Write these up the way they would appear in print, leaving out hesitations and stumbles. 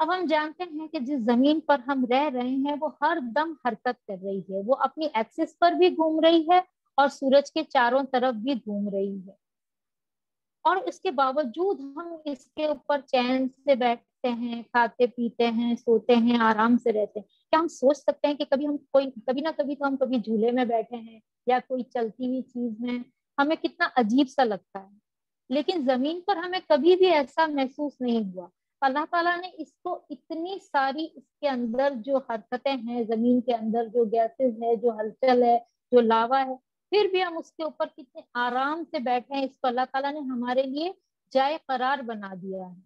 اب ہم جانتے ہیں کہ جس زمین پر ہم رہ رہے ہیں وہ ہر دم حرکت کر رہی ہے، وہ اپنی ایکسس پر بھی گھوم رہی ہے اور سورج کے چاروں طرف بھی گھوم رہی ہے، اور اس کے باوجود ہم اس کے اوپر چین سے بیٹھتے ہیں، کھاتے پیتے ہیں، سوتے ہیں، آرام سے رہتے ہیں۔ کیا ہم سوچ سکتے ہیں کہ کبھی ہم کبھی نہ کبھی تو ہم کبھی جھولے میں بیٹھے ہیں یا کوئی چلتی ہوئی چیز میں، ہمیں کتنا عجیب سا لگتا ہے، لیکن زمین پر ہمیں کبھی بھی ایسا محسوس نہیں ہوا۔ اللہ تعالیٰ نے اس کو اتنی ساری، اس کے اندر جو حرکتیں ہیں، زمین کے اندر جو گیسز ہے، جو ہلچل ہے، جو لاوا ہے، پھر بھی ہم اس کے اوپر کتنے آرام سے بیٹھے ہیں۔ اس کو اللہ تعالیٰ نے ہمارے لیے جائے قرار بنا دیا ہے،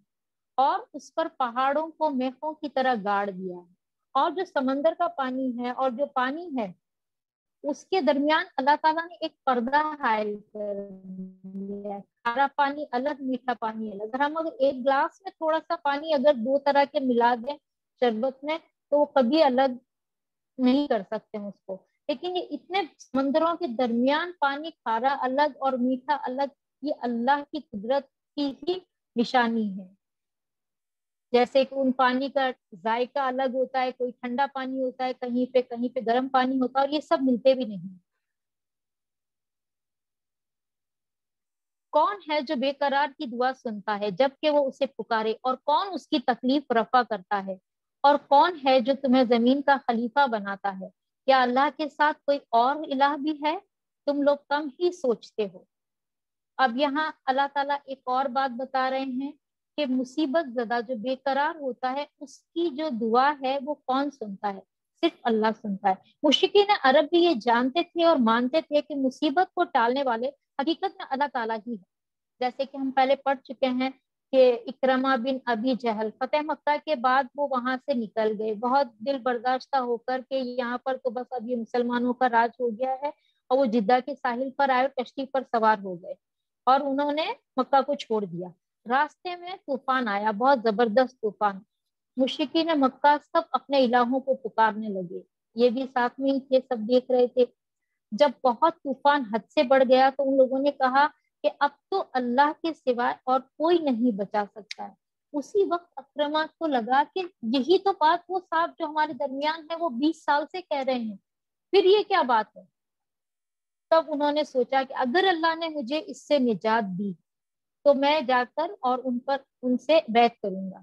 اور اس پر پہاڑوں کو میخوں کی طرح گاڑ دیا ہے، اور جو سمندر کا پانی ہے اور جو پانی ہے اس کے درمیان اللہ تعالیٰ نے ایک پردہ حائل کر دیا ہے۔ کھارا پانی الگ، میٹھا پانی الگ۔ اگر ہم ایک گلاس میں تھوڑا سا پانی اگر دو طرح کے ملا دیں شربت میں تو وہ کبھی الگ نہیں کر سکتے ہیں اس کو، لیکن یہ اتنے سمندروں کے درمیان پانی کھارا الگ اور میٹھا الگ، یہ اللہ کی قدرت کی ہی نشانی ہے۔ جیسے کہ ان پانی کا ذائقہ الگ ہوتا ہے، کوئی ٹھنڈا پانی ہوتا ہے کہیں پہ گرم پانی ہوتا ہے، اور یہ سب ملتے بھی نہیں۔ کون ہے جو بے قرار کی دعا سنتا ہے جبکہ وہ اسے پکارے، اور کون اس کی تکلیف رفع کرتا ہے، اور کون ہے جو تمہیں زمین کا خلیفہ بناتا ہے؟ کیا اللہ کے ساتھ کوئی اور الہ بھی ہے؟ تم لوگ کم ہی سوچتے ہو۔ اب یہاں اللہ تعالیٰ ایک اور بات بتا رہے ہیں کہ مصیبت زدہ جو بے قرار ہوتا ہے اس کی جو دعا ہے وہ کون سنتا ہے؟ صرف اللہ سنتا ہے۔ مشرکین عرب بھی یہ جانتے تھے اور مانتے تھے کہ مصیبت کو ٹالنے والے حقیقت میں اللہ تعالیٰ ہی ہے۔ جیسے کہ ہم پہلے پڑھ چکے ہیں کہ اکرمہ بن ابی جہل فتح مکہ کے بعد وہ وہاں سے نکل گئے، بہت دل برداشتہ ہو کر کے یہاں پر تو بس اب یہ مسلمانوں کا راج ہو گیا ہے، اور وہ جدہ کے ساحل پر آئے اور کشتی پر سوار ہو گئے اور انہوں نے مکہ کو چھوڑ دیا۔ راستے میں طوفان آیا، بہت زبردست طوفان۔ مشرکین مکہ سب اپنے الہوں کو پکارنے لگے، یہ بھی ساتھ میں ہی تھے، سب دیکھ رہے تھے۔ جب بہت طوفان حد سے بڑھ گیا تو ان لوگوں نے کہا کہ اب تو اللہ کے سوائے اور کوئی نہیں بچا سکتا ہے۔ اسی وقت اکرمہ کو لگا کہ یہی تو بات وہ صاحب جو ہمارے درمیان ہے وہ 20 سال سے کہہ رہے ہیں، پھر یہ کیا بات ہے؟ تب انہوں نے سوچا کہ اگر اللہ نے مجھے اس سے نجات دی تو میں جا کر اور ان سے بیعت کروں گا۔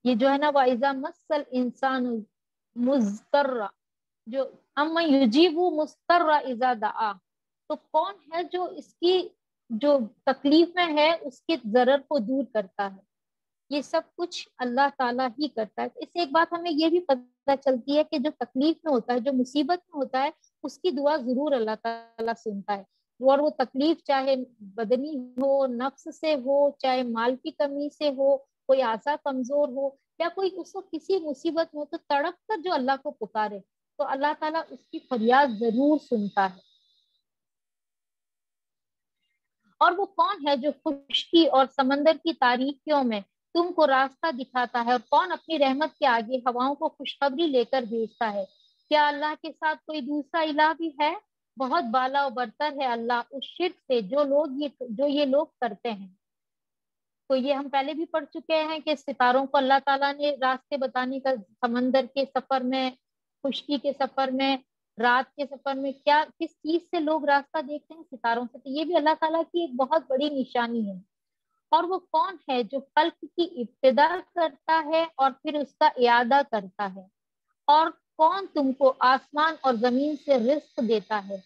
یہ جو ہے نا وَإِذَا مَسَّ الْإِنسَانُ مُضْطَرًّا، جو اَمَّن يُجِيبُ مُضْطَرًّا إِذَا دَعَا، تو کون ہے جو اس کی جو تکلیف میں ہے اس کے ضرر کو دور کرتا ہے؟ یہ سب کچھ اللہ تعالیٰ ہی کرتا ہے۔ اس سے ایک بات ہمیں یہ بھی پتہ چلتی ہے کہ جو تکلیف میں ہوتا ہے، جو مصیبت میں ہوتا ہے، اس کی دعا ضرور اللہ تعالیٰ سنتا ہے، اور وہ تکلیف چاہے بدنی ہو، نفس سے ہو، چاہے مال کی کمی سے ہو، کوئی آسا کمزور ہو، یا کوئی اس کو کسی مصیبت میں ہو، تو تڑپ کر جو اللہ کو پکارے تو اللہ تعالیٰ اس کی فریاد ضرور سنتا ہے۔ اور وہ کون ہے جو خشکی اور سمندر کی تاریکیوں میں تم کو راستہ دکھاتا ہے، اور کون اپنی رحمت کے آگے ہواؤں کو خوشخبری لے کر بھیجتا ہے؟ کیا اللہ کے ساتھ کوئی دوسرا الہ بھی ہے؟ بہت بالا و برتر ہے اللہ اس شرک سے جو یہ لوگ کرتے ہیں۔ تو یہ ہم پہلے بھی پڑھ چکے ہیں کہ ستاروں کو اللہ تعالیٰ نے راستے بتانے کا، سمندر کے سفر میں، خشکی کے سفر میں، رات کے سفر میں، کیا کس چیز سے لوگ راستہ دیکھتے ہیں؟ ستاروں سے۔ تو یہ بھی اللہ تعالیٰ کی ایک بہت بڑی نشانی ہے۔ اور وہ کون ہے جو خلق کی ابتدا کرتا ہے اور پھر اس کا اعادہ کرتا ہے؟ اور کون تم کو آسمان اور زمین سے رزق دیتا ہے؟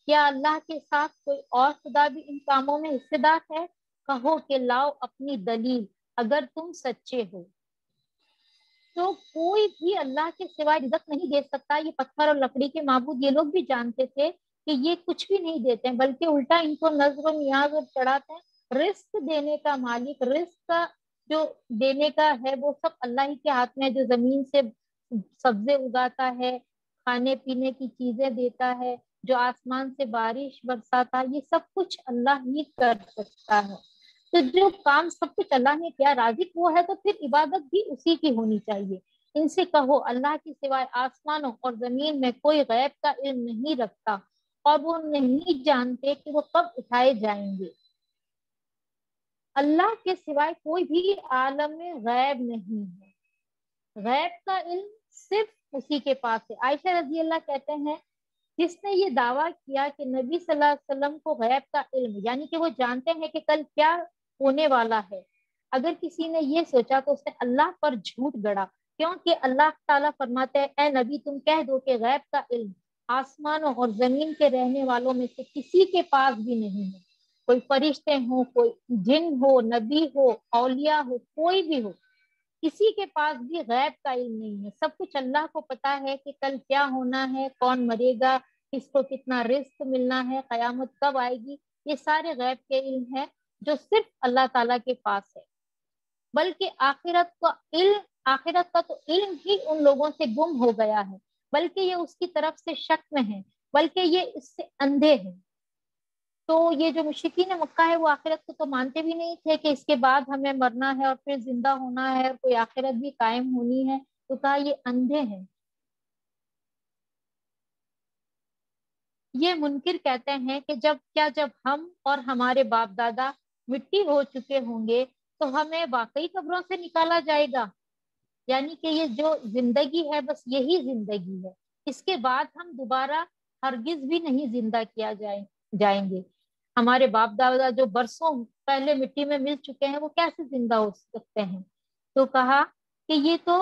کیا اللہ کے ساتھ کوئی اور خدا بھی ان کاموں میں حصے دار ہے؟ کہو کہ لاؤ اپنی دلیل اگر تم سچے ہو۔ تو کوئی بھی اللہ کے سوائے رزق نہیں دے سکتا۔ یہ پتھر اور لکڑی کے معبود یہ لوگ بھی جانتے تھے کہ یہ کچھ بھی نہیں دیتے ہیں، بلکہ الٹا ان کو نظر و نیاز اور چڑھاتے ہیں۔ رزق دینے کا مالک، رزق کا جو دینے کا ہے وہ سب اللہ ہی کے ہاتھ میں ہے، جو زمین سے سبزے اگاتا ہے، کھانے پینے کی چیزیں دیتا ہے، جو آسمان سے بارش برساتا ہے، یہ سب کچھ اللہ ہی کر سکتا ہے۔ تو جو کام سب کچھ اللہ نے کیا، رازق وہ ہے، تو پھر عبادت بھی اسی کی ہونی چاہیے۔ ان سے کہو اللہ کے سوائے آسمانوں اور زمین میں کوئی غیب کا علم نہیں رکھتا، اور وہ نہیں جانتے کہ وہ کب اٹھائے جائیں گے۔ اللہ کے سوائے کوئی بھی عالم میں غیب نہیں ہے۔ غیب کا علم صرف اسی کے پاس ہے۔ عائشہ رضی اللہ کہتے ہیں جس نے یہ دعویٰ کیا کہ نبی صلی اللہ علیہ وسلم کو غیب کا علم، یعنی کہ وہ جانتے ہیں کہ کل کیا ہونے والا ہے، اگر کسی نے یہ سوچا تو اس نے اللہ پر جھوٹ گڑا، کیونکہ اللہ تعالیٰ فرماتے ہیں اے نبی تم کہہ دو کہ غیب کا علم آسمانوں اور زمین کے رہنے والوں میں سے کسی کے پاس بھی نہیں ہے، کوئی فرشتے ہوں، کوئی جن ہو، نبی ہو، اولیاء ہو، کوئی بھی ہو، کسی کے پاس بھی غیب کا علم نہیں ہے۔ سب کچھ اللہ کو پتا ہے کہ کل کیا ہونا ہے، کون مرے گا، کس کو کتنا رزق ملنا ہے، قیامت کب آئے گی، یہ سارے غیب کے علم ہے جو صرف اللہ تعالیٰ کے پاس ہے۔ بلکہ آخرت کا تو علم ہی ان لوگوں سے گم ہو گیا ہے، بلکہ یہ اس کی طرف سے شک میں ہے، بلکہ یہ اس سے اندھے ہیں۔ تو یہ جو مشرکین مکہ ہے وہ آخرت کو تو مانتے بھی نہیں تھے کہ اس کے بعد ہمیں مرنا ہے اور پھر زندہ ہونا ہے اور کوئی آخرت بھی قائم ہونی ہے، تو کہا یہ اندھے ہیں۔ یہ منکر کہتے ہیں کہ جب ہم اور ہمارے باپ دادا مٹی ہو چکے ہوں گے تو ہمیں واقعی قبروں سے نکالا جائے گا، یعنی کہ یہ جو زندگی ہے بس یہی زندگی ہے، اس کے بعد ہم دوبارہ ہرگز بھی نہیں زندہ کیا جائیں گے۔ ہمارے باپ دادا جو برسوں پہلے مٹی میں مل چکے ہیں وہ کیسے زندہ ہو سکتے ہیں؟ تو کہا کہ یہ تو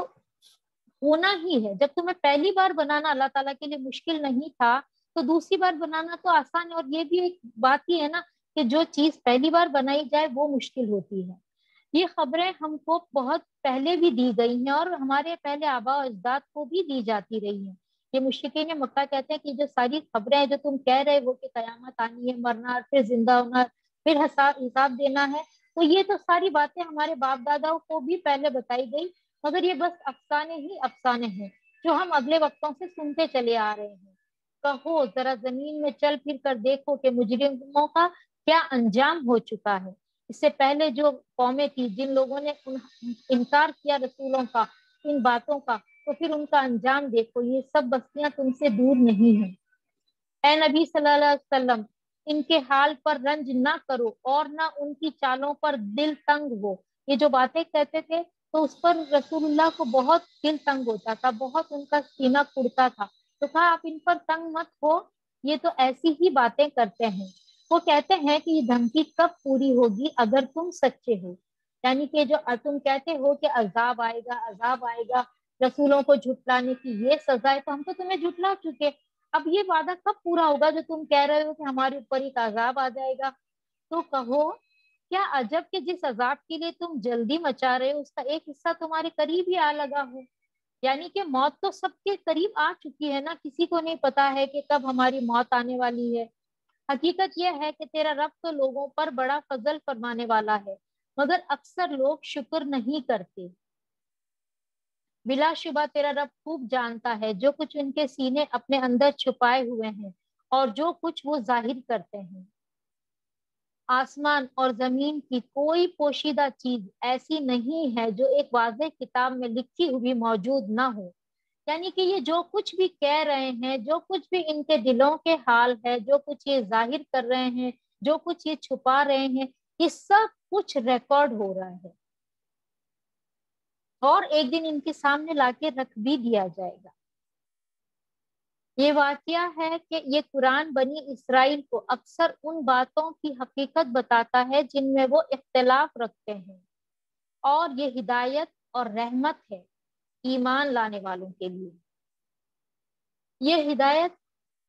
ہونا ہی ہے، جب تمہیں پہلی بار بنانا اللہ تعالیٰ کے لیے مشکل نہیں تھا تو دوسری بار بنانا تو آسان ہے، اور یہ بھی ایک بات ہی ہے نا کہ جو چیز پہلی بار بنائی جائے وہ مشکل ہوتی ہے۔ یہ خبریں ہم کو بہت پہلے بھی دی گئی ہیں اور ہمارے پہلے آباء و اجداد کو بھی دی جاتی رہی ہیں۔ یہ مشرکین مکہ کہتے ہیں کہ جو ساری خبریں ہیں جو تم کہہ رہے ہو کہ قیامت آنی ہے، مرنا، پھر زندہ ہونا، پھر حساب دینا ہے، تو یہ تو ساری باتیں ہمارے باپ داداؤں کو بھی پہلے بتائی گئی، مگر یہ بس افسانے ہی افسانے ہیں جو ہم اگلے وقتوں سے سنتے چلے آ رہے ہیں۔ کہو ذرا زمین میں چل پھر کر دیکھو کہ مجرموں کا کیا انجام ہو چکا ہے۔ اس سے پہلے جو قومیں تھی جن لوگوں نے انکار کیا رسولوں کا، ان باتوں کا، تو پھر ان کا انجام دیکھو، یہ سب بستیاں تم سے دور نہیں ہیں۔ اے نبی صلی اللہ علیہ وسلم ان کے حال پر رنج نہ کرو اور نہ ان کی چالوں پر دل تنگ ہو۔ یہ جو باتیں کہتے تھے تو اس پر رسول اللہ کو بہت دل تنگ ہوتا تھا، بہت ان کا سینہ پھوڑتا تھا، تو کہا آپ ان پر تنگ مت ہو، یہ تو ایسی ہی باتیں کرتے ہیں۔ وہ کہتے ہیں کہ یہ دھمکی کب پوری ہوگی اگر تم سچے ہو، یعنی کہ جو تم کہتے ہو کہ عذاب آئے گا، عذاب آئے گا، رسولوں کو جھٹلانے کی یہ سزا ہے، تو ہم تو تمہیں جھٹلا چکے، اب یہ وعدہ کب پورا ہوگا جو تم کہہ رہے ہو کہ ہمارے اوپر ایک عذاب آ جائے گا؟ تو کہو کیا عجب کہ جس عذاب کے لیے تم جلدی مچا رہے ہو اس کا ایک حصہ تمہارے قریب ہی آ لگا ہو، یعنی کہ موت تو سب کے قریب آ چکی ہے نا، کسی کو نہیں پتا ہے کہ کب ہماری موت آنے والی ہے۔ حقیقت یہ ہے کہ تیرا رب تو لوگوں پر بڑا فضل فرمانے والا ہے، مگر اکثر لوگ شکر نہیں کرتے۔ بلا شبہ تیرا رب خوب جانتا ہے جو کچھ ان کے سینے اپنے اندر چھپائے ہوئے ہیں اور جو کچھ وہ ظاہر کرتے ہیں۔ آسمان اور زمین کی کوئی پوشیدہ چیز ایسی نہیں ہے جو ایک واضح کتاب میں لکھی ہوئی موجود نہ ہو، یعنی کہ یہ جو کچھ بھی کہہ رہے ہیں، جو کچھ بھی ان کے دلوں کے حال ہے، جو کچھ یہ ظاہر کر رہے ہیں، جو کچھ یہ چھپا رہے ہیں، یہ سب کچھ ریکارڈ ہو رہا ہے اور ایک دن ان کے سامنے لا کے رکھ بھی دیا جائے گا۔ یہ واقعہ ہے کہ یہ قرآن بنی اسرائیل کو اکثر ان باتوں کی حقیقت بتاتا ہے جن میں وہ اختلاف رکھتے ہیں، اور یہ ہدایت اور رحمت ہے ایمان لانے والوں کے لیے۔ یہ ہدایت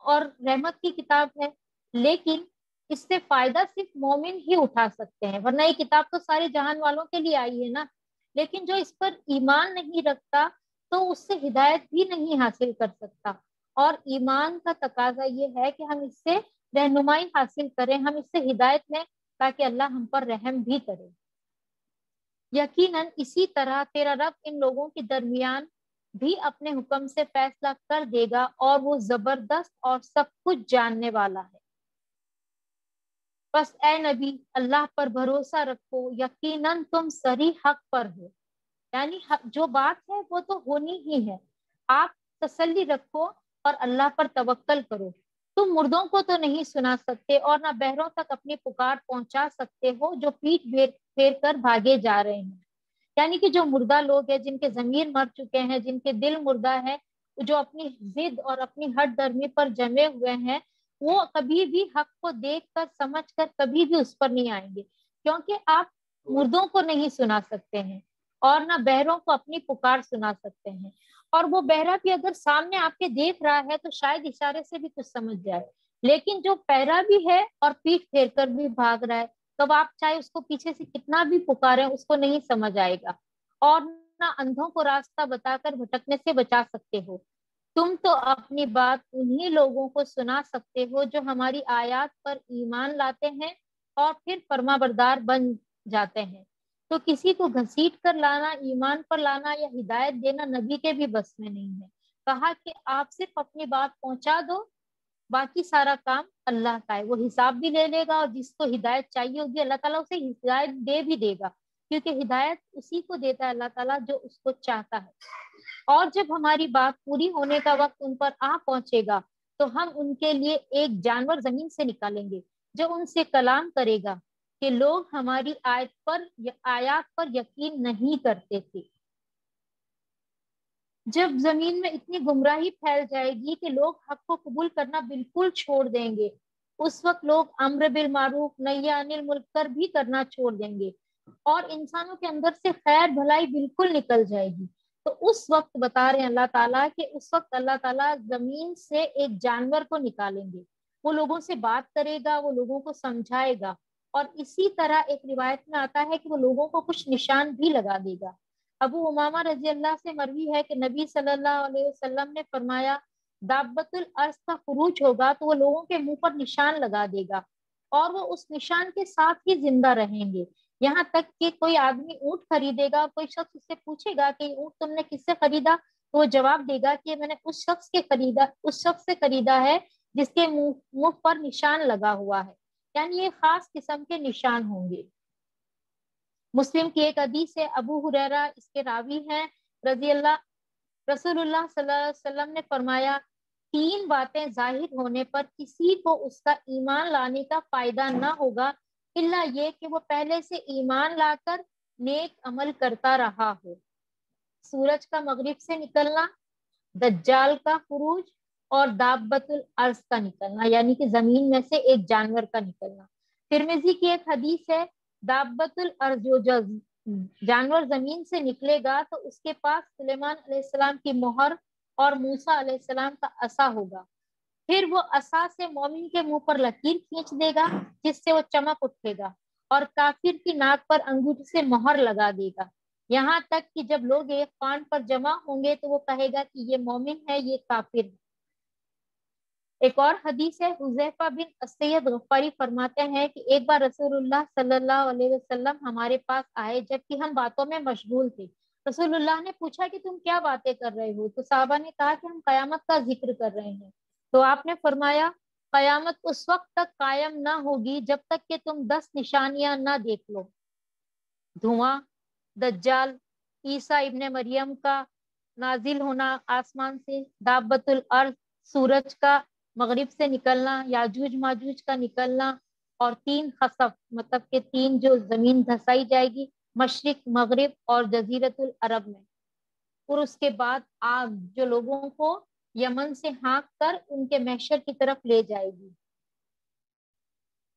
اور رحمت کی کتاب ہے، لیکن اس سے فائدہ صرف مومن ہی اٹھا سکتے ہیں، ورنہ یہ کتاب تو سارے جہان والوں کے لیے آئی ہے نا، لیکن جو اس پر ایمان نہیں رکھتا تو اس سے ہدایت بھی نہیں حاصل کر سکتا، اور ایمان کا تقاضا یہ ہے کہ ہم اس سے رہنمائی حاصل کریں، ہم اس سے ہدایت لیں تاکہ اللہ ہم پر رحم بھی کرے۔ یقیناً اسی طرح تیرا رب ان لوگوں کے درمیان بھی اپنے حکم سے فیصلہ کر دے گا، اور وہ زبردست اور سب کچھ جاننے والا ہے۔ بس اے نبی اللہ پر بھروسہ رکھو، یقیناً تم صریح حق پر ہو، یعنی جو بات ہے وہ تو ہونی ہی ہے، آپ تسلی رکھو اور اللہ پر توکل کرو۔ تم مردوں کو تو نہیں سنا سکتے اور نہ بہروں تک اپنی پکار پہنچا سکتے ہو جو پیٹ پھیر کر بھاگے جا رہے ہیں، یعنی کہ جو مردہ لوگ ہیں، جن کے ضمیر مر چکے ہیں، جن کے دل مردہ ہے، جو اپنی ضد اور اپنی ہٹ درمی پر جمے ہوئے ہیں، وہ کبھی بھی حق کو دیکھ کر سمجھ کر کبھی بھی اس پر نہیں آئیں گے، کیونکہ آپ مردوں کو نہیں سنا سکتے ہیں اور نہ بہروں کو اپنی پکار سنا سکتے ہیں، اور وہ بہرا بھی اگر سامنے آپ کے دیکھ رہا ہے تو شاید اشارے سے بھی کچھ سمجھ جائے، لیکن جو بہرا بھی ہے اور پیٹھ پھیر کر بھی بھاگ رہا ہے، تب آپ چاہے اس کو پیچھے سے کتنا بھی پکارے اس کو نہیں سمجھ آئے گا، اور نہ اندھوں کو راستہ بتا کر بھٹکنے سے بچا سکتے ہو۔ تم تو اپنی بات انہی لوگوں کو سنا سکتے ہو جو ہماری آیات پر ایمان لاتے ہیں اور پھر فرما بردار بن جاتے ہیں، تو کسی کو گھسیٹ کر لانا، ایمان پر لانا یا ہدایت دینا نبی کے بھی بس میں نہیں ہے۔ کہا کہ آپ صرف اپنی بات پہنچا دو، باقی سارا کام اللہ کا ہے، وہ حساب بھی لے لے گا، اور جس کو ہدایت چاہیے ہوگی اللہ تعالیٰ اسے ہدایت دے بھی دے گا، کیونکہ ہدایت اسی کو دیتا ہے اللہ تعالیٰ جو اس کو چاہتا ہے۔ اور جب ہماری بات پوری ہونے کا وقت ان پر آ پہنچے گا تو ہم ان کے لیے ایک جانور زمین سے نکالیں گے جو ان سے کلام کرے گا کہ لوگ ہماری آیات پر یقین نہیں کرتے تھے۔ جب زمین میں اتنی گمراہی پھیل جائے گی کہ لوگ حق کو قبول کرنا بالکل چھوڑ دیں گے، اس وقت لوگ امر بالمعروف نہی عن المنکر بھی کرنا چھوڑ دیں گے، اور انسانوں کے اندر سے خیر بھلائی بالکل نکل جائے گی، تو اس وقت بتا رہے ہیں اللہ تعالیٰ کہ اس وقت اللہ تعالیٰ زمین سے ایک جانور کو نکالیں گے، وہ لوگوں سے بات کرے گا، وہ لوگوں کو سمجھائے گا، اور اسی طرح ایک روایت میں آتا ہے کہ وہ لوگوں کو کچھ نشان بھی لگا دے گا۔ ابو امامہ رضی اللہ سے مروی ہے کہ نبی صلی اللہ علیہ وسلم نے فرمایا دابت الارض کا خروج ہوگا تو وہ لوگوں کے منہ پر نشان لگا دے گا، اور وہ اس نشان کے ساتھ ہی زندہ رہیں گے، یہاں تک کہ کوئی آدمی اونٹ خریدے گا، کوئی شخص اس سے پوچھے گا کہ اونٹ تم نے کس سے خریدا، تو وہ جواب دے گا کہ میں نے اس شخص سے خریدا ہے جس کے منہ پر نشان لگا ہوا ہے، یعنی یہ خاص قسم کے نشان ہوں گے۔ مسلم کی ایک حدیث ہے، ابو ہریرہ اس کے راوی ہیں رسول اللہ صلی اللہ علیہ وسلم نے فرمایا 3 باتیں ظاہر ہونے پر کسی کو اس کا ایمان لانے کا فائدہ نہ ہوگا الا یہ کہ وہ پہلے سے ایمان لا کر نیک عمل کرتا رہا ہو، سورج کا مغرب سے نکلنا، دجال کا خروج، اور دابت الارض کا نکلنا، یعنی کہ زمین میں سے ایک جانور کا نکلنا۔ ترمذی کی ایک حدیث ہے دابت الارض جو جانور زمین سے نکلے گا تو اس کے پاس سلیمان علیہ السلام کی مہر اور موسیٰ علیہ السلام کا عصا ہوگا، پھر وہ عصا سے مومن کے منہ پر لکیر کھینچ دے گا جس سے وہ چمک اٹھے گا، اور کافر کی ناک پر انگوٹھی سے مہر لگا دے گا، یہاں تک کہ جب لوگ ایک خوان پر جمع ہوں گے تو وہ کہے گا کہ یہ مومن ہے، یہ کافر ہے۔ ایک اور حدیث ہے، حذیفہ بن اسید غفاری فرماتے ہیں کہ ایک بار رسول اللہ صلی اللہ علیہ وسلم ہمارے پاس آئے جبکہ ہم باتوں میں مشغول تھے، رسول اللہ نے پوچھا کہ تم کیا باتیں کر رہے ہو، تو صحابہ نے کہا کہ ہم قیامت کا ذکر کر رہے ہیں، تو آپ نے فرمایا قیامت اس وقت تک قائم نہ ہوگی جب تک کہ تم 10 نشانیاں نہ دیکھ لو، دھواں، دجال، عیسیٰ ابن مریم کا نازل ہونا آسمان سے، دابت الارض، سورج کا مغرب سے نکلنا، یاجوج ماجوج کا نکلنا، اور 3 خسف مطلب کہ 3 جو زمین دھسائی جائے گی مشرق، مغرب اور جزیرت العرب میں، اور اس کے بعد آگ جو لوگوں کو یمن سے ہانک کر ان کے محشر کی طرف لے جائے گی۔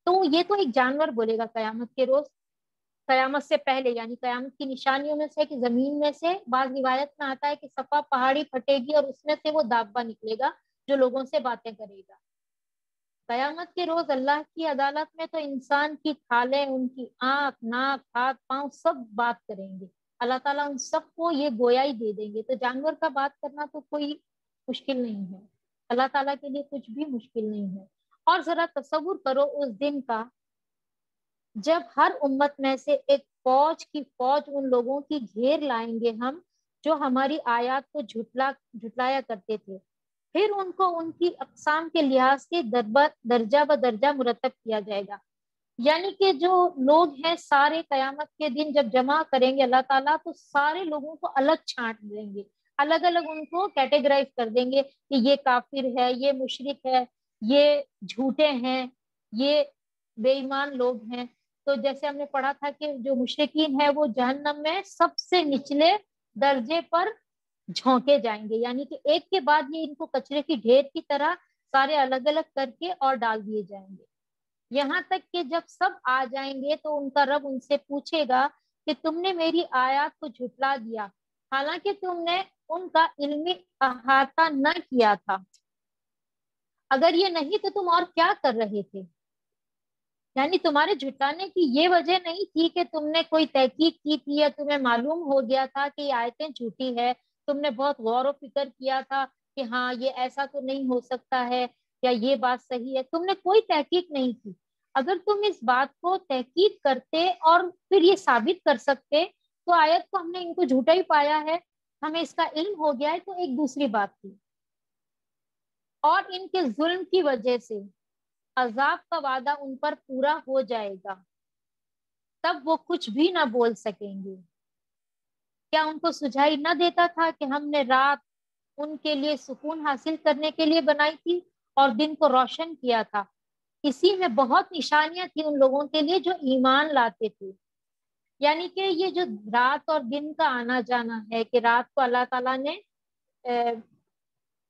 تو یہ تو ایک جانور بولے گا قیامت کے روز، قیامت سے پہلے، یعنی قیامت کی نشانیوں میں سے کہ زمین میں سے بعض روایت میں آتا ہے کہ صفا پہاڑی پھٹے گی اور اس میں سے وہ دابا نکلے گا جو لوگوں سے باتیں کرے گا۔ قیامت کے روز اللہ کی عدالت میں تو انسان کی کھالیں، ان کی آنکھ، ناک، ہاتھ، پاؤں سب بات کریں گے، اللہ تعالیٰ ان سب کو یہ گویائی دے دیں گے، تو جانور کا بات کرنا تو کوئی مشکل نہیں ہے، اللہ تعالیٰ کے لیے کچھ بھی مشکل نہیں ہے۔ اور ذرا تصور کرو اس دن کا جب ہر امت میں سے ایک فوج کی فوج ان لوگوں کی گھیر لائیں گے ہم جو ہماری آیات کو جھٹلایا کرتے تھے، پھر ان کو ان کی اقسام کے لحاظ سے درجہ بدرجہ مرتب کیا جائے گا، یعنی کہ جو لوگ ہیں سارے قیامت کے دن جب جمع کریں گے اللہ تعالیٰ تو سارے لوگوں کو الگ چھانٹ دیں گے، الگ الگ ان کو کیٹیگرائز کر دیں گے کہ یہ کافر ہے، یہ مشرک ہے، یہ جھوٹے ہیں، یہ بے ایمان لوگ ہیں، تو جیسے ہم نے پڑھا تھا کہ جو مشرکین ہے وہ جہنم میں سب سے نچلے درجے پر جھونکے جائیں گے، یعنی کہ ایک کے بعد یہ ان کو کچرے کی ڈھیر کی طرح سارے الگ الگ کر کے اور ڈال دیے جائیں گے، یہاں تک کہ جب سب آ جائیں گے تو ان کا رب ان سے پوچھے گا کہ تم نے میری آیات کو جھٹلا دیا حالانکہ تم نے ان کا علمی احاطہ نہ کیا تھا، اگر یہ نہیں تو تم اور کیا کر رہے تھے؟ یعنی تمہارے جھٹلانے کی یہ وجہ نہیں تھی کہ تم نے کوئی تحقیق کی تھی یا تمہیں معلوم ہو گیا تھا کہ یہ آیتیں جھوٹی ہے، تم نے بہت غور و فکر کیا تھا کہ ہاں یہ ایسا تو نہیں ہو سکتا ہے یا یہ بات صحیح ہے، تم نے کوئی تحقیق نہیں کی۔ اگر تم اس بات کو تحقیق کرتے اور پھر یہ ثابت کر سکتے تو آیت کو ہم نے ان کو جھوٹا ہی پایا ہے، ہمیں اس کا علم ہو گیا ہے تو ایک دوسری بات تھی، اور ان کے ظلم کی وجہ سے عذاب کا وعدہ ان پر پورا ہو جائے گا، تب وہ کچھ بھی نہ بول سکیں گے۔ کیا ان کو سجائی نہ دیتا تھا کہ ہم نے رات ان کے لیے سکون حاصل کرنے کے لیے بنائی تھی اور دن کو روشن کیا تھا؟ اسی میں بہت نشانیاں تھی ان لوگوں کے لیے جو ایمان لاتے تھے۔ یعنی کہ یہ جو رات اور دن کا آنا جانا ہے کہ رات کو اللہ تعالیٰ نے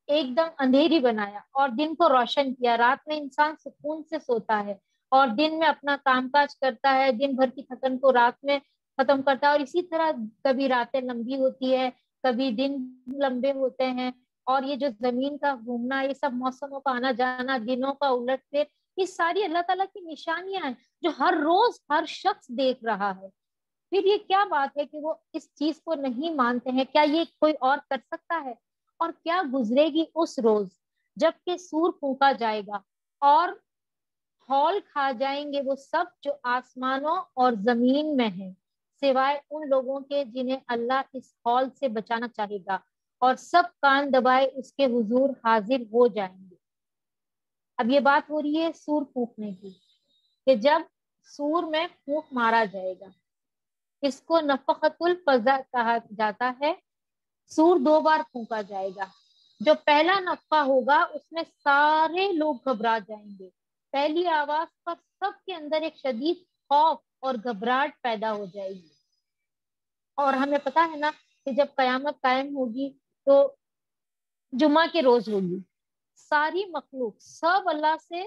ایک دم اندھیری بنایا اور دن کو روشن کیا، رات میں انسان سکون سے سوتا ہے اور دن میں اپنا کام کاج کرتا ہے، دن بھر کی تھکن کو رات میں ختم کرتا ہے، اور اسی طرح کبھی راتیں لمبی ہوتی ہے کبھی دن لمبے ہوتے ہیں، اور یہ جو زمین کا گھومنا، یہ سب موسموں کا آنا جانا، دنوں کا الٹ پھیر، یہ ساری اللہ تعالیٰ کی نشانیاں ہیں جو ہر روز ہر شخص دیکھ رہا ہے۔ پھر یہ کیا بات ہے کہ وہ اس چیز کو نہیں مانتے ہیں؟ کیا یہ کوئی اور کر سکتا ہے؟ اور کیا گزرے گی اس روز جب کہ سور پھونکا جائے گا اور ہول کھا جائیں گے وہ سب جو آسمانوں اور زمین میں ہیں، سوائے ان لوگوں کے جنہیں اللہ اس ہول سے بچانا چاہے گا، اور سب کان دبائے اس کے حضور حاضر ہو جائیں گے۔ اب یہ بات ہو رہی ہے سور پھونکنے کی، کہ جب سور میں پھونک مارا جائے گا، اس کو نفخۃ الفزع کہا جاتا ہے۔ سور 2 بار پھونکا جائے گا، جو پہلا نفخہ ہوگا اس میں سارے لوگ گھبرا جائیں گے، پہلی آواز پر سب کے اندر ایک شدید خوف اور گھبراہٹ پیدا ہو جائے گی۔ اور ہمیں پتا ہے نا کہ جب قیامت قائم ہوگی تو جمعہ کے روز ہوگی، ساری مخلوق سب اللہ سے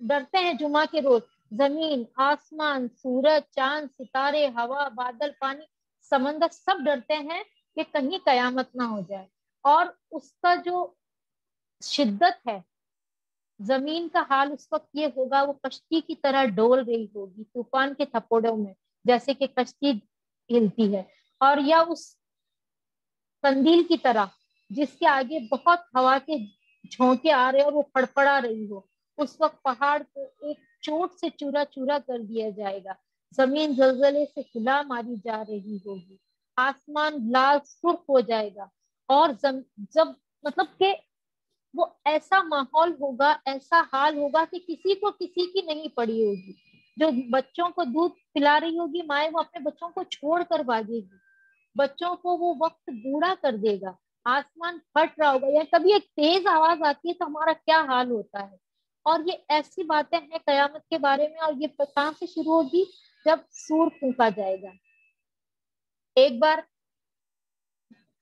ڈرتے ہیں جمعہ کے روز، زمین، آسمان، سورج، چاند، ستارے، ہوا، بادل، پانی، سمندر، سب ڈرتے ہیں کہ کہیں قیامت نہ ہو جائے، اور اس کا جو شدت ہے، زمین کا حال اس وقت یہ ہوگا وہ کشتی کی طرح ڈول رہی ہوگی طوفان کے تھپوڑوں میں، جیسے کہ کشتی ہلتی ہے، اور یا اس قندیل کی طرح جس کے آگے بہت ہوا کے جھونکے آ رہے اور وہ پڑپڑا رہی ہو، اس وقت پہاڑ کو ایک چوٹ سے چورا چورا کر دیا جائے گا، زمین زلزلے سے ہلا ماری جا رہی ہوگی، آسمان لال سرخ ہو جائے گا، اور جب مطلب کہ وہ ایسا ماحول ہوگا، ایسا حال ہوگا کہ کسی کو کسی کی نہیں پڑی ہوگی، جو بچوں کو دودھ پلا رہی ہوگی مائیں وہ اپنے بچوں کو چھوڑ کر بھاگے گی، بچوں کو وہ وقت بوڑھا کر دے گا، آسمان پھٹ رہا ہوگا، یا کبھی ایک تیز آواز آتی ہے تو ہمارا کیا حال ہوتا ہے۔ اور یہ ایسی باتیں ہیں قیامت کے بارے میں، اور یہ کہاں سے شروع ہوگی؟ جب سور پھونکا جائے گا۔ ایک بار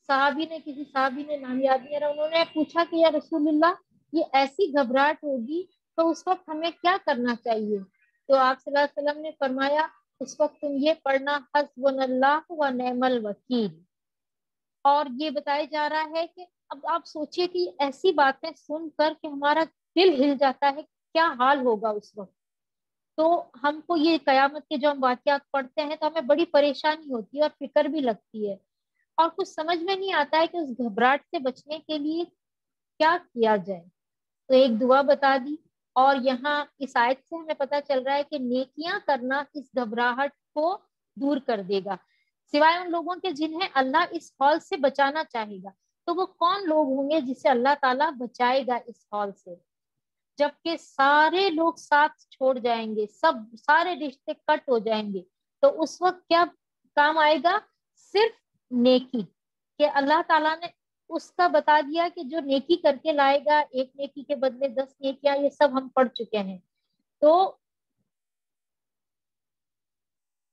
کسی صحابی نے نام یاد نہیں رہا، انہوں نے پوچھا کہ یا رسول اللہ یہ ایسی گھبراہٹ ہوگی تو اس وقت ہمیں کیا کرنا چاہیے؟ تو آپ صلی اللہ علیہ وسلم نے فرمایا اس وقت تم یہ پڑھنا حسبنا اللہ و نعم الوکیل۔ اور یہ بتایا جا رہا ہے کہ اب آپ سوچئے کہ ایسی باتیں سن کر کہ ہمارا دل ہل جاتا ہے، کیا حال ہوگا اس وقت۔ تو ہم کو یہ قیامت کے جو ہم واقعات پڑھتے ہیں تو ہمیں بڑی پریشانی ہوتی ہے اور فکر بھی لگتی ہے، اور کچھ سمجھ میں نہیں آتا ہے کہ اس گھبراہٹ سے بچنے کے لیے کیا کیا جائے۔ تو ایک دعا بتا دی، اور یہاں اس آیت سے ہمیں پتا چل رہا ہے کہ نیکیاں کرنا اس گھبراہٹ کو دور کر دے گا، سوائے ان لوگوں کے جنہیں اللہ اس ہال سے بچانا چاہے گا۔ تو وہ کون لوگ ہوں گے جسے اللہ تعالیٰ بچائے گا اس ہال سے؟ جبکہ سارے لوگ ساتھ چھوڑ جائیں گے، سارے رشتے کٹ ہو جائیں گے، تو اس وقت کیا کام آئے گا؟ صرف نیکی، کہ اللہ تعالیٰ نے اس کا بتا دیا کہ جو نیکی کر کے لائے گا، ایک نیکی کے بدلے 10 نیکیاں، یہ سب ہم پڑھ چکے ہیں۔ تو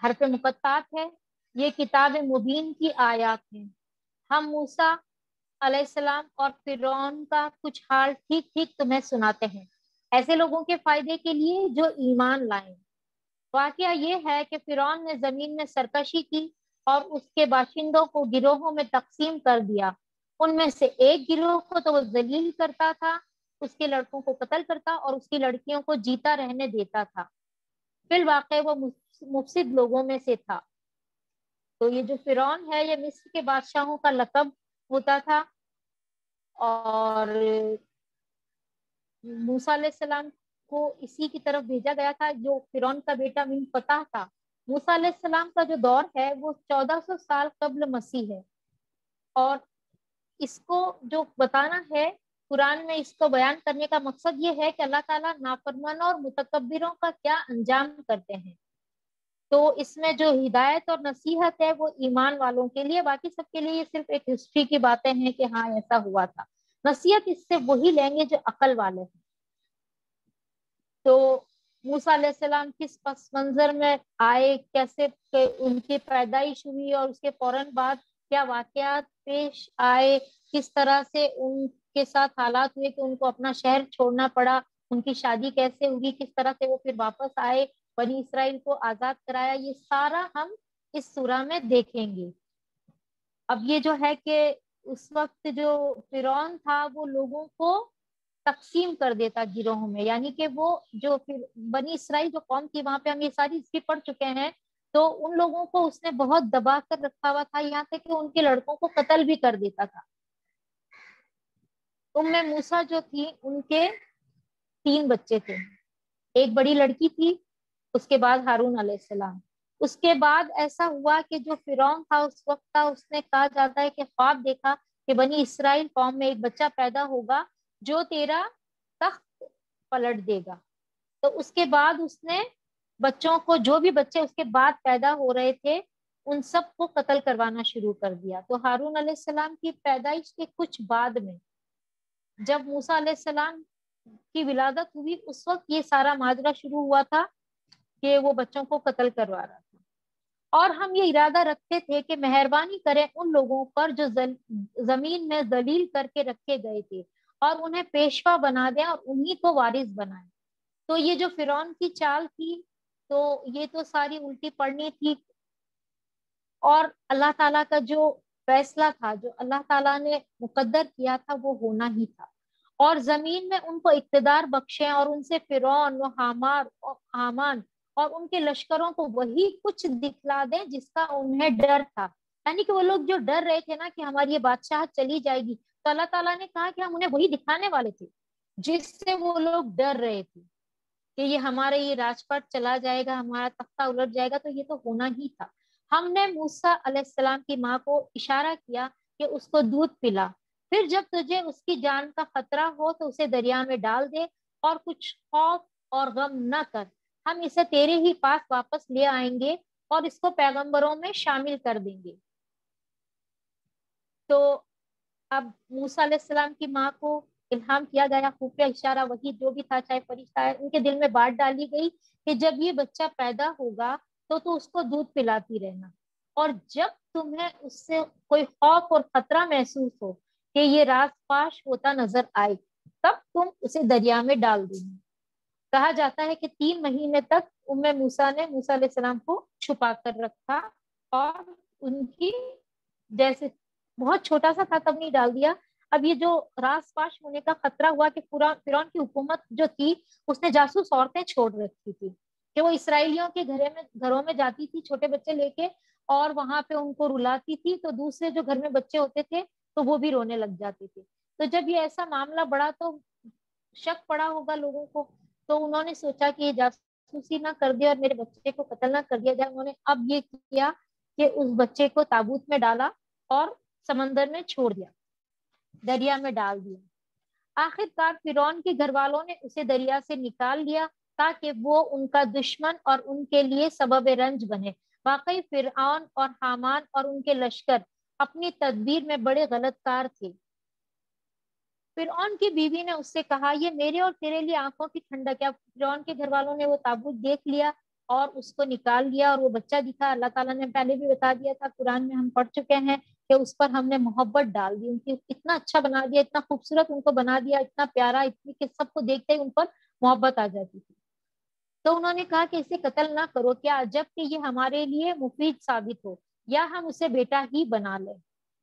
حرف مقطعات ہے، یہ کتاب مبین کی آیات ہیں۔ ہم موسیٰ علیہ السلام اور فرعون کا کچھ حال ٹھیک ٹھیک تمہیں سناتے ہیں، ایسے لوگوں کے فائدے کے لیے جو ایمان لائیں۔ واقعہ یہ ہے کہ فرعون نے زمین میں سرکشی کی اور اس کے باشندوں کو گروہوں میں تقسیم کر دیا۔ ان میں سے ایک گروہ کو تو وہ ذلیل کرتا تھا، اس کے لڑکوں کو قتل کرتا اور اس کی لڑکیوں کو جیتا رہنے دیتا تھا۔ فی الواقع وہ مفسد لوگوں میں سے تھا۔ تو یہ جو فرعون ہے یہ مصر کے بادشاہوں کا لقب ہوتا تھا، اور موسیٰ علیہ السلام کو اسی کی طرف بھیجا گیا تھا جو فرعون کا بیٹا من فتح تھا۔ موسیٰ علیہ السلام کا جو دور ہے وہ 1400 سال قبل مسیح ہے، اور اس کو جو بتانا ہے قرآن میں، اس کو بیان کرنے کا مقصد یہ ہے کہ اللہ تعالیٰ نافرمانوں اور متکبروں کا کیا انجام کرتے ہیں۔ تو اس میں جو ہدایت اور نصیحت ہے وہ ایمان والوں کے لیے، باقی سب کے لیے یہ صرف ایک ہسٹری کی باتیں ہیں کہ ہاں ایسا ہوا تھا۔ نصیحت اس سے وہی لیں گے جو عقل والے ہیں۔ تو موسیٰ علیہ السلام کس پس منظر میں آئے، کیسے ان کی پیدائش ہوئی، اور اس کے فوراً بعد کیا واقعات پیش آئے، کس طرح سے ان کے ساتھ حالات ہوئے کہ ان کو اپنا شہر چھوڑنا پڑا، ان کی شادی کیسے ہوئی، کس طرح سے وہ پھر واپس آئے، بنی اسرائیل کو آزاد کرایا، یہ سارا ہم اس سورہ میں دیکھیں گے۔ اب یہ جو ہے کہ اس وقت جو فرعون تھا وہ لوگوں کو تقسیم کر دیتا گروہوں میں، یعنی کہ وہ جو پھر بنی اسرائیل جو قوم تھی وہاں پہ ہم یہ ساری ہسٹری پڑھ چکے ہیں، تو ان لوگوں کو اس نے بہت دبا کر رکھا ہوا تھا، یہاں تک کہ ان کے لڑکوں کو قتل بھی کر دیتا تھا۔ موسیٰ جو تھی ان کے 3 بچے تھے، ایک بڑی لڑکی تھی، اس کے بعد ہارون علیہ السلام۔ اس کے بعد ایسا ہوا کہ جو فرعون تھا اس وقت کا، اس نے کہا جاتا ہے کہ خواب دیکھا کہ بنی اسرائیل قوم میں ایک بچہ پیدا ہوگا جو تیرا تخت پلٹ دے گا۔ تو اس کے بعد اس نے بچوں کو، جو بھی بچے اس کے بعد پیدا ہو رہے تھے، ان سب کو قتل کروانا شروع کر دیا۔ تو ہارون علیہ السلام کی پیدائش کے کچھ بعد میں جب موسیٰ علیہ السلام کی ولادت ہوئی، اس وقت یہ سارا ماجرا شروع ہوا تھا کہ وہ بچوں کو قتل کروا رہا تھا۔ اور ہم یہ ارادہ رکھتے تھے کہ مہربانی کریں ان لوگوں پر جو زمین میں ذلیل کر کے رکھے گئے تھے، اور انہیں پیشوا بنا دیں اور انہی کو وارث بنائیں۔ تو یہ جو فرعون کی چال تھی تو یہ تو ساری الٹی پڑنی تھی، اور اللہ تعالیٰ کا جو فیصلہ تھا، جو اللہ تعالیٰ نے مقدر کیا تھا، وہ ہونا ہی تھا۔ اور زمین میں ان کو اقتدار بخشیں اور ان سے فرعون و حامان اور ان کے لشکروں کو وہی کچھ دکھلا دیں جس کا انہیں ڈر تھا، یعنی کہ وہ لوگ جو ڈر رہے تھے نا کہ ہماری یہ بادشاہت چلی جائے گی، تو اللہ تعالیٰ نے کہا کہ ہم انہیں وہی دکھانے والے تھے جس سے وہ لوگ ڈر رہے تھے کہ یہ ہمارا یہ راج پاٹ چلا جائے گا، ہمارا تختہ الٹ جائے گا۔ تو یہ تو ہونا ہی تھا۔ ہم نے موسیٰ علیہ السلام کی ماں کو اشارہ کیا کہ اس کو دودھ پلا، پھر جب تجھے اس کی جان کا خطرہ ہو تو اسے دریا میں ڈال دے، اور کچھ خوف اور غم نہ کر، ہم اسے تیرے ہی پاس واپس لے آئیں گے اور اس کو پیغمبروں میں شامل کر دیں گے۔ تو اب موسیٰ علیہ السلام کی ماں کو الہام کیا گیا، خفیہ اشارہ وہی جو بھی تھا، چاہے فرشتہ ہے، ان کے دل میں بات ڈالی گئی کہ جب یہ بچہ پیدا ہوگا تو اس کو دودھ پلاتی رہنا، اور جب تمہیں اس سے کوئی خوف اور خطرہ محسوس ہو کہ یہ راز پاش ہوتا نظر آئے تب تم اسے دریا میں ڈال دینا۔ کہا جاتا ہے کہ 3 مہینے تک موسیٰ نے موسیٰ علیہ السلام کو چھپا کر رکھا، اور ان کی جیسے بہت چھوٹا سا تھا تب نہیں ڈال دیا۔ اب یہ جو راز پاش ہونے کا خطرہ ہوا کہ پورا فرعون کی حکومت جو تھی اس نے جاسوس عورتیں چھوڑ رکھی تھی کہ وہ اسرائیلیوں کے گھروں میں جاتی تھی چھوٹے بچے لے کے، اور وہاں پہ ان کو رلاتی تھی، تو دوسرے جو گھر میں بچے ہوتے تھے تو وہ بھی رونے لگ جاتے تھے۔ تو جب یہ ایسا معاملہ بڑا تو شک پڑا ہوگا لوگوں کو، تو انہوں نے سوچا کہ یہ جاسوسی نہ کر دے اور میرے بچے کو قتل نہ کر دیا جائے۔ انہوں نے اب یہ کیا کہ اس بچے کو تابوت میں ڈالا اور سمندر میں چھوڑ دیا، دریا میں ڈال دیا۔ آخر کار فرعون کے گھر والوں نے اسے دریا سے نکال لیا تاکہ وہ ان کا دشمن اور ان کے لیے سبب رنج بنے۔ واقعی فرعون اور حامان اور ان کے لشکر اپنی تدبیر میں بڑے غلط کار تھے۔ فرعون کی بیوی نے اس سے کہا، یہ میرے اور تیرے لیے آنکھوں کی ٹھنڈک ہے۔ فرعون کے گھر والوں نے وہ تابوت دیکھ لیا اور اس کو نکال دیا اور وہ بچہ دکھا. اللہ تعالیٰ نے پہلے بھی بتا دیا تھا، قرآن میں ہم پڑھ چکے ہیں کہ اس پر ہم نے محبت ڈال دی، ان کی اتنا اچھا بنا دیا، اتنا خوبصورت ان کو بنا دیا، اتنا پیارا، اتنی کہ سب کو دیکھتے ہی ان پر محبت آ جاتی تھی. تو انہوں نے کہا کہ اسے قتل نہ کرو، کیا عجب کہ یہ ہمارے لیے مفید ثابت ہو، یا ہم اسے بیٹا ہی بنا لیں.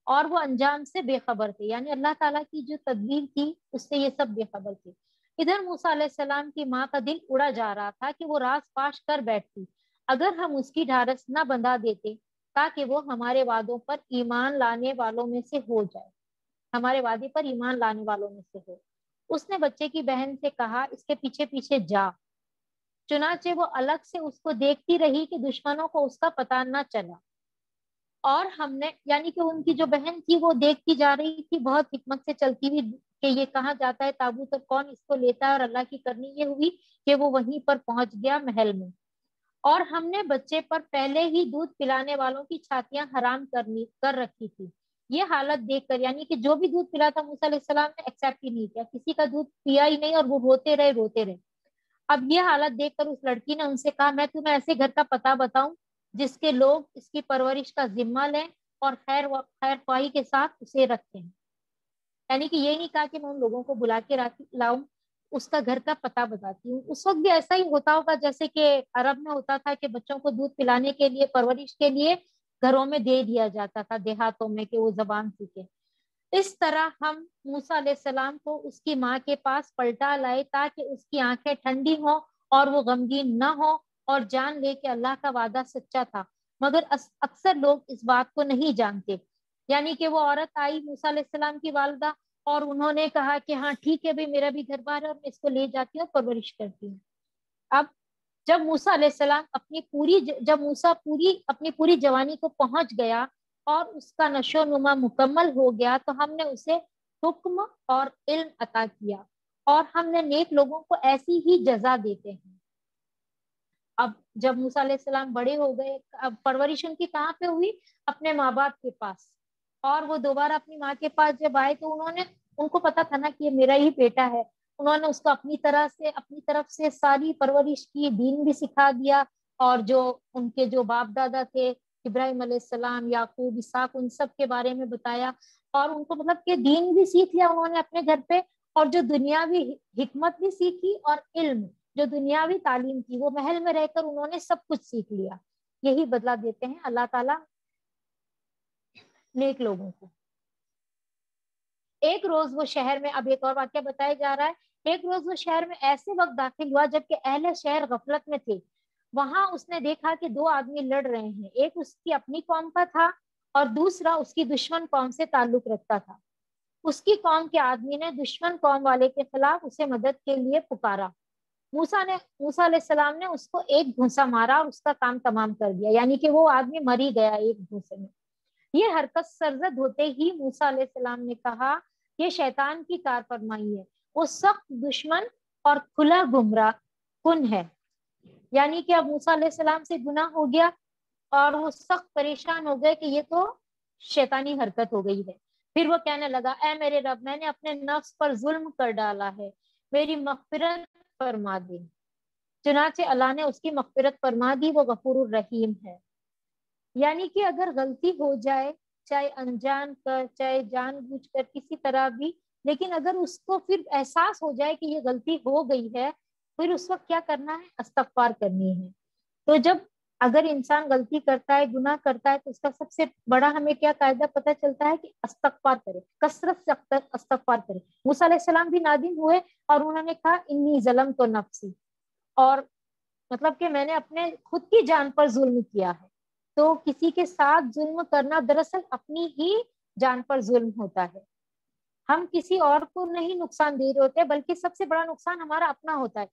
اور وہ انجام سے بے خبر تھے، یعنی اللہ تعالیٰ کی جو تدبیر تھی اس سے یہ سب بے خبر تھے. ادھر موسیٰ علیہ السلام کی ماں کا دل اڑا جا رہا تھا کہ وہ راز فاش کر بیٹھتی اگر ہم اس کی ڈھارس نہ بندھا دیتے تاکہ وہ ہمارے وعدوں پر ایمان لانے والوں میں سے ہو جائے، ہمارے وعدے پر ایمان لانے والوں میں سے ہو. اس نے بچے کی بہن سے کہا اس کے پیچھے پیچھے جا. چنانچہ وہ الگ سے اس کو دیکھتی رہی کہ دشمنوں کو اس کا پتہ نہ چلا. اور ہم نے، یعنی کہ ان کی جو بہن تھی وہ دیکھتی جا رہی تھی بہت حکمت سے چلتی ہوئی کہ یہ کہاں جاتا ہے تابوت اور کون اس کو لیتا ہے، اور اللہ کی کرنی یہ ہوئی کہ وہ وہیں پر پہنچ گیا محل میں. اور ہم نے بچے پر پہلے ہی دودھ پلانے والوں کی چھاتیاں حرام کر رکھی تھی. یہ حالت دیکھ کر، یعنی کہ جو بھی دودھ پلاتا موسیٰ علیہ السلام نے ایکسیپٹ ہی نہیں کیا، کسی کا دودھ پیا ہی نہیں، اور وہ روتے رہے. اب یہ حالت دیکھ کر اس لڑکی نے ان سے کہا میں تمہیں ایسے گھر کا پتہ بتاؤں جس کے لوگ اس کی پرورش کا ذمہ لیں اور خیر خواہی کے ساتھ اسے رکھیں. یعنی کہ یہ نہیں کہا کہ میں ان لوگوں کو بلا کے لاؤں، اس کا گھر کا پتہ بتاتی ہوں. اس وقت بھی ایسا ہی ہوتا ہوگا جیسے کہ عرب میں ہوتا تھا کہ بچوں کو دودھ پلانے کے لیے، پرورش کے لیے گھروں میں دے دیا جاتا تھا دیہاتوں میں کہ وہ زبان سیکھے. اس طرح ہم موسیٰ علیہ السلام کو اس کی ماں کے پاس پلٹا لائے تاکہ اس کی آنکھیں ٹھنڈی ہوں اور وہ غمگین نہ ہو اور جان لے کہ اللہ کا وعدہ سچا تھا. مگر اکثر لوگ اس بات کو نہیں جانتے. یعنی کہ وہ عورت آئی موسیٰ علیہ السلام کی والدہ، اور انہوں نے کہا کہ ہاں ٹھیک ہے بھائی، میرا بھی گھر بار ہے اور میں اس کو لے جاتی ہوں، پرورش کرتی ہوں. اب جب موسیٰ علیہ السلام اپنی پوری جوانی کو پہنچ گیا اور اس کا نشو و نما مکمل ہو گیا تو ہم نے اسے حکم اور علم عطا کیا، اور ہم نے نیک لوگوں کو ایسی ہی جزا دیتے ہیں. اب جب موسیٰ علیہ السلام بڑے ہو گئے، اب پرورش ان کی کہاں پہ ہوئی؟ اپنے ماں باپ کے پاس. اور وہ دوبارہ اپنی ماں کے پاس جب آئے تو ان کو پتا تھا نا کہ یہ میرا ہی بیٹا ہے. انہوں نے اس کو اپنی طرف سے ساری پرورش کی، دین بھی سکھا دیا، اور جو ان کے جو باپ دادا تھے ابراہیم علیہ السلام، یعقوب، اسحاق، ان سب کے بارے میں بتایا، اور ان کو مطلب کہ دین بھی سیکھ لیا انہوں نے اپنے گھر پہ، اور جو دنیاوی حکمت بھی سیکھی اور علم، جو دنیاوی تعلیم تھی وہ محل میں رہ کر انہوں نے سب کچھ سیکھ لیا. یہی بدلہ دیتے ہیں اللہ تعالیٰ نیک لوگوں کو. ایک روز وہ شہر میں، اب ایک اور واقعہ بتایا جا رہا ہے، ایک روز وہ شہر میں ایسے وقت داخل ہوا جبکہ اہل شہر غفلت میں تھے. وہاں اس نے دیکھا کہ دو آدمی لڑ رہے ہیں، ایک اس کی اپنی قوم کا تھا اور دوسرا اس کی دشمن قوم سے تعلق رکھتا تھا. اس کی قوم کے آدمی نے دشمن قوم والے کے خلاف اسے مدد کے لیے پکارا. موسیٰ علیہ السلام نے اس کو ایک گھونسا مارا اور اس کا کام تمام کر دیا، یعنی کہ وہ آدمی مر ہی گیا ایک گھونسے میں. یہ حرکت سرزد ہوتے ہی موسیٰ علیہ السلام نے کہا یہ شیطان کی کار فرمائی ہے، وہ سخت دشمن اور کھلا گمراہ کن ہے. یعنی کہ اب موسیٰ علیہ السلام سے گناہ ہو گیا اور وہ سخت پریشان ہو گئے کہ یہ تو شیطانی حرکت ہو گئی ہے. پھر وہ کہنے لگا اے میرے رب، میں نے اپنے نفس پر ظلم کر ڈالا ہے، میری مغفرت فرما دے. چنانچہ اللہ نے اس کی مغفرت فرما دی، وہ غفور الرحیم ہے. یعنی کہ اگر غلطی ہو جائے، چاہے انجان کر چاہے جان بوجھ کر کسی طرح بھی، لیکن اگر اس کو پھر احساس ہو جائے کہ یہ غلطی ہو گئی ہے، پھر اس وقت کیا کرنا ہے؟ استغفار کرنی ہے. تو جب اگر انسان غلطی کرتا ہے، گناہ کرتا ہے، تو اس کا سب سے بڑا ہمیں کیا قاعدہ پتہ چلتا ہے کہ استغفار کرے، کثرت سے استغفار کرے. موسیٰ علیہ السلام بھی نادم ہوئے اور انہوں نے کہا انی ظلمت نفسی، اور مطلب کہ میں نے اپنے خود کی جان پر ظلم کیا ہے. تو کسی کے ساتھ ظلم کرنا دراصل اپنی ہی جان پر ظلم ہوتا ہے. ہم کسی اور کو نہیں نقصان دے رہے ہوتے، بلکہ سب سے بڑا نقصان ہمارا اپنا ہوتا ہے.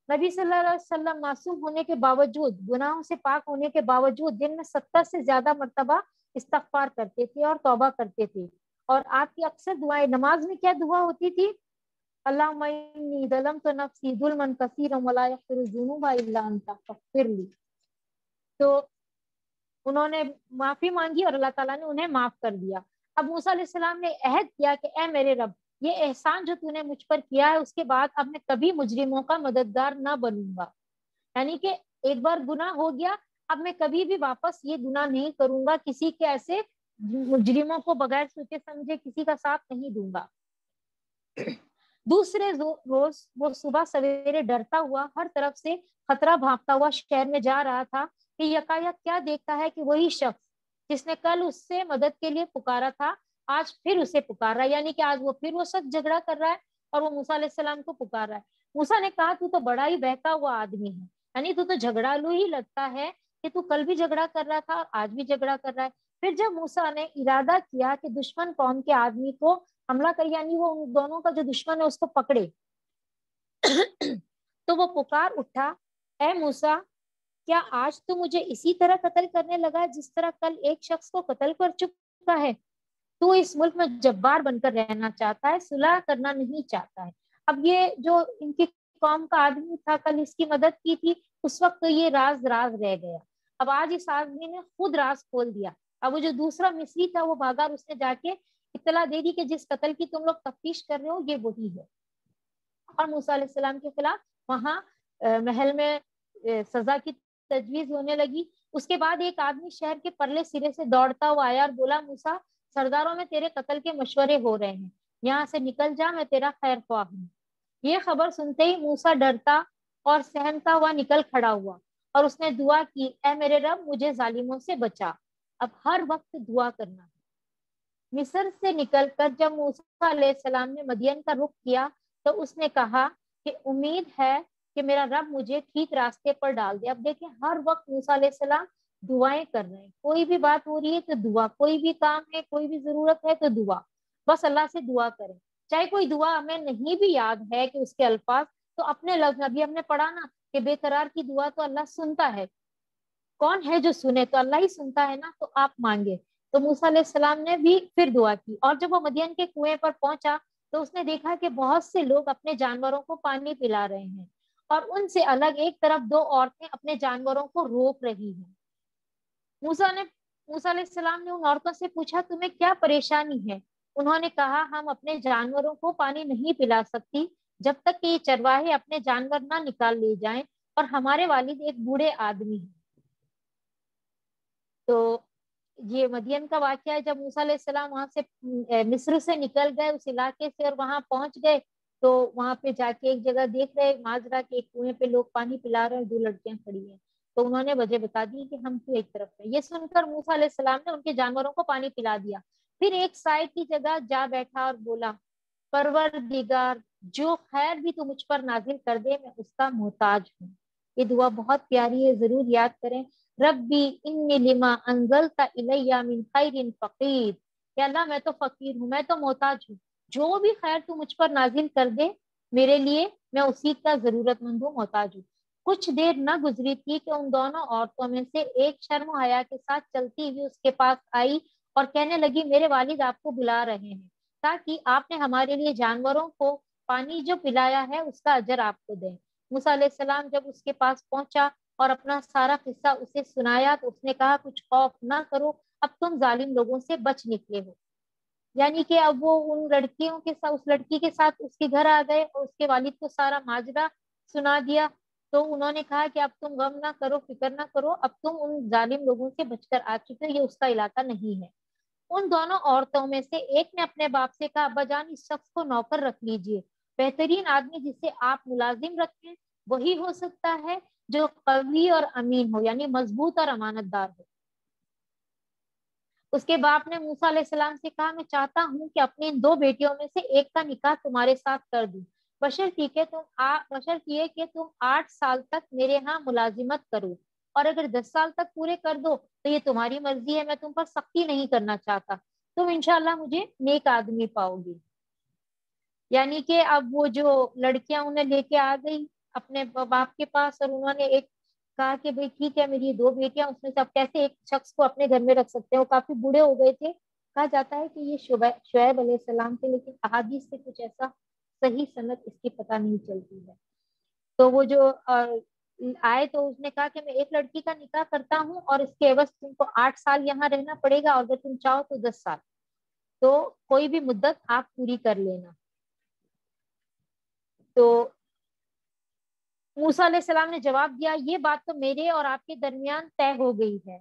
نبی صلی اللہ علیہ وسلم معصوم ہونے کے باوجود، گناہوں سے پاک ہونے کے باوجود دن میں 70 سے زیادہ مرتبہ استغفار کرتے تھے اور توبہ کرتے تھے. اور آپ کی اکثر دعائیں، نماز میں کیا دعا ہوتی تھی؟ اللہم انی ظلمت نفسی ظلما کثیرا ولا یغفر الذنوب الا انت فاغفر لی. تو انہوں نے معافی مانگی اور اللہ تعالیٰ نے انہیں معاف کر دیا. اب موسیٰ علیہ السلام نے عہد کیا کہ اے میرے رب، یہ احسان جو نے مجھ پر کیا ہے اس کے بعد اب میں کبھی مجرموں کا مددگار نہ بنوں گا. یعنی کہ ایک بار گناہ ہو گیا، اب میں کبھی بھی واپس یہ گناہ نہیں کروں گا، کسی کے ایسے مجرموں کو بغیر سوچے سمجھے کسی کا ساتھ نہیں دوں گا۔ دوسرے روز وہ صبح سویرے ڈرتا ہوا ہر طرف سے خطرہ بھانپتا ہوا شہر میں جا رہا تھا کہ یکایک کیا دیکھتا ہے کہ وہی شخص جس نے کل اس سے مدد کے لیے پکارا تھا آج پھر اسے پکار رہا ہے، یعنی کہ آج وہ پھر وہ شخص جھگڑا کر رہا ہے اور وہ موسیٰ علیہ السلام کو پکار رہا ہے۔ موسیٰ نے کہا تو بڑا ہی بہتا ہوا آدمی ہے، یعنی تو جھگڑالو ہی لگتا ہے کہ تو کل بھی جھگڑا کر رہا تھا اور آج بھی جھگڑا کر رہا ہے۔ پھر جب موسیٰ نے ارادہ کیا کہ دشمن قوم کے آدمی کو حملہ کر، یعنی وہ ان دونوں کا جو دشمن ہے اس کو پکڑے، تو وہ پکار اٹھا، اے موسیٰ کیا آج تو مجھے اسی طرح قتل کرنے لگا جس طرح کل ایک شخص کو قتل کر چکا ہے؟ تو اس ملک میں جبار بن کر رہنا چاہتا ہے، صلح کرنا نہیں چاہتا ہے۔ اب یہ جو ان کی قوم کا آدمی تھا کل اس کی مدد کی تھی، اس وقت تو یہ راز راز رہ گیا، اب آج اس آدمی نے خود راز کھول دیا۔ اب وہ جو دوسرا مصری تھا وہ بھاگا، اس نے جا کے اطلاع دے دی کہ جس قتل کی تم لوگ تفتیش کر رہے ہو یہ وہی ہے، اور موسیٰ علیہ السلام کے خلاف وہاں محل میں سزا کی تجویز ہونے لگی۔ اس کے بعد ایک آدمی شہر کے پرلے سرے سے دوڑتا ہوا آیا اور بولا، موسیٰ سرداروں میں تیرے قتل کے مشورے ہو رہے ہیں، یہاں سے نکل جا، میں تیرا خیر خواہ ہوں۔ یہ خبر سنتے ہی موسیٰ ڈرتا اور سہمتا ہوا نکل کھڑا ہوا اور اس نے دعا کی، اے میرے رب مجھے ظالموں سے بچا۔ اب ہر وقت دعا کرنا ہے۔ مصر سے نکل کر جب موسیٰ علیہ السلام نے مدین کا رخ کیا تو اس نے کہا کہ امید ہے کہ میرا رب مجھے ٹھیک راستے پر ڈال دے۔ اب دیکھیں ہر وقت موسیٰ علیہ السلام دعائیں کر رہے ہیں، کوئی بھی بات ہو رہی ہے تو دعا، کوئی بھی کام ہے، کوئی بھی ضرورت ہے تو دعا، بس اللہ سے دعا کریں۔ چاہے کوئی دعا ہمیں نہیں بھی یاد ہے کہ اس کے الفاظ، تو اپنے لفظ، ابھی ہم نے پڑھا نا کہ بے قرار کی دعا تو اللہ سنتا ہے، کون ہے جو سنے، تو اللہ ہی سنتا ہے نا، تو آپ مانگے۔ تو موسیٰ علیہ السلام نے بھی پھر دعا کی، اور جب وہ مدین کے کنویں پر پہنچا تو اس نے دیکھا کہ بہت سے لوگ اپنے جانوروں کو پانی پلا رہے ہیں، اور ان سے الگ ایک طرف دو عورتیں اپنے جانوروں کو روک رہی ہیں۔ موسیٰ علیہ السلام نے ان عورتوں سے پوچھا، تمہیں کیا پریشانی ہے؟ انہوں نے کہا، ہم اپنے جانوروں کو پانی نہیں پلا سکتی جب تک کہ یہ چرواہے اپنے جانور نہ نکال لے جائیں، اور ہمارے والد ایک بوڑھے آدمی ہیں۔ تو یہ مدین کا واقعہ ہے، جب موسیٰ علیہ السلام وہاں سے مصر سے نکل گئے اس علاقے سے اور وہاں پہنچ گئے، تو وہاں پہ جا کے ایک جگہ دیکھ رہے ماجرا کے ایک کنویں پہ لوگ پانی پلا رہے ہیں، دو لڑکیاں کھڑی ہیں، تو انہوں نے وجہ بتا دی کہ ہم کیوں ایک طرف ہیں۔ یہ سن کر موسیٰ علیہ السلام نے ان کے جانوروں کو پانی پلا دیا، پھر ایک سائے کی جگہ جا بیٹھا اور بولا، پروردگار جو خیر بھی تو مجھ پر نازل کر دے میں اس کا محتاج ہوں۔ یہ دعا بہت پیاری ہے، ضرور یاد کریں۔ ربی انی لما انزلت الی من خیر فقیر، کہ اللہ میں تو فقیر ہوں، میں تو محتاج ہوں، جو بھی خیر تو مجھ پر نازل کر دے میرے لیے میں اسی کا ضرورت مند ہوں، محتاج ہوں۔ کچھ دیر نہ گزری تھی کہ ان دونوں عورتوں میں سے ایک شرم و حیا کے ساتھ چلتی ہوئی اس کے پاس آئی اور کہنے لگی، میرے والد آپ کو بلا رہے ہیں تاکہ آپ نے ہمارے لیے جانوروں کو پانی جو پلایا ہے اس کا اجر آپ کو دیں۔ موسیٰ علیہ السلام جب اس کے پاس پہنچا اور اپنا سارا قصہ اسے سنایا تو اس نے کہا، کچھ خوف نہ کرو، اب تم ظالم لوگوں سے بچ نکلے ہو۔ یعنی کہ اب وہ ان لڑکیوں کے ساتھ، اس لڑکی کے ساتھ اس کے گھر آ گئے اور اس کے والد کو سارا ماجرا سنا دیا، تو انہوں نے کہا کہ اب تم غم نہ کرو، فکر نہ کرو، اب تم ان ظالم لوگوں سے بچ کر آ چکے ہو، یہ اس کا علاقہ نہیں ہے۔ ان دونوں عورتوں میں سے ایک نے اپنے باپ سے کہا، ابا جان اس شخص کو نوکر رکھ لیجئے، بہترین آدمی جسے آپ ملازم رکھیں وہی ہو سکتا ہے جو قوی اور امین ہو، یعنی مضبوط اور امانت دار ہو۔ اس کے باپ نے موسیٰ علیہ السلام سے کہا، میں چاہتا ہوں کہ اپنی ان دو بیٹیوں میں سے ایک کا نکاح تمہارے ساتھ کر دوں، بشرطیکہ کہ تم 8 سال تک میرے ہاں ملازمت کرو، اور اگر 10 سال تک پورے کر دو تو یہ تمہاری مرضی ہے، میں تم پر سختی نہیں کرنا چاہتا، تم انشاءاللہ مجھے نیک آدمی پاؤ گی۔ یعنی کہ اب وہ جو لڑکیاں انہیں لے کے آ گئی اپنے باپ کے پاس، اور انہوں نے ایک کہا کہ بھئی ٹھیک ہے میری 2 بیٹیاں، اس میں سے اب کیسے ایک شخص کو اپنے گھر میں رکھ سکتے ہیں، وہ کافی بوڑھے ہو گئے تھے، کہا جاتا ہے کہ یہ شعیب علیہ السلام تھے، لیکن احادیث سے کچھ ایسا صحیح سند اس کی پتہ نہیں چلتی ہے۔ تو وہ جو آئے تو اس نے کہا کہ میں ایک لڑکی کا نکاح کرتا ہوں اور اس کے عوض تم کو 8 سال یہاں رہنا پڑے گا، اور اگر تم چاہو تو 10 سال، تو کوئی بھی مدت آپ پوری کر لینا۔ تو موسیٰ علیہ السلام نے جواب دیا یہ بات تو میرے اور آپ کے درمیان طے ہو گئی ہے،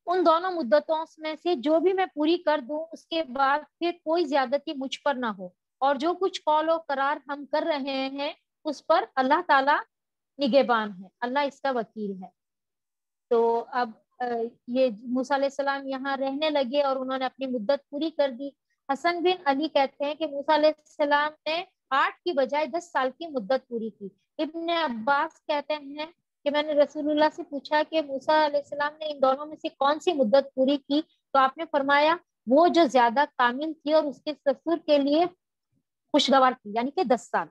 ان دونوں مدتوں میں سے جو بھی میں پوری کر دوں اس کے بعد پھر کوئی زیادتی مجھ پر نہ ہو، اور جو کچھ قول و قرار ہم کر رہے ہیں اس پر اللہ تعالیٰ نگہبان ہے، اللہ اس کا وکیل ہے۔ تو اب یہ موسیٰ علیہ السلام یہاں رہنے لگے اور انہوں نے اپنی مدت پوری کر دی۔ حسن بن علی کہتے ہیں کہ موسیٰ علیہ السلام نے 8 کی بجائے 10 سال کی مدت پوری کی۔ ابن عباس کہتے ہیں کہ میں نے رسول اللہ سے پوچھا کہ موسیٰ علیہ السلام نے ان دونوں میں سے کون سی مدت پوری کی، تو آپ نے فرمایا وہ جو زیادہ کامل تھی اور اس کے سسر کے لیے خوشگوار تھی، یعنی کہ 10 سال۔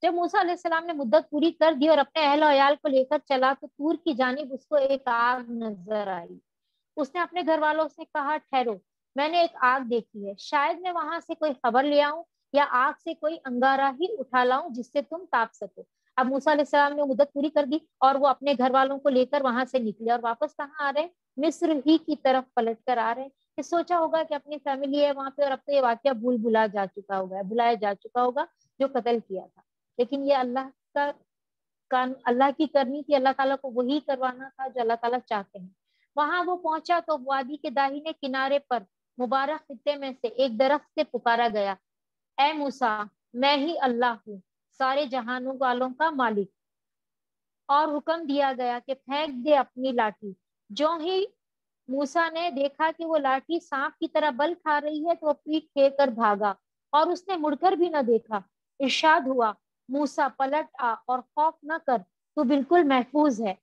جب موسیٰ علیہ السلام نے مدت پوری کر دی اور اپنے اہل و عیال کو لے کر چلا تو طور کی جانب اس کو ایک آگ نظر آئی۔ اس نے اپنے گھر والوں سے کہا ٹھہرو، میں نے ایک آگ دیکھی ہے، شاید میں وہاں سے کوئی خبر لے آؤں یا آگ سے کوئی انگارہ ہی اٹھا لاؤں جس سے تم تاپ سکو۔ اب موسیٰ علیہ السلام نے مدت پوری کر دی اور وہ اپنے گھر والوں کو لے کر وہاں سے نکلے، اور واپس کہاں آ رہے؟ مصر ہی کی طرف پلٹ کر آ رہے ہیں۔ کہ سوچا ہوگا کہ اپنی فیملی ہے وہاں پہ اور اب تو یہ واقعہ بلایا جا چکا ہوگا جو قتل کیا تھا، لیکن یہ اللہ کی کرنی تھی، اللہ تعالیٰ کو وہی کروانا تھا جو اللہ تعالیٰ چاہتے ہیں۔ وہاں وہ پہنچا تو وادی کے داہنے کنارے پر مبارک خطے میں سے ایک درخت سے پکارا گیا، اے موسیٰ میں ہی اللہ ہوں سارے جہانوں والوں کا مالک، اور حکم دیا گیا کہ پھینک دے اپنی لاٹھی۔ جو ہی موسیٰ نے دیکھا کہ وہ لاٹھی سانپ کی طرح بل کھا رہی ہے تو وہ پیٹ پھیر کر بھاگا اور اس نے مڑ کر بھی نہ دیکھا۔ ارشاد ہوا موسیٰ پلٹ آ اور خوف نہ کر، تو بالکل محفوظ ہے،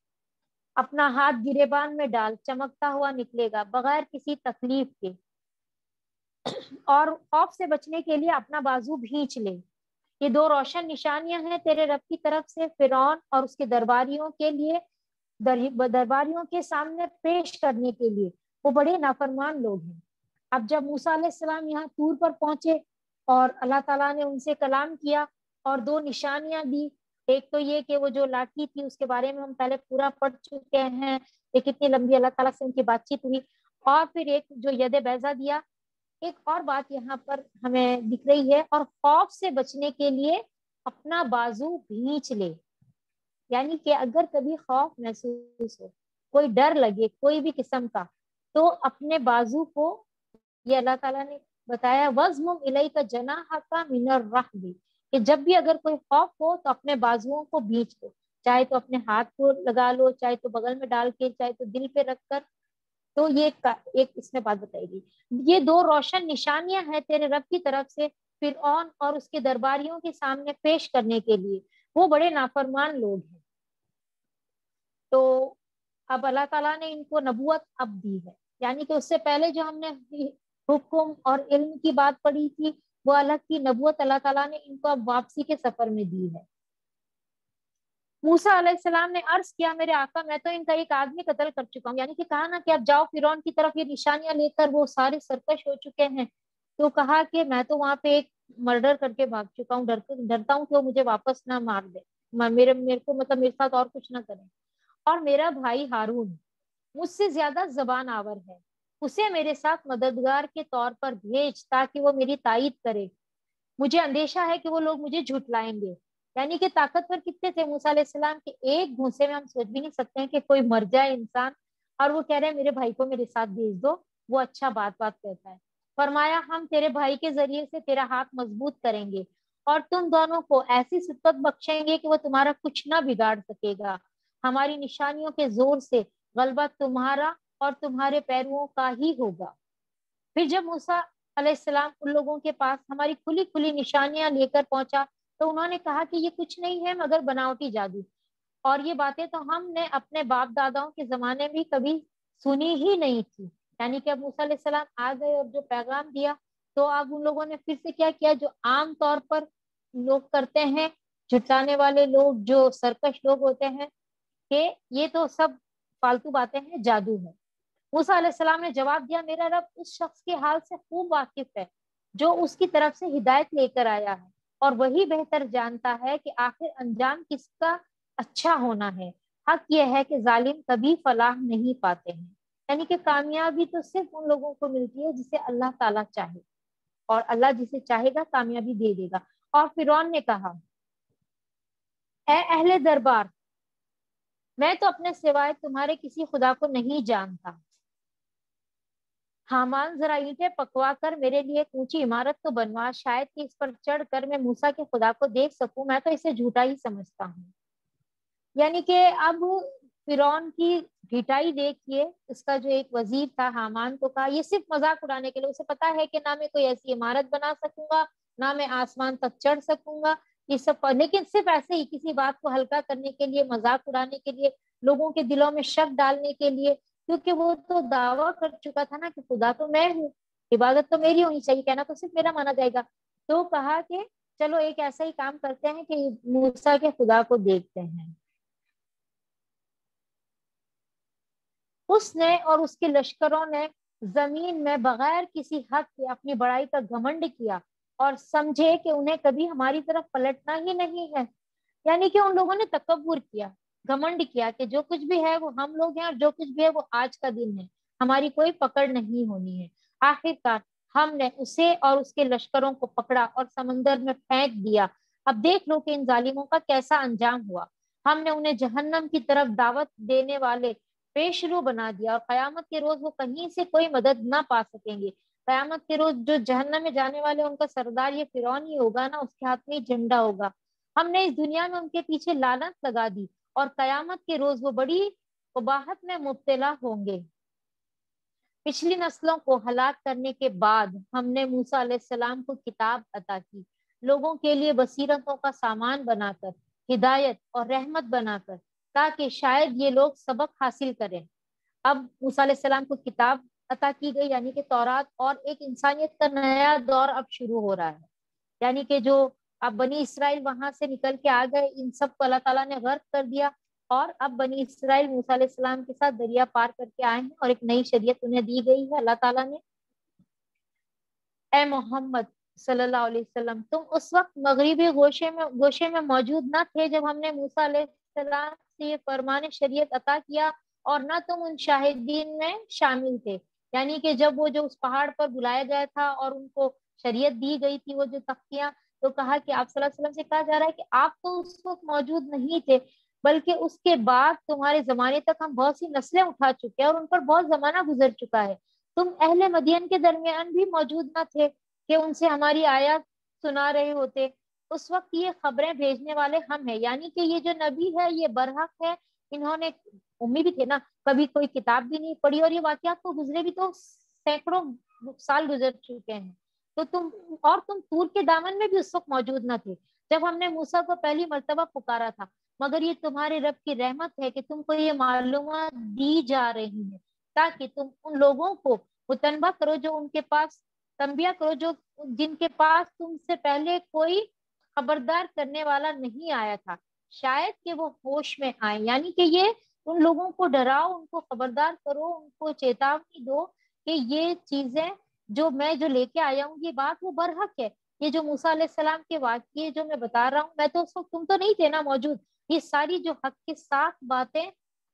اپنا ہاتھ گریبان میں ڈال، چمکتا ہوا نکلے گا بغیر کسی تکلیف کے، اور خوف سے بچنے کے لیے اپنا بازو بھینچ لے۔ یہ 2 روشن نشانیاں ہیں تیرے رب کی طرف سے فرعون اور اس کے درباریوں کے لیے، درباریوں کے سامنے پیش کرنے کے لیے، وہ بڑے نافرمان لوگ ہیں۔ اب جب موسیٰ علیہ السلام یہاں طور پر پہنچے اور اللہ تعالیٰ نے ان سے کلام کیا اور 2 نشانیاں دی، ایک تو یہ کہ وہ جو لاٹھی تھی اس کے بارے میں ہم پہلے پورا پڑھ چکے ہیں کہ کتنی لمبی اللہ تعالیٰ سے ان کی بات چیت ہوئی، اور پھر ایک جو ید بیضا دیا۔ ایک اور بات یہاں پر ہمیں دکھ رہی ہے، اور خوف سے بچنے کے لیے اپنا بازو بھینچ لے، یعنی کہ اگر کبھی خوف محسوس ہو، کوئی ڈر لگے کوئی بھی قسم کا، تو اپنے بازو کو، یہ اللہ تعالیٰ نے بتایا وَضْمُمْ إِلَيْكَ جَنَاحَكَ مِنَ الرَّحْبِ، کہ جب بھی اگر کوئی خوف ہو تو اپنے بازوؤں کو بھینچ دو، چاہے تو اپنے ہاتھ کو لگا لو، چاہے تو بغل میں ڈال کے، چاہے تو دل پہ رکھ کر۔ تو یہ ایک اس میں بات بتائی گئی، یہ 2 روشن نشانیاں ہیں تیرے رب کی طرف سے فرعون اور اس کے درباریوں کے سامنے پیش کرنے کے لیے، وہ بڑے نافرمان لوگ ہیں۔ تو اب اللہ تعالیٰ نے ان کو نبوت اب دی ہے، یعنی کہ اس سے پہلے جو ہم نے حکم اور علم کی بات پڑھی تھی وہ الگ کی، نبوت اللہ تعالیٰ نے ان کو اب واپسی کے سفر میں دی ہے۔ موسیٰ علیہ السلام نے عرض کیا میرے آقا میں تو ان کا ایک آدمی قتل کر چکا ہوں، یعنی کہ کہا نا کہ اب جاؤ فرعون کی طرف، یہ نشانیاں لے کر وہ سارے سرکش ہو چکے ہیں، تو کہا کہ میں تو وہاں پہ ایک مرڈر کر کے بھاگ چکا ہوں، ڈرتا ہوں کہ وہ مجھے واپس نہ مار دے، میرے کو مطلب میرے ساتھ اور کچھ نہ کریں، اور میرا بھائی ہارون مجھ سے زیادہ زبان آور ہے، اسے میرے ساتھ مددگار کے طور پر بھیج تاکہ وہ میری تائید کرے، مجھے اندیشہ ہے کہ وہ لوگ مجھے جھٹلائیں گے۔ یعنی کہ طاقتور کتنے تھے موسیٰ علیہ السلام کے، ایک گھونسے میں ہم سوچ بھی نہیں سکتے ہیں کہ کوئی مر جائے انسان اور وہ کہہ رہے ہیں میرے بھائی کو میرے ساتھ بھیج دو، وہ اچھا بات کہتا ہے۔ فرمایا ہم تیرے بھائی کے ذریعے سے تیرا ہاتھ مضبوط کریں گے اور تم دونوں کو ایسی صفت بخشیں گے کہ وہ تمہارا کچھ نہ بگاڑ سکے گا، ہماری نشانیوں کے زور سے غلبہ تمہارا اور تمہارے پیرووں کا ہی ہوگا۔ پھر جب موسیٰ علیہ السلام ان لوگوں کے پاس ہماری کھلی کھلی نشانیاں لے کر پہنچا تو انہوں نے کہا کہ یہ کچھ نہیں ہے مگر بناوٹی جادو، اور یہ باتیں تو ہم نے اپنے باپ داداؤں کے زمانے میں کبھی سنی ہی نہیں تھی۔ یعنی کہ اب موسیٰ علیہ السلام آ گئے اور جو پیغام دیا تو اب ان لوگوں نے پھر سے کیا کیا جو عام طور پر لوگ کرتے ہیں، جھٹلانے والے لوگ جو سرکش لوگ ہوتے ہیں، کہ یہ تو سب فالتو باتیں ہیں، جادو ہے۔ موسیٰ علیہ السلام نے جواب دیا میرا رب اس شخص کے حال سے خوب واقف ہے جو اس کی طرف سے ہدایت لے کر آیا ہے، اور وہی بہتر جانتا ہے کہ آخر انجام کس کا اچھا ہونا ہے۔ حق یہ ہے کہ ظالم کبھی فلاح نہیں پاتے ہیں، یعنی کہ کامیابی تو صرف ان لوگوں کو ملتی ہے جسے اللہ تعالیٰ چاہے، اور اللہ جسے چاہے گا کامیابی دے دے گا۔ اور فرعون نے کہا اے اہل دربار، میں تو اپنے سوائے تمہارے کسی خدا کو نہیں جانتا. حامان ذرا اینٹیں پکوا کر میرے لیے ایک اونچی عمارت تو بنوا، شاید کہ اس پر چڑھ کر میں موسیٰ کے خدا کو دیکھ سکوں. میں تو اسے جھوٹا ہی سمجھتا ہوں. یعنی کہ اب فرعون کی ڈھٹائی دیکھیے. اس کا جو ایک وزیر تھا حامان کو کہا یہ صرف مذاق اڑانے کے لیے، اسے پتا ہے کہ نہ میں کوئی ایسی عمارت بنا سکوں گا، نہ میں آسمان تک چڑھ سکوں گا، یہ سب لیکن صرف ایسے ہی کسی بات کو ہلکا کرنے کے لیے، مذاق اڑانے کے لیے، لوگوں کے دلوں میں شک ڈالنے کے لیے. کیونکہ وہ تو دعویٰ کر چکا تھا نا کہ خدا تو میں ہوں، عبادت تو میری ہونی چاہیے، کہنا تو صرف میرا مانا جائے گا. تو کہا کہ چلو ایک ایسا ہی کام کرتے ہیں کہ موسیٰ کے خدا کو دیکھتے ہیں. اس نے اور اس کے لشکروں نے زمین میں بغیر کسی حق کے اپنی بڑائی کا گھمنڈ کیا اور سمجھے کہ انہیں کبھی ہماری طرف پلٹنا ہی نہیں ہے. یعنی کہ ان لوگوں نے تکبر کیا، گھمنڈ کیا کہ جو کچھ بھی ہے وہ ہم لوگ ہیں، اور جو کچھ بھی ہے وہ آج کا دن ہے، ہماری کوئی پکڑ نہیں ہونی ہے. آخرکار ہم نے اسے اور اس کے لشکروں کو پکڑا اور سمندر میں پھینک دیا. اب دیکھ لو کہ ان ظالموں کا کیسا انجام ہوا. ہم نے انہیں جہنم کی طرف دعوت دینے والے پیش رو بنا دیا، اور قیامت کے روز وہ کہیں سے کوئی مدد نہ پا سکیں گے. قیامت کے روز جو جہنم میں جانے والے ان کا سردار یہ فرعون ہی ہوگا نا، اس کے ہاتھ میں جھنڈا ہوگا. ہم نے اس دنیا میں ان کے پیچھے لعنت لگا دی، اور قیامت کے روز وہ بڑی قباحت میں مبتلا ہوں گے. پچھلی نسلوں کو ہلاک کرنے کے بعد ہم نے موسیٰ علیہ السلام کو کتاب عطا کی، لوگوں کے لیے بصیرتوں کا سامان بنا کر، ہدایت اور رحمت بنا کر، تاکہ شاید یہ لوگ سبق حاصل کریں. اب موسیٰ علیہ السلام کو کتاب عطا کی گئی، یعنی کہ تورات، اور ایک انسانیت کا نیا دور اب شروع ہو رہا ہے. یعنی کہ جو اب بنی اسرائیل وہاں سے نکل کے آ گئے، ان سب کو اللہ تعالیٰ نے غرق کر دیا، اور اب بنی اسرائیل موسیٰ علیہ السلام کے ساتھ دریا پار کر کے آئے ہیں، اور ایک نئی شریعت انہیں دی گئی ہے اللہ تعالیٰ نے. اے محمد صلی اللہ علیہ وسلم، تم اس وقت مغربی گوشے میں موجود نہ تھے جب ہم نے موسیٰ علیہ السلام سے یہ فرمان شریعت عطا کیا، اور نہ تم ان شاہدین میں شامل تھے. یعنی کہ جب وہ جو اس پہاڑ پر بلایا گیا تھا اور ان کو شریعت دی گئی تھی، وہ جو تختیاں، تو کہا کہ آپ صلی اللہ علیہ وسلم سے کہا جا رہا ہے کہ آپ تو اس وقت موجود نہیں تھے، بلکہ اس کے بعد تمہارے زمانے تک ہم بہت سی نسلیں اٹھا چکے ہیں اور ان پر بہت زمانہ گزر چکا ہے. تم اہل مدین کے درمیان بھی موجود نہ تھے کہ ان سے ہماری آیات سنا رہے ہوتے. اس وقت یہ خبریں بھیجنے والے ہم ہیں. یعنی کہ یہ جو نبی ہے یہ برحق ہے. انہوں نے امی بھی تھے نا، کبھی کوئی کتاب بھی نہیں پڑھی، اور یہ واقعات تو گزرے بھی تو سینکڑوں سال گزر چکے ہیں. تو تم طور کے دامن میں بھی اس وقت موجود نہ تھے جب ہم نے موسیٰ کو پہلی مرتبہ پکارا تھا، مگر یہ تمہارے رب کی رحمت ہے کہ تم کو یہ معلومات دی جا رہی ہیں تاکہ تم ان لوگوں کو متنبہ کرو جو ان کے پاس، تنبیہ کرو جو جن کے پاس تم سے پہلے کوئی خبردار کرنے والا نہیں آیا تھا، شاید کہ وہ ہوش میں آئیں. یعنی کہ یہ ان لوگوں کو ڈراؤ، ان کو خبردار کرو، ان کو چیتاونی دو کہ یہ چیزیں جو لے کے آیا ہوں یہ بات وہ برحق ہے. یہ جو موسیٰ علیہ السلام کے واقعے جو میں بتا رہا ہوں، میں تو اس وقت تم تو نہیں تھے نا موجود، یہ ساری جو حق کے ساتھ باتیں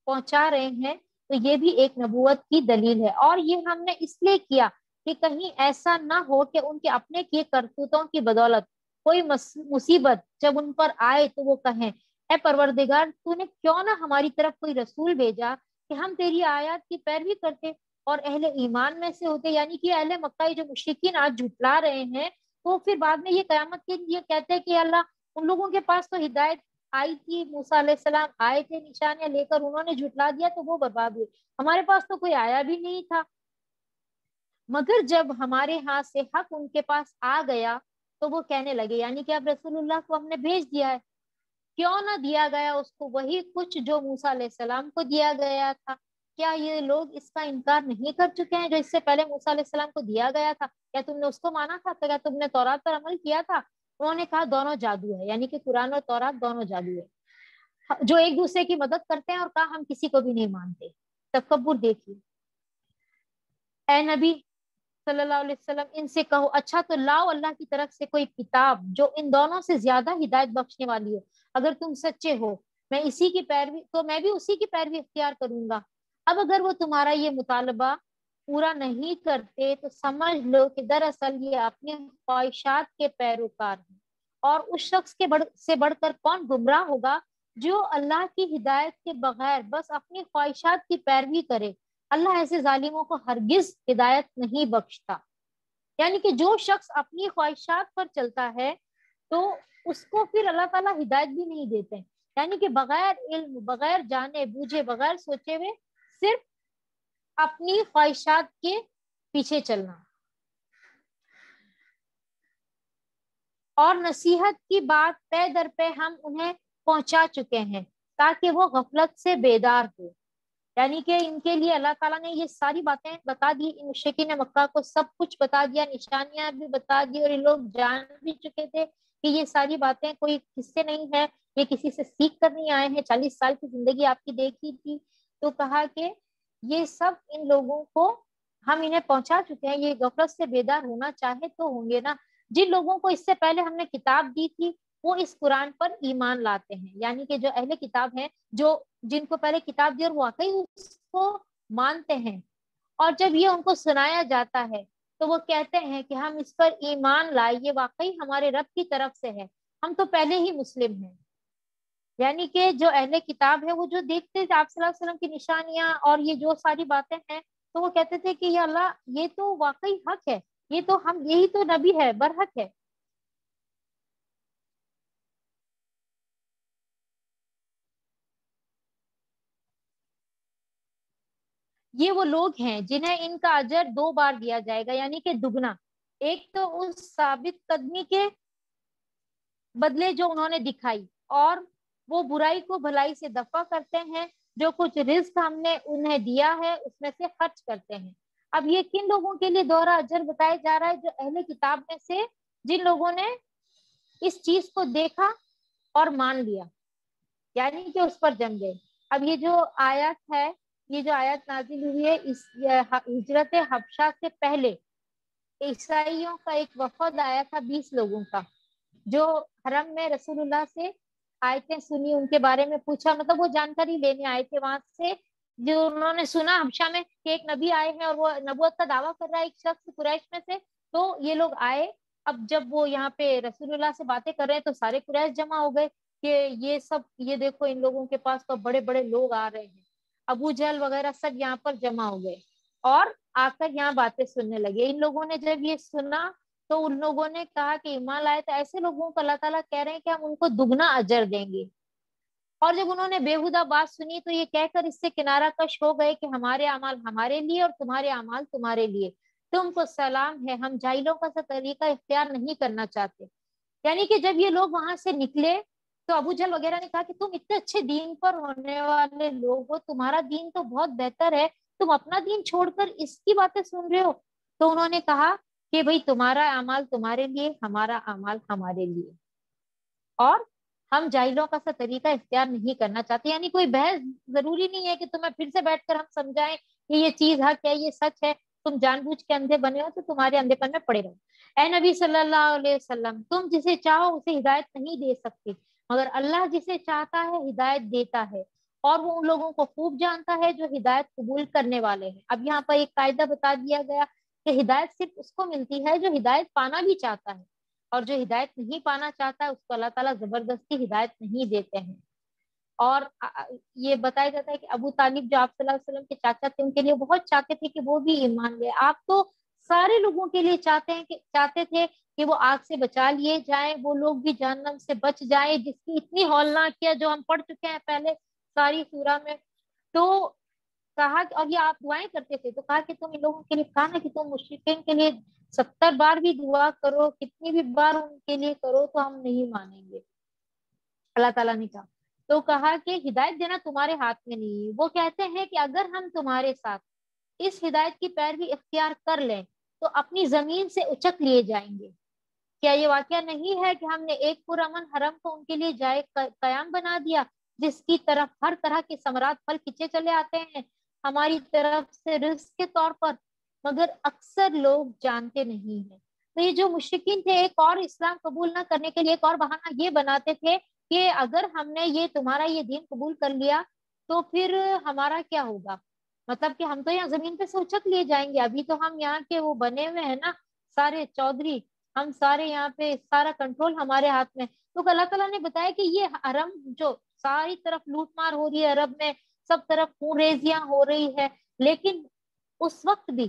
پہنچا رہے ہیں، تو یہ بھی ایک نبوت کی دلیل ہے. اور یہ ہم نے اس لیے کیا کہ کہیں ایسا نہ ہو کہ ان کے اپنے کیے کرتوتوں کی بدولت کوئی مصیبت جب ان پر آئے تو وہ کہیں اے پروردگار تو نے کیوں نہ ہماری طرف کوئی رسول بھیجا کہ ہم تیری آیات کی پیروی کرتے اور اہل ایمان میں سے ہوتے. یعنی کہ اہل مکہ جو مشرکین آج جھٹلا رہے ہیں، تو پھر بعد میں یہ قیامت کے لیے کہتے ہیں کہ اللہ ان لوگوں کے پاس تو ہدایت آئی تھی، موسیٰ علیہ السلام آئے تھے نشانیاں لے کر، انہوں نے جھٹلا دیا تو وہ برباد ہوئے، ہمارے پاس تو کوئی آیا بھی نہیں تھا. مگر جب ہمارے ہاتھ سے حق ان کے پاس آ گیا تو وہ کہنے لگے، یعنی کہ اب رسول اللہ کو ہم نے بھیج دیا ہے، کیوں نہ دیا گیا اس کو وہی کچھ جو موسیٰ علیہ السلام کو دیا گیا تھا. کیا یہ لوگ اس کا انکار نہیں کر چکے ہیں جو اس سے پہلے موسیٰ علیہ السلام کو دیا گیا تھا؟ کیا تم نے اس کو مانا تھا؟ کیا تم نے تورات پر عمل کیا تھا؟ انہوں نے کہا دونوں جادو ہے. یعنی کہ قرآن اور تورات دونوں جادو ہے جو ایک دوسرے کی مدد کرتے ہیں، اور کہا ہم کسی کو بھی نہیں مانتے. تکبر دیکھیے. اے نبی صلی اللہ علیہ وسلم ان سے کہو اچھا تو لاؤ اللہ کی طرف سے کوئی کتاب جو ان دونوں سے زیادہ ہدایت بخشنے والی ہو. اگر تم سچے ہو میں اسی کی پیروی تو میں بھی اسی کی پیروی اختیار کروں گا. اب اگر وہ تمہارا یہ مطالبہ پورا نہیں کرتے تو سمجھ لو کہ دراصل یہ اپنے خواہشات کے پیروکار ہیں اور اس شخص کے سے بڑھ کر کون گمراہ ہوگا جو اللہ کی ہدایت کے بغیر بس اپنی خواہشات کی پیروی کرے. اللہ ایسے ظالموں کو ہرگز ہدایت نہیں بخشتا. یعنی کہ جو شخص اپنی خواہشات پر چلتا ہے تو اس کو پھر اللہ تعالیٰ ہدایت بھی نہیں دیتے. یعنی کہ بغیر علم، بغیر جانے بوجھے، بغیر سوچے ہوئے صرف اپنی خواہشات کے پیچھے چلنا. اور نصیحت کی بات پے در پہ ہم انہیں پہنچا چکے ہیں تاکہ وہ غفلت سے بیدار ہو. یعنی کہ ان کے لیے اللہ تعالیٰ نے یہ ساری باتیں بتا دی. ان مشرکین مکہ کو سب کچھ بتا دیا، نشانیاں بھی بتا دی، اور یہ لوگ جان بھی چکے تھے کہ یہ ساری باتیں کوئی کس سے نہیں ہے، یہ کسی سے سیکھ کر نہیں آئے ہیں. 40 سال کی زندگی آپ کی دیکھی تھی. تو کہا کہ یہ سب ان لوگوں کو ہم انہیں پہنچا چکے ہیں، یہ غفلت سے بیدار ہونا چاہے تو ہوں گے نا. جن لوگوں کو اس سے پہلے ہم نے کتاب دی تھی وہ اس قرآن پر ایمان لاتے ہیں. یعنی کہ جو اہل کتاب ہیں، جو جن کو پہلے کتاب دی اور واقعی اس کو مانتے ہیں، اور جب یہ ان کو سنایا جاتا ہے تو وہ کہتے ہیں کہ ہم اس پر ایمان لائے، یہ واقعی ہمارے رب کی طرف سے ہے، ہم تو پہلے ہی مسلم ہیں. یعنی کہ جو اہل کتاب ہے وہ جو دیکھتے تھے آپ صلی اللہ علیہ وسلم کی نشانیاں اور یہ جو ساری باتیں ہیں تو وہ کہتے تھے کہ یا اللہ یہ تو واقعی حق ہے، یہ تو ہم، یہی تو نبی ہے، برحق ہے. یہ وہ لوگ ہیں جنہیں ان کا اجر 2 بار دیا جائے گا، یعنی کہ دگنا. ایک تو اس ثابت قدمی کے بدلے جو انہوں نے دکھائی، اور وہ برائی کو بھلائی سے دفع کرتے ہیں، جو کچھ رزق ہم نے انہیں دیا ہے اس میں سے خرچ کرتے ہیں. اب یہ کن لوگوں کے لیے دوہرا اجر بتایا جا رہا ہے؟ جو اہل کتاب میں سے جن لوگوں نے اس چیز کو دیکھا اور مان لیا، یعنی کہ اس پر جم گئے. اب یہ جو آیت ہے، یہ جو آیت نازل ہوئی ہے اس ہجرت حبشہ سے پہلے عیسائیوں کا ایک وفد آیا تھا 20 لوگوں کا، جو حرم میں رسول اللہ سے آیتیں سنی، ان کے بارے میں پوچھا، مطلب وہ جانکاری لینے آئے تھے وہاں سے. جو انہوں نے سنا حبشہ میں کہ ایک نبی آئے ہیں اور وہ نبوت کا دعویٰ کر رہا ہے ایک شخص قریش میں سے، تو یہ لوگ آئے. اب جب وہ یہاں پہ رسول اللہ سے باتیں کر رہے ہیں تو سارے قریش جمع ہو گئے کہ یہ سب، یہ دیکھو ان لوگوں کے پاس تو بڑے بڑے لوگ آ رہے ہیں. ابو جہل وغیرہ سب یہاں پر جمع ہو گئے اور آ کر یہاں باتیں سننے لگے. ان لوگوں نے جب یہ سنا تو ان لوگوں نے کہا کہ ایمان لائے، تو ایسے لوگوں کو اللہ تعالیٰ کہہ رہے ہیں کہ ہم ان کو دگنا اجر دیں گے. اور جب انہوں نے بےہودہ بات سنی تو یہ کہہ کر اس سے کنارہ کش ہو گئے کہ ہمارے اعمال ہمارے لیے اور تمہارے اعمال تمہارے لیے، تم کو سلام ہے، ہم جاہلوں کا سا طریقہ اختیار نہیں کرنا چاہتے. یعنی کہ جب یہ لوگ وہاں سے نکلے تو ابو جہل وغیرہ نے کہا کہ تم اتنے اچھے دین پر ہونے والے لوگ ہو، تمہارا دین تو بہت بہتر ہے، تم اپنا دین چھوڑ کر اس کی باتیں سن رہے ہو. تو انہوں نے کہا کہ بھئی تمہارا اعمال تمہارے لیے، ہمارا اعمال ہمارے لیے، اور ہم جاہلوں کا سا طریقہ اختیار نہیں کرنا چاہتے. یعنی کوئی بحث ضروری نہیں ہے کہ تمہیں پھر سے بیٹھ کر ہم سمجھائیں کہ یہ چیز حق ہے، یہ سچ ہے. تم جان بوجھ کے اندھے بنے ہو تو تمہارے اندھے پن میں پڑے رہو. اے نبی صلی اللہ علیہ وسلم، تم جسے چاہو اسے ہدایت نہیں دے سکتے، مگر اللہ جسے چاہتا ہے ہدایت دیتا ہے، اور وہ ان لوگوں کو خوب جانتا ہے جو ہدایت قبول کرنے والے ہیں. اب یہاں پر ایک قاعدہ بتا دیا گیا کہ ہدایت صرف اس کو ملتی ہے جو ہدایت پانا بھی چاہتا ہے، اور جو ہدایت نہیں پانا چاہتا ہے اس کو اللہ تعالیٰ زبردستی ہدایت نہیں دیتے ہیں. اور یہ بتایا جاتا ہے کہ ابو طالب جو آپ صلی اللہ علیہ وسلم کے چاچا تھے، ان کے لیے بہت چاہتے تھے کہ وہ بھی ایمان لے. آپ تو سارے لوگوں کے لیے چاہتے تھے کہ وہ آگ سے بچا لیے جائیں، وہ لوگ بھی جہنم سے بچ جائیں، جس کی اتنی ہولناک ہے جو ہم پڑھ چکے ہیں پہلے ساری سورہ میں. تو کہا، اور یہ آپ دعائیں کرتے تھے، تو کہا کہ تم ان لوگوں کے لیے، کہا نا کہ تم مشرکین کے لیے 70 بار بھی دعا کرو، کتنی بھی بار ان کے لیے کرو تو ہم نہیں مانیں گے. اللہ تعالیٰ نے کہا، تو کہا کہ ہدایت دینا تمہارے ہاتھ میں نہیں. وہ کہتے ہیں کہ اگر ہم تمہارے ساتھ اس ہدایت کی پیروی اختیار کر لیں تو اپنی زمین سے اچک لیے جائیں گے. کیا یہ واقعہ نہیں ہے کہ ہم نے ایک پرامن حرم کو ان کے لیے جائے قیام بنا دیا، جس کی طرف ہر طرح کے ثمرات پھل کھینچے چلے آتے ہیں ہماری طرف سے رزق کے طور پر، مگر اکثر لوگ جانتے نہیں ہیں. تو یہ جو مشرکین تھے ایک اور اسلام قبول نہ کرنے کے لیے ایک اور بہانہ یہ بناتے تھے کہ اگر ہم نے یہ تمہارا یہ دین قبول کر لیا تو پھر ہمارا کیا ہوگا، مطلب کہ ہم تو یہاں زمین پہ سے اچک لیے جائیں گے. ابھی تو ہم یہاں کے وہ بنے ہوئے ہیں نا سارے چودھری، ہم سارے یہاں پہ سارا کنٹرول ہمارے ہاتھ میں. تو اللہ تعالیٰ نے بتایا کہ یہ حرم جو ساری طرف لوٹ مار ہو رہی ہے عرب میں، سب طرف خون ریزیاں ہو رہی ہے، لیکن اس وقت بھی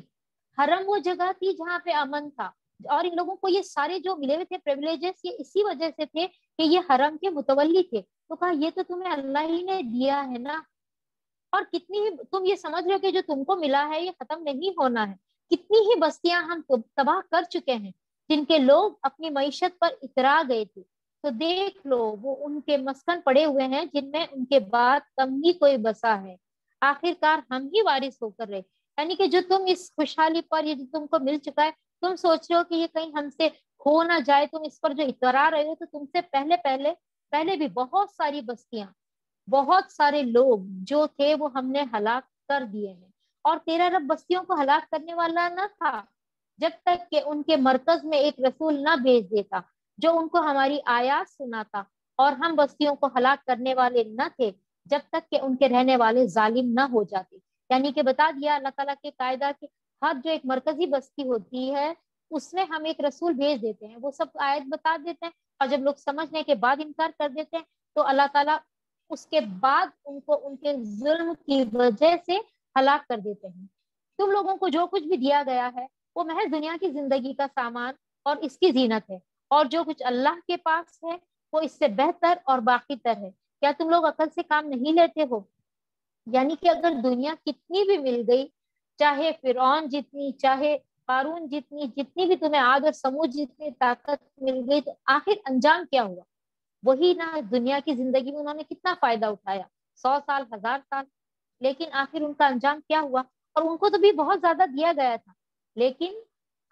حرم وہ جگہ تھی جہاں پہ امن تھا. اور ان لوگوں کو یہ سارے جو ملے ہوئے تھے پریویلیجز، یہ اسی وجہ سے تھے کہ یہ حرم کے متولی تھے. تو کہا یہ تو تمہیں اللہ ہی نے دیا ہے نا، اور کتنی ہی تم یہ سمجھ رہے ہو کہ جو تم کو ملا ہے یہ ختم نہیں ہونا ہے. کتنی ہی بستیاں ہم تباہ کر چکے ہیں جن کے لوگ اپنی معیشت پر اترا گئے تھے. تو دیکھ لو وہ ان کے مسکن پڑے ہوئے ہیں جن میں ان کے بعد کم ہی کوئی بسا ہے. آخر کار ہم ہی وارث ہو کر رہے. یعنی کہ جو تم اس خوشحالی پر، یہ جو تم کو مل چکا ہے، تم سوچ رہے ہو کہ یہ کہیں ہم سے کھو نہ جائے، تم اس پر جو اترا رہے ہو، تو تم سے پہلے بھی بہت ساری بستیاں، بہت سارے لوگ جو تھے وہ ہم نے ہلاک کر دیے ہیں. اور تیرا رب بستیوں کو ہلاک کرنے والا نہ تھا جب تک کہ ان کے مرکز میں ایک رسول نہ بھیج دیتا جو ان کو ہماری آیات سناتا. اور ہم بستیوں کو ہلاک کرنے والے نہ تھے جب تک کہ ان کے رہنے والے ظالم نہ ہو جاتے. یعنی کہ بتا دیا اللہ تعالیٰ کے قاعدہ کہ ہر جو ایک مرکزی بستی ہوتی ہے اس میں ہم ایک رسول بھیج دیتے ہیں، وہ سب آیت بتا دیتے ہیں، اور جب لوگ سمجھنے کے بعد انکار کر دیتے ہیں تو اللہ تعالیٰ اس کے بعد ان کو ان کے ظلم کی وجہ سے ہلاک کر دیتے ہیں. تم لوگوں کو جو کچھ بھی دیا گیا ہے وہ محض دنیا کی زندگی کا سامان اور اس کی زینت ہے، اور جو کچھ اللہ کے پاس ہے وہ اس سے بہتر اور باقی تر ہے. کیا تم لوگ عقل سے کام نہیں لیتے ہو؟ یعنی کہ اگر دنیا کتنی بھی مل گئی، چاہے فرعون جتنی، چاہے قارون جتنی، جتنی بھی تمہیں عاد اور سمود جتنی طاقت مل گئی، تو آخر انجام کیا ہوا؟ وہی نا، دنیا کی زندگی میں انہوں نے کتنا فائدہ اٹھایا، 100 سال، 1000 سال، لیکن آخر ان کا انجام کیا ہوا؟ اور ان کو تو بھی بہت زیادہ دیا گیا تھا، لیکن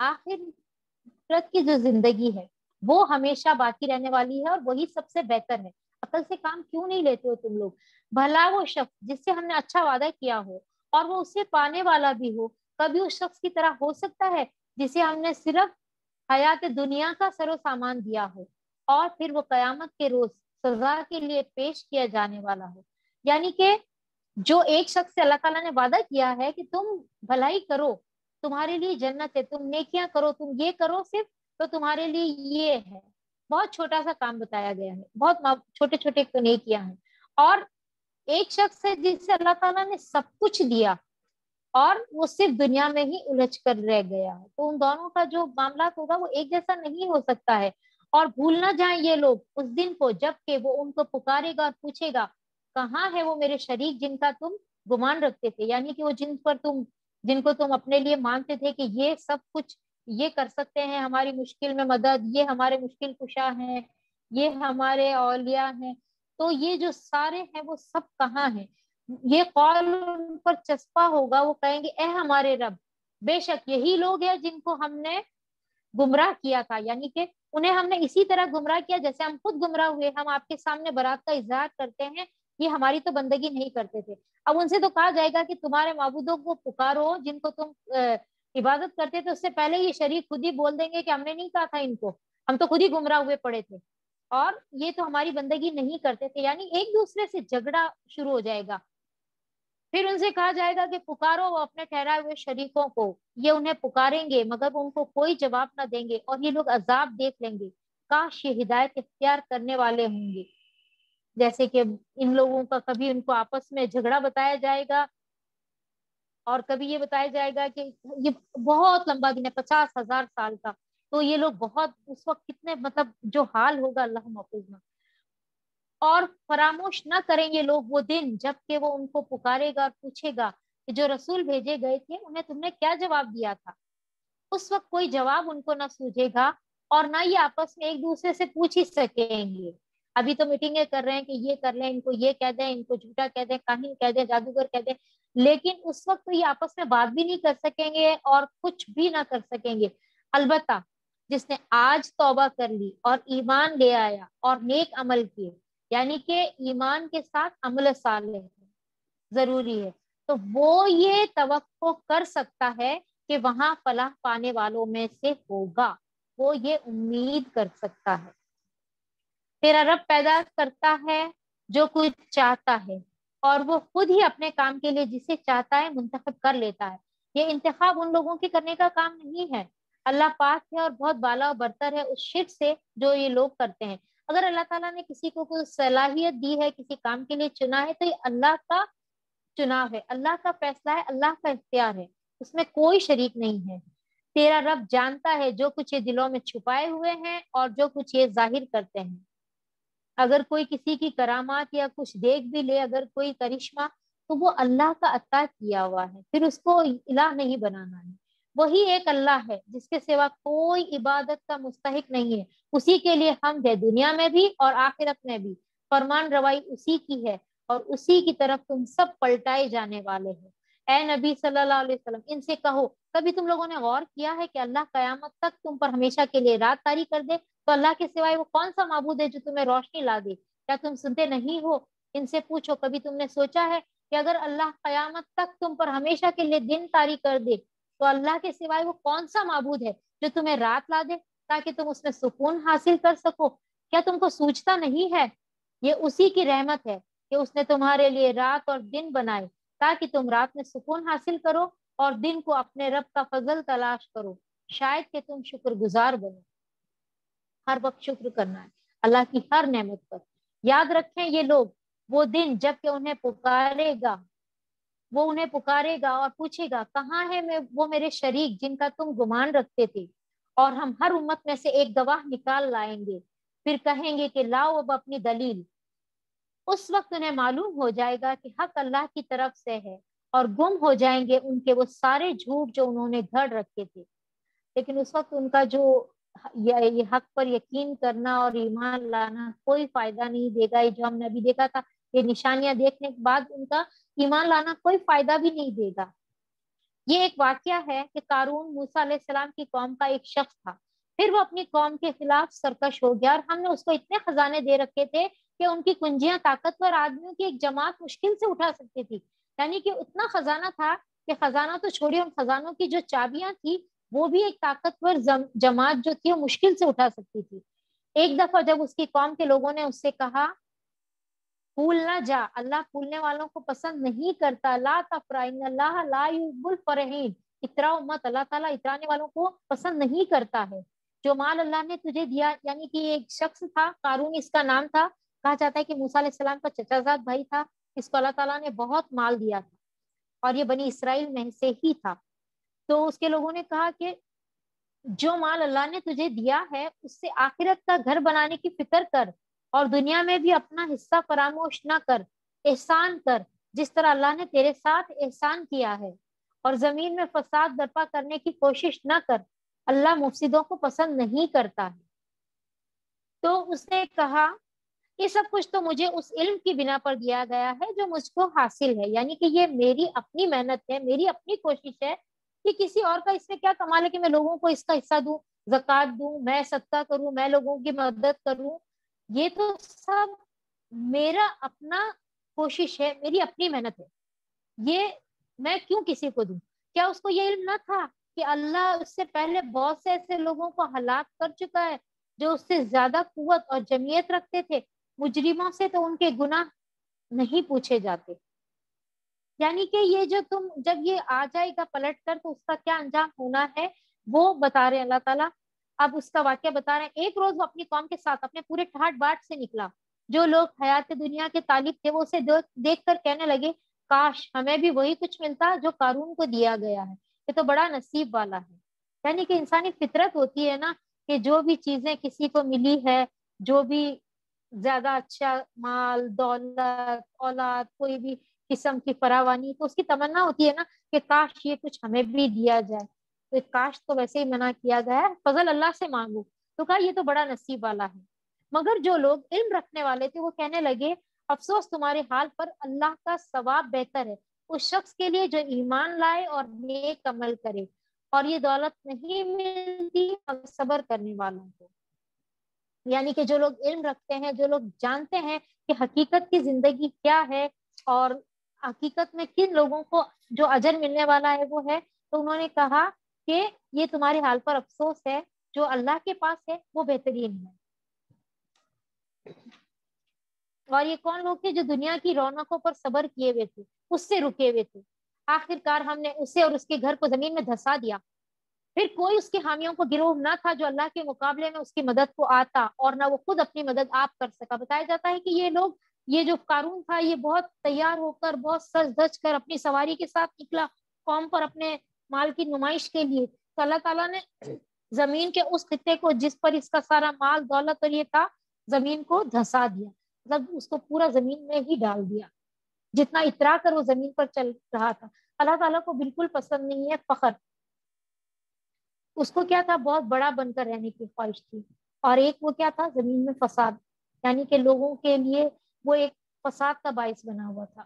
آخر فطرت کی جو زندگی ہے وہ ہمیشہ باقی رہنے والی ہے اور وہی سب سے بہتر ہے. عقل سے کام کیوں نہیں لیتے ہو تم لوگ؟ بھلا وہ شخص جس سے ہم نے اچھا وعدہ کیا ہو اور وہ اسے پانے والا بھی ہو، کبھی اس شخص کی طرح ہو سکتا ہے جسے ہم نے صرف حیات دنیا کا سر و سامان دیا ہو اور پھر وہ قیامت کے روز سزا کے لیے پیش کیا جانے والا ہو؟ یعنی کہ جو ایک شخص سے اللہ تعالیٰ نے وعدہ کیا ہے کہ تم بھلائی کرو، تمہارے لیے جنت ہے، تم نیکیاں کرو، تم یہ کرو صرف تو تمہارے لیے یہ ہے. بہت چھوٹا سا کام بتایا گیا ہے، بہت چھوٹے چھوٹے نیکیاں ہیں. اور ایک شخص ہے جس سے اللہ تعالیٰ نے سب کچھ دیا اور وہ صرف دنیا میں ہی الجھ کر رہ گیا ہے. تو ان دونوں کا جو معاملات ہوگا وہ ایک جیسا نہیں ہو سکتا ہے. اور بھول نہ جائیں یہ لوگ اس دن کو جب کہ وہ ان کو پکارے گا اور پوچھے گا کہاں ہے وہ میرے شریک جن کا تم گمان رکھتے تھے. یعنی کہ وہ جن کو تم اپنے لیے مانتے تھے کہ یہ سب کچھ یہ کر سکتے ہیں ہماری مشکل میں مدد، یہ ہمارے مشکل کشا ہیں، یہ ہمارے اولیاء ہیں. تو یہ جو سارے ہیں وہ سب کہاں ہیں؟ یہ قول ان پر چسپا ہوگا، وہ کہیں گے اے ہمارے رب، بے شک یہی لوگ ہیں جن کو ہم نے گمراہ کیا تھا. یعنی کہ انہیں ہم نے اسی طرح گمراہ کیا جیسے ہم خود گمراہ ہوئے. ہم آپ کے سامنے برات کا اظہار کرتے ہیں، یہ ہماری تو بندگی نہیں کرتے تھے. اب ان سے تو کہا جائے گا کہ تمہارے معبودوں کو پکارو جن کو تم عبادت کرتے تھے. اس سے پہلے یہ شریک خود ہی بول دیں گے کہ ہم نے نہیں کہا تھا ان کو، ہم تو خود ہی گمراہ ہوئے پڑے تھے اور یہ تو ہماری بندگی نہیں کرتے تھے. یعنی ایک دوسرے سے جھگڑا شروع ہو جائے گا. پھر ان سے کہا جائے گا کہ پکارو وہ اپنے ٹھہرائے ہوئے شریکوں کو. یہ انہیں پکاریں گے مگر ان کو کوئی جواب نہ دیں گے اور یہ لوگ عذاب دیکھ لیں گے. کاش یہ ہدایت اختیار کرنے والے ہوں گے. جیسے کہ ان لوگوں کا کبھی ان کو آپس میں جھگڑا بتایا جائے گا اور کبھی یہ بتایا جائے گا کہ یہ بہت لمبا دن ہے، 50,000 سال کا. تو یہ لوگ بہت اس وقت کتنے مطلب جو حال ہوگا اللہ محفوظ میں. اور فراموش نہ کریں یہ لوگ وہ دن جب کہ وہ ان کو پکارے گا اور پوچھے گا کہ جو رسول بھیجے گئے تھے انہیں تم نے کیا جواب دیا تھا. اس وقت کوئی جواب ان کو نہ سوجے گا اور نہ یہ آپس میں ایک دوسرے سے پوچھ ہی سکیں گے. ابھی تو میٹنگیں کر رہے ہیں کہ یہ کر لیں، ان کو یہ کہہ دیں، ان کو جھوٹا کہہ دیں، کاہن کہہ دیں، جادوگر کہہ دیں. لیکن اس وقت تو یہ آپس میں بات بھی نہیں کر سکیں گے اور کچھ بھی نہ کر سکیں گے. البتہ جس نے آج توبہ کر لی اور ایمان لے آیا اور نیک عمل کیے، یعنی کہ ایمان کے ساتھ عمل صالح ضروری ہے، تو وہ یہ توقع کر سکتا ہے کہ وہاں فلاح پانے والوں میں سے ہوگا. وہ یہ امید کر سکتا ہے. تیرا رب پیدا کرتا ہے جو کچھ چاہتا ہے اور وہ خود ہی اپنے کام کے لیے جسے چاہتا ہے منتخب کر لیتا ہے. یہ انتخاب ان لوگوں کے کرنے کا کام نہیں ہے اللہ پاک ہے اور بہت بالا و برتر ہے اس شرک سے جو یہ لوگ کرتے ہیں۔ اگر اللہ تعالیٰ نے کسی کو کوئی صلاحیت دی ہے، کسی کام کے لیے چنا ہے، تو یہ اللہ کا چناؤ ہے، اللہ کا فیصلہ ہے، اللہ کا اختیار ہے، اس میں کوئی شریک نہیں ہے۔ تیرا رب جانتا ہے جو کچھ یہ دلوں میں چھپائے ہوئے ہیں اور جو کچھ یہ ظاہر کرتے ہیں۔ اگر کوئی کسی کی کرامات یا کچھ دیکھ بھی لے، اگر کوئی کرشمہ، تو وہ اللہ کا عطا کیا ہوا ہے، پھر اس کو الہ نہیں بنانا ہے۔ وہی ایک اللہ ہے جس کے سوا کوئی عبادت کا مستحق نہیں ہے، اسی کے لیے حمد ہے دنیا میں بھی اور آخرت میں بھی، فرمان روائی اسی کی ہے اور اسی کی طرف تم سب پلٹائے جانے والے ہو۔ اے نبی صلی اللہ علیہ وسلم، ان سے کہو کبھی تم لوگوں نے غور کیا ہے کہ اللہ قیامت تک تم پر ہمیشہ کے لیے رات طاری کر دے؟ تو اللہ کے سوائے وہ کون سا معبود ہے جو تمہیں روشنی لا دے؟ کیا تم سنتے نہیں ہو؟ ان سے پوچھو کبھی تم نے سوچا ہے کہ اگر اللہ قیامت تک تم پر ہمیشہ کے لیے دن طاری کر دے تو اللہ کے سوائے وہ کون سا معبود ہے جو تمہیں رات لا دے تاکہ تم اس میں سکون حاصل کر سکو؟ کیا تم کو سوچتا نہیں ہے؟ یہ اسی کی رحمت ہے کہ اس نے تمہارے لیے رات اور دن بنائے تاکہ تم رات میں سکون حاصل کرو اور دن کو اپنے رب کا فضل تلاش کرو، شاید کہ تم شکر گزار بنو۔ ہر وقت شکر کرنا ہے اللہ کی ہر نعمت پر۔ یاد رکھیں یہ لوگ وہ دن جب کہ انہیں پکارے گا اور پوچھے گا کہاں ہے وہ میرے شریک جن کا تم گمان رکھتے تھے، اور ہم ہر امت میں سے ایک گواہ نکال لائیں گے، پھر کہیں گے کہ لاؤ اب اپنی دلیل۔ اس وقت انہیں معلوم ہو جائے گا کہ حق اللہ کی طرف سے ہے اور گم ہو جائیں گے ان کے وہ سارے جھوٹ جو انہوں نے گھڑ رکھے تھے۔ لیکن اس وقت ان کا جو یہ حق پر یقین کرنا اور ایمان لانا کوئی فائدہ نہیں دے گا۔ یہ جو ہم نے ابھی دیکھا تھا، یہ نشانیاں دیکھنے کے بعد ان کا ایمان لانا کوئی فائدہ بھی نہیں دے گا۔ یہ ایک واقعہ ہے کہ قارون موسیٰ علیہ السلام کی قوم کا ایک شخص تھا، پھر وہ اپنی قوم کے خلاف سرکش ہو گیا، اور ہم نے اس کو اتنے خزانے دے رکھے تھے کہ ان کی کنجیاں طاقتور آدمیوں کی ایک جماعت مشکل سے اٹھا سکتی تھی۔ یعنی کہ اتنا خزانہ تھا کہ خزانہ تو چھوڑیے، ان خزانوں کی جو چابیاں تھی وہ بھی ایک طاقتور جماعت جو تھی وہ مشکل سے اٹھا سکتی تھی۔ ایک دفعہ جب اس کی قوم کے لوگوں نے اس سے کہا پھول نہ جا، اللہ پھولنے والوں کو پسند نہیں کرتا، لا تفرح ان اللہ لا يحب الفرحین، اتراؤ مت، اللہ تعالیٰ اترانے والوں کو پسند نہیں کرتا ہے۔ جو مال اللہ نے تجھے دیا، یعنی کہ ایک شخص تھا قارون اس کا نام تھا، کہا جاتا ہے کہ موسیٰ علیہ السلام کا چچا زاد بھائی تھا، اس کو اللہ تعالیٰ نے بہت مال دیا تھا اور یہ بنی اسرائیل میں سے ہی تھا۔ تو اس کے لوگوں نے کہا کہ جو مال اللہ نے تجھے دیا ہے اس سے آخرت کا گھر بنانے کی فکر کر اور دنیا میں بھی اپنا حصہ فراموش نہ کر، احسان کر جس طرح اللہ نے تیرے ساتھ احسان کیا ہے، اور زمین میں فساد برپا کرنے کی کوشش نہ کر، اللہ مفسدوں کو پسند نہیں کرتا ہے۔ تو اس نے کہا یہ سب کچھ تو مجھے اس علم کی بنا پر دیا گیا ہے جو مجھ کو حاصل ہے، یعنی کہ یہ میری اپنی محنت ہے، میری اپنی کوشش ہے، کہ کسی اور کا اس میں کیا کمال ہے کہ میں لوگوں کو اس کا حصہ دوں، زکوٰۃ دوں، میں صدقہ کروں، میں لوگوں کی مدد کروں، یہ تو سب میرا اپنا کوشش ہے، میری اپنی محنت ہے، یہ میں کیوں کسی کو دوں؟ کیا اس کو یہ علم نہ تھا کہ اللہ اس سے پہلے بہت سے ایسے لوگوں کو ہلاک کر چکا ہے جو اس سے زیادہ قوت اور جمعیت رکھتے تھے؟ مجرموں سے تو ان کے گناہ نہیں پوچھے جاتے۔ یعنی کہ یہ جو تم جب یہ آ جائے گا پلٹ کر تو اس کا کیا انجام ہونا ہے وہ بتا رہے ہیں اللہ تعالیٰ۔ اب اس کا واقعہ بتا رہے ہیں۔ ایک روز وہ اپنی قوم کے ساتھ اپنے پورے ٹھاٹ باٹ سے نکلا، جو لوگ حیات دنیا کے طالب تھے وہ اسے دیکھ کر کہنے لگے کاش ہمیں بھی وہی کچھ ملتا جو قارون کو دیا گیا ہے، یہ تو بڑا نصیب والا ہے۔ یعنی کہ انسانی فطرت ہوتی ہے نا کہ جو بھی چیزیں کسی کو ملی ہے، جو بھی زیادہ اچھا مال، دولت، اولاد، کوئی بھی قسم کی فراوانی، تو اس کی تمنا ہوتی ہے نا کہ کاش یہ کچھ ہمیں بھی دیا جائے۔ تو کاش تو ویسے ہی منع کیا گیا ہے، فضل اللہ سے مانگو، تو کہا یہ تو بڑا نصیب والا ہے۔ مگر جو لوگ علم رکھنے والے تھے وہ کہنے لگے افسوس تمہارے حال پر، اللہ کا ثواب بہتر ہے اس شخص کے لیے جو ایمان لائے اور نیک عمل کرے، اور یہ دولت نہیں ملتی مگر صبر کرنے والوں کو۔ یعنی کہ جو لوگ علم رکھتے ہیں، جو لوگ جانتے ہیں کہ حقیقت کی زندگی کیا ہے اور حقیقت میں کن لوگوں کو جو اجر ملنے والا ہے وہ ہے، تو انہوں نے کہا کہ یہ تمہارے حال پر افسوس ہے، جو اللہ کے پاس ہے وہ بہترین ہے۔ اور یہ کون لوگ تھے جو دنیا کی رونقوں پر صبر کیے ہوئے تھے، اس سے رکے ہوئے تھے؟ آخر کار ہم نے اسے اور اس کے گھر کو زمین میں دھسا دیا، پھر کوئی اس کے حامیوں کو گروہ نہ تھا جو اللہ کے مقابلے میں اس کی مدد کو آتا، اور نہ وہ خود اپنی مدد آپ کر سکا۔ بتایا جاتا ہے کہ یہ لوگ، یہ جو قارون تھا، یہ بہت تیار ہو کر، بہت سج دھج کر اپنی سواری کے ساتھ نکلا قوم پر اپنے مال کی نمائش کے لیے، تو اللہ تعالیٰ نے زمین کے اس خطے کو جس پر اس کا سارا مال دولت اور یہ تھا، زمین کو دھسا دیا، مطلب اس کو پورا زمین میں ہی ڈال دیا، جتنا اترا کر وہ زمین پر چل رہا تھا۔ اللہ تعالیٰ کو بالکل پسند نہیں ہے فخر، اس کو کیا تھا، بہت بڑا بن کر رہنے کی خواہش تھی، اور ایک وہ کیا تھا، زمین میں فساد، یعنی کہ لوگوں کے لیے وہ ایک فساد کا باعث بنا ہوا تھا۔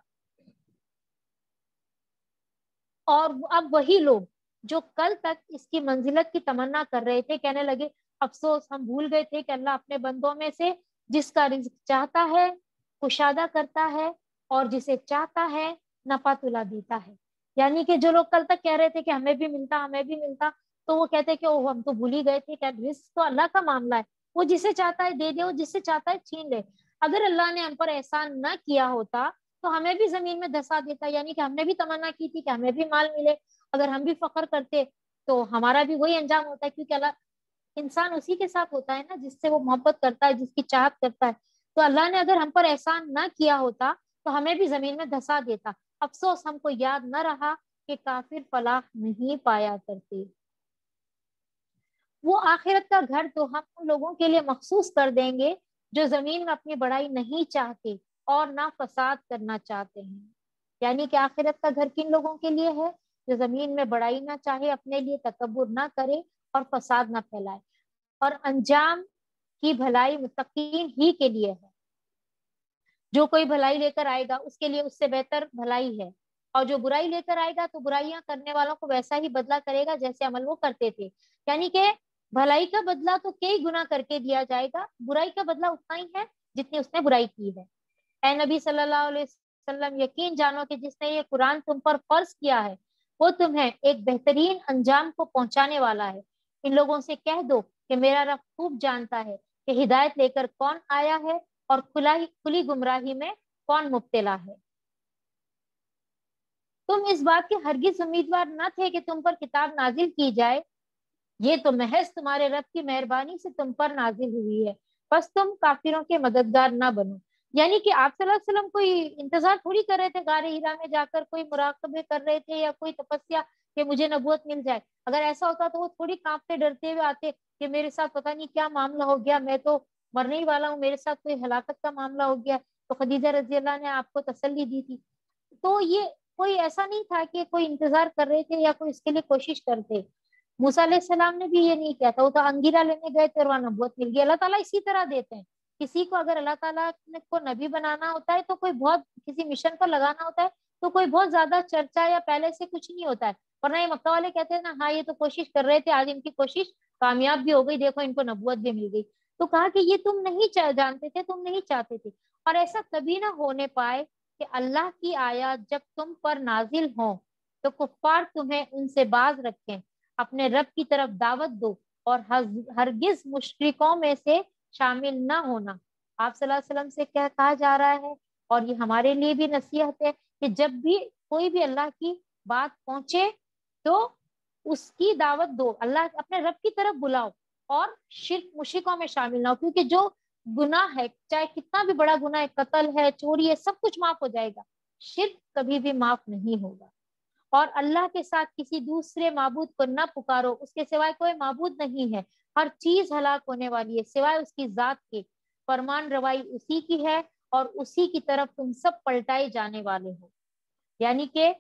اور اب وہی لوگ جو کل تک اس کی منزلت کی تمنا کر رہے تھے، کہنے لگے افسوس، ہم بھول گئے تھے کہ اللہ اپنے بندوں میں سے جس کا رزق چاہتا ہے کشادہ کرتا ہے، اور جسے چاہتا ہے نفع تلا دیتا ہے۔ یعنی کہ جو لوگ کل تک کہہ رہے تھے کہ ہمیں بھی ملتا، ہمیں بھی ملتا، تو وہ کہتے کہ ہم تو بھول ہی گئے تھے کہ رزق تو اللہ کا معاملہ ہے، وہ جسے چاہتا ہے دے دے، وہ جسے چاہتا ہے چھین لے۔ اگر اللہ نے ہم پر احسان نہ کیا ہوتا تو ہمیں بھی زمین میں دھسا دیتا، یعنی کہ ہم نے بھی تمنا کی تھی کہ ہمیں بھی مال ملے، اگر ہم بھی فخر کرتے تو ہمارا بھی وہی انجام ہوتا ہے، کیونکہ اللہ، انسان اسی کے ساتھ ہوتا ہے نا جس سے وہ محبت کرتا ہے، جس کی چاہت کرتا ہے۔ تو اللہ نے اگر ہم پر احسان نہ کیا ہوتا تو ہمیں بھی زمین میں دھسا دیتا۔ افسوس ہم کو یاد نہ رہا کہ کافر فلاح نہیں پایا کرتے۔ وہ آخرت کا گھر تو ہم ان لوگوں کے لیے مخصوص کر دیں گے جو زمین میں اپنی بڑائی نہیں چاہتے اور نہ فساد کرنا چاہتے ہیں۔ یعنی کہ آخرت کا گھر کن لوگوں کے لیے ہے؟ جو زمین میں بڑائی نہ چاہے، اپنے لیے تکبر نہ کرے اور فساد نہ پھیلائے، اور انجام کی بھلائی متقین ہی کے لیے ہے۔ جو کوئی بھلائی لے کر آئے گا اس کے لیے اس سے بہتر بھلائی ہے، اور جو برائی لے کر آئے گا تو برائیاں کرنے والوں کو ویسا ہی بدلہ کرے گا جیسے عمل وہ کرتے تھے۔ یعنی کہ بھلائی کا بدلہ تو کئی گنا کر کے دیا جائے گا، برائی کا بدلہ اتنا ہی ہے جتنی اس نے برائی کی ہے۔ اے نبی صلی اللہ علیہ وسلم، یقین جانو کہ جس نے یہ قرآن تم پر فرض کیا ہے وہ تمہیں ایک بہترین انجام کو پہنچانے والا ہے۔ ان لوگوں سے کہہ دو کہ میرا رب خوب جانتا ہے کہ ہدایت لے کر کون آیا ہے اور کھلی گمراہی میں کون مبتلا ہے۔ تم اس بات کے ہرگز امیدوار نہ تھے کہ تم پر کتاب نازل کی جائے، یہ تو محض تمہارے رب کی مہربانی سے تم پر نازل ہوئی ہے، بس تم کافروں کے مددگار نہ بنو۔ یعنی کہ آپ صلی اللہ علیہ وسلم کوئی انتظار تھوڑی کر رہے تھے غار ہرا میں جا کر، کوئی مراقبے کر رہے تھے یا کوئی تپسیا کہ مجھے نبوت مل جائے۔ اگر ایسا ہوتا تو وہ تھوڑی کانپتے ڈرتے ہوئے آتے کہ میرے ساتھ پتہ نہیں کیا معاملہ ہو گیا، میں تو مرنے ہی والا ہوں، میرے ساتھ کوئی ہلاکت کا معاملہ ہو گیا۔ تو خدیجہ رضی اللہ نے آپ کو تسلی دی تھی۔ تو یہ کوئی ایسا نہیں تھا کہ کوئی انتظار کر رہے تھے یا کوئی اس کے لیے کوشش کرتے۔ موسیٰ علیہ السلام نے بھی یہ نہیں کیا تھا، وہ تو انگیرا لینے گئے تھے اور وہاں نبوت مل گئی۔ اللہ تعالیٰ اسی طرح دیتے ہیں، کسی کو اگر اللہ تعالیٰ کو نبی بنانا ہوتا ہے تو کوئی بہت کسی مشن پر لگانا ہوتا ہے تو کوئی بہت زیادہ چرچا یا پہلے سے کچھ نہیں ہوتا ہے، ورنہ یہ مکہ والے کہتے ہیں نا، ہاں یہ تو کوشش کر رہے تھے، آج ان کی کوشش کامیاب بھی ہو گئی، دیکھو ان کو نبوت بھی مل گئی۔ تو کہا کہ یہ تم نہیں جانتے تھے، تم نہیں چاہتے تھے، اور ایسا کبھی نہ ہونے پائے کہ اللہ کی آیات جب تم پر نازل ہوں تو کفار تمہیں ان سے باز رکھیں۔ اپنے رب کی طرف دعوت دو اور ہرگز مشرکوں میں سے شامل نہ ہونا۔ آپ صلی اللہ علیہ وسلم سے کیا کہا جا رہا ہے، اور یہ ہمارے لیے بھی نصیحت ہے کہ جب بھی کوئی بھی اللہ کی بات پہنچے تو اس کی دعوت دو، اللہ اپنے رب کی طرف بلاؤ، اور شرک مشرکوں میں شامل نہ ہو، کیونکہ جو گناہ ہے چاہے کتنا بھی بڑا گناہ ہے، قتل ہے، چوری ہے، سب کچھ معاف ہو جائے گا، شرک کبھی بھی معاف نہیں ہوگا۔ اور اللہ کے ساتھ کسی دوسرے معبود کو نہ پکارو، اس کے سوائے کوئی معبود نہیں ہے، ہر چیز ہلاک ہونے والی ہے سوائے اس کی ذات کے، فرمان روائی اسی کی ہے اور اسی کی طرف تم سب پلٹائے جانے والے ہو۔ یعنی کہ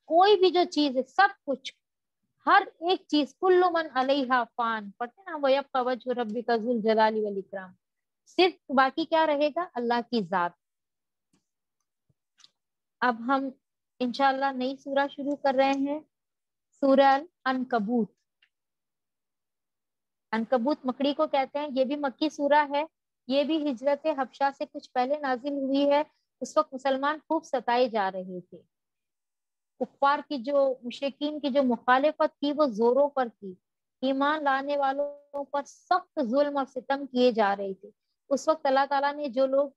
کوئی بھی جو چیز ہے، سب کچھ، ہر ایک چیز، کل من علیہا فان، پڑھتے نا، وَيَبْقَى وَجْهُ رَبِّكَ ذُو الْجَلَالِ وَالْإِكْرَامِ، صرف باقی کیا رہے گا؟ اللہ کی ذات۔ اب ہم انشاءاللہ نئی سورہ شروع کر رہے ہیں، سورہ العنکبوت۔ عنکبوت مکڑی کو کہتے ہیں، یہ بھی مکی سورہ ہے، یہ بھی ہجرت حبشہ سے کچھ پہلے نازل ہوئی ہے۔ اس وقت مسلمان خوب ستائے جا رہے تھے، کفار کی جو، مشرکین کی جو مخالفت تھی وہ زوروں پر تھی، ایمان لانے والوں پر سخت ظلم اور ستم کیے جا رہے تھے۔ اس وقت اللہ تعالیٰ نے جو لوگ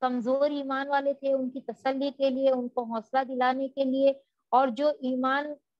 کمزور ایمان والے تھے ان کی تسلی کے لیے، ان کو حوصلہ دلانے کے لیے، اور جو ایمان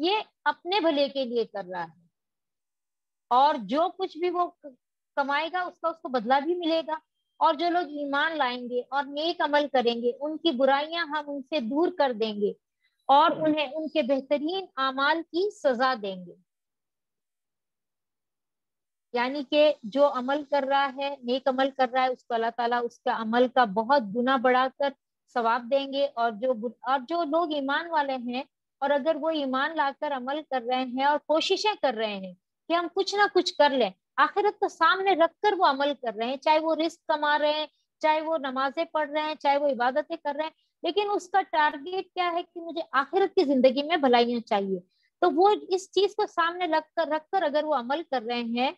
یہ اپنے بھلے کے لیے کر رہا ہے، اور جو کچھ بھی وہ کمائے گا اس کا اس کو بدلہ بھی ملے گا. اور جو لوگ ایمان لائیں گے اور نیک عمل کریں گے ان کی برائیاں ہم ان سے دور کر دیں گے اور انہیں ان کے بہترین اعمال کی سزا دیں گے. یعنی کہ جو عمل کر رہا ہے، نیک عمل کر رہا ہے، اس کو اللہ تعالیٰ اس کا عمل کا بہت گنا بڑھا کر ثواب دیں گے. اور جو لوگ ایمان والے ہیں اور اگر وہ ایمان لا کر عمل کر رہے ہیں اور کوششیں کر رہے ہیں کہ ہم کچھ نہ کچھ کر لیں، آخرت کو سامنے رکھ کر وہ عمل کر رہے ہیں، چاہے وہ رزق کما رہے ہیں، چاہے وہ نمازیں پڑھ رہے ہیں، چاہے وہ عبادتیں کر رہے ہیں، لیکن اس کا ٹارگیٹ کیا ہے کہ مجھے آخرت کی زندگی میں بھلائیاں چاہیے. تو وہ اس چیز کو سامنے رکھ کر اگر وہ عمل کر رہے ہیں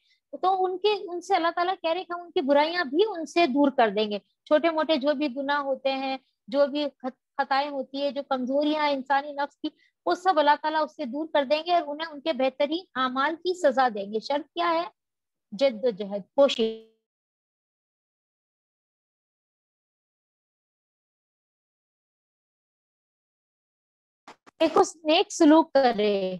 تو ان سے اللہ تعالیٰ کہہ رہے کہ ہم ان کی برائیاں بھی ان سے دور کر دیں گے. چھوٹے موٹے جو بھی گناہ ہوتے ہیں، جو بھی خطائیں ہوتی ہے، جو کمزوریاں انسانی نفس کی، وہ سب اللہ تعالیٰ اس سے دور کر دیں گے اور انہیں ان کے بہترین اعمال کی سزا دیں گے. شرط کیا ہے؟ جد و جہد، کوشش. ایک اس نیک سلوک کرے،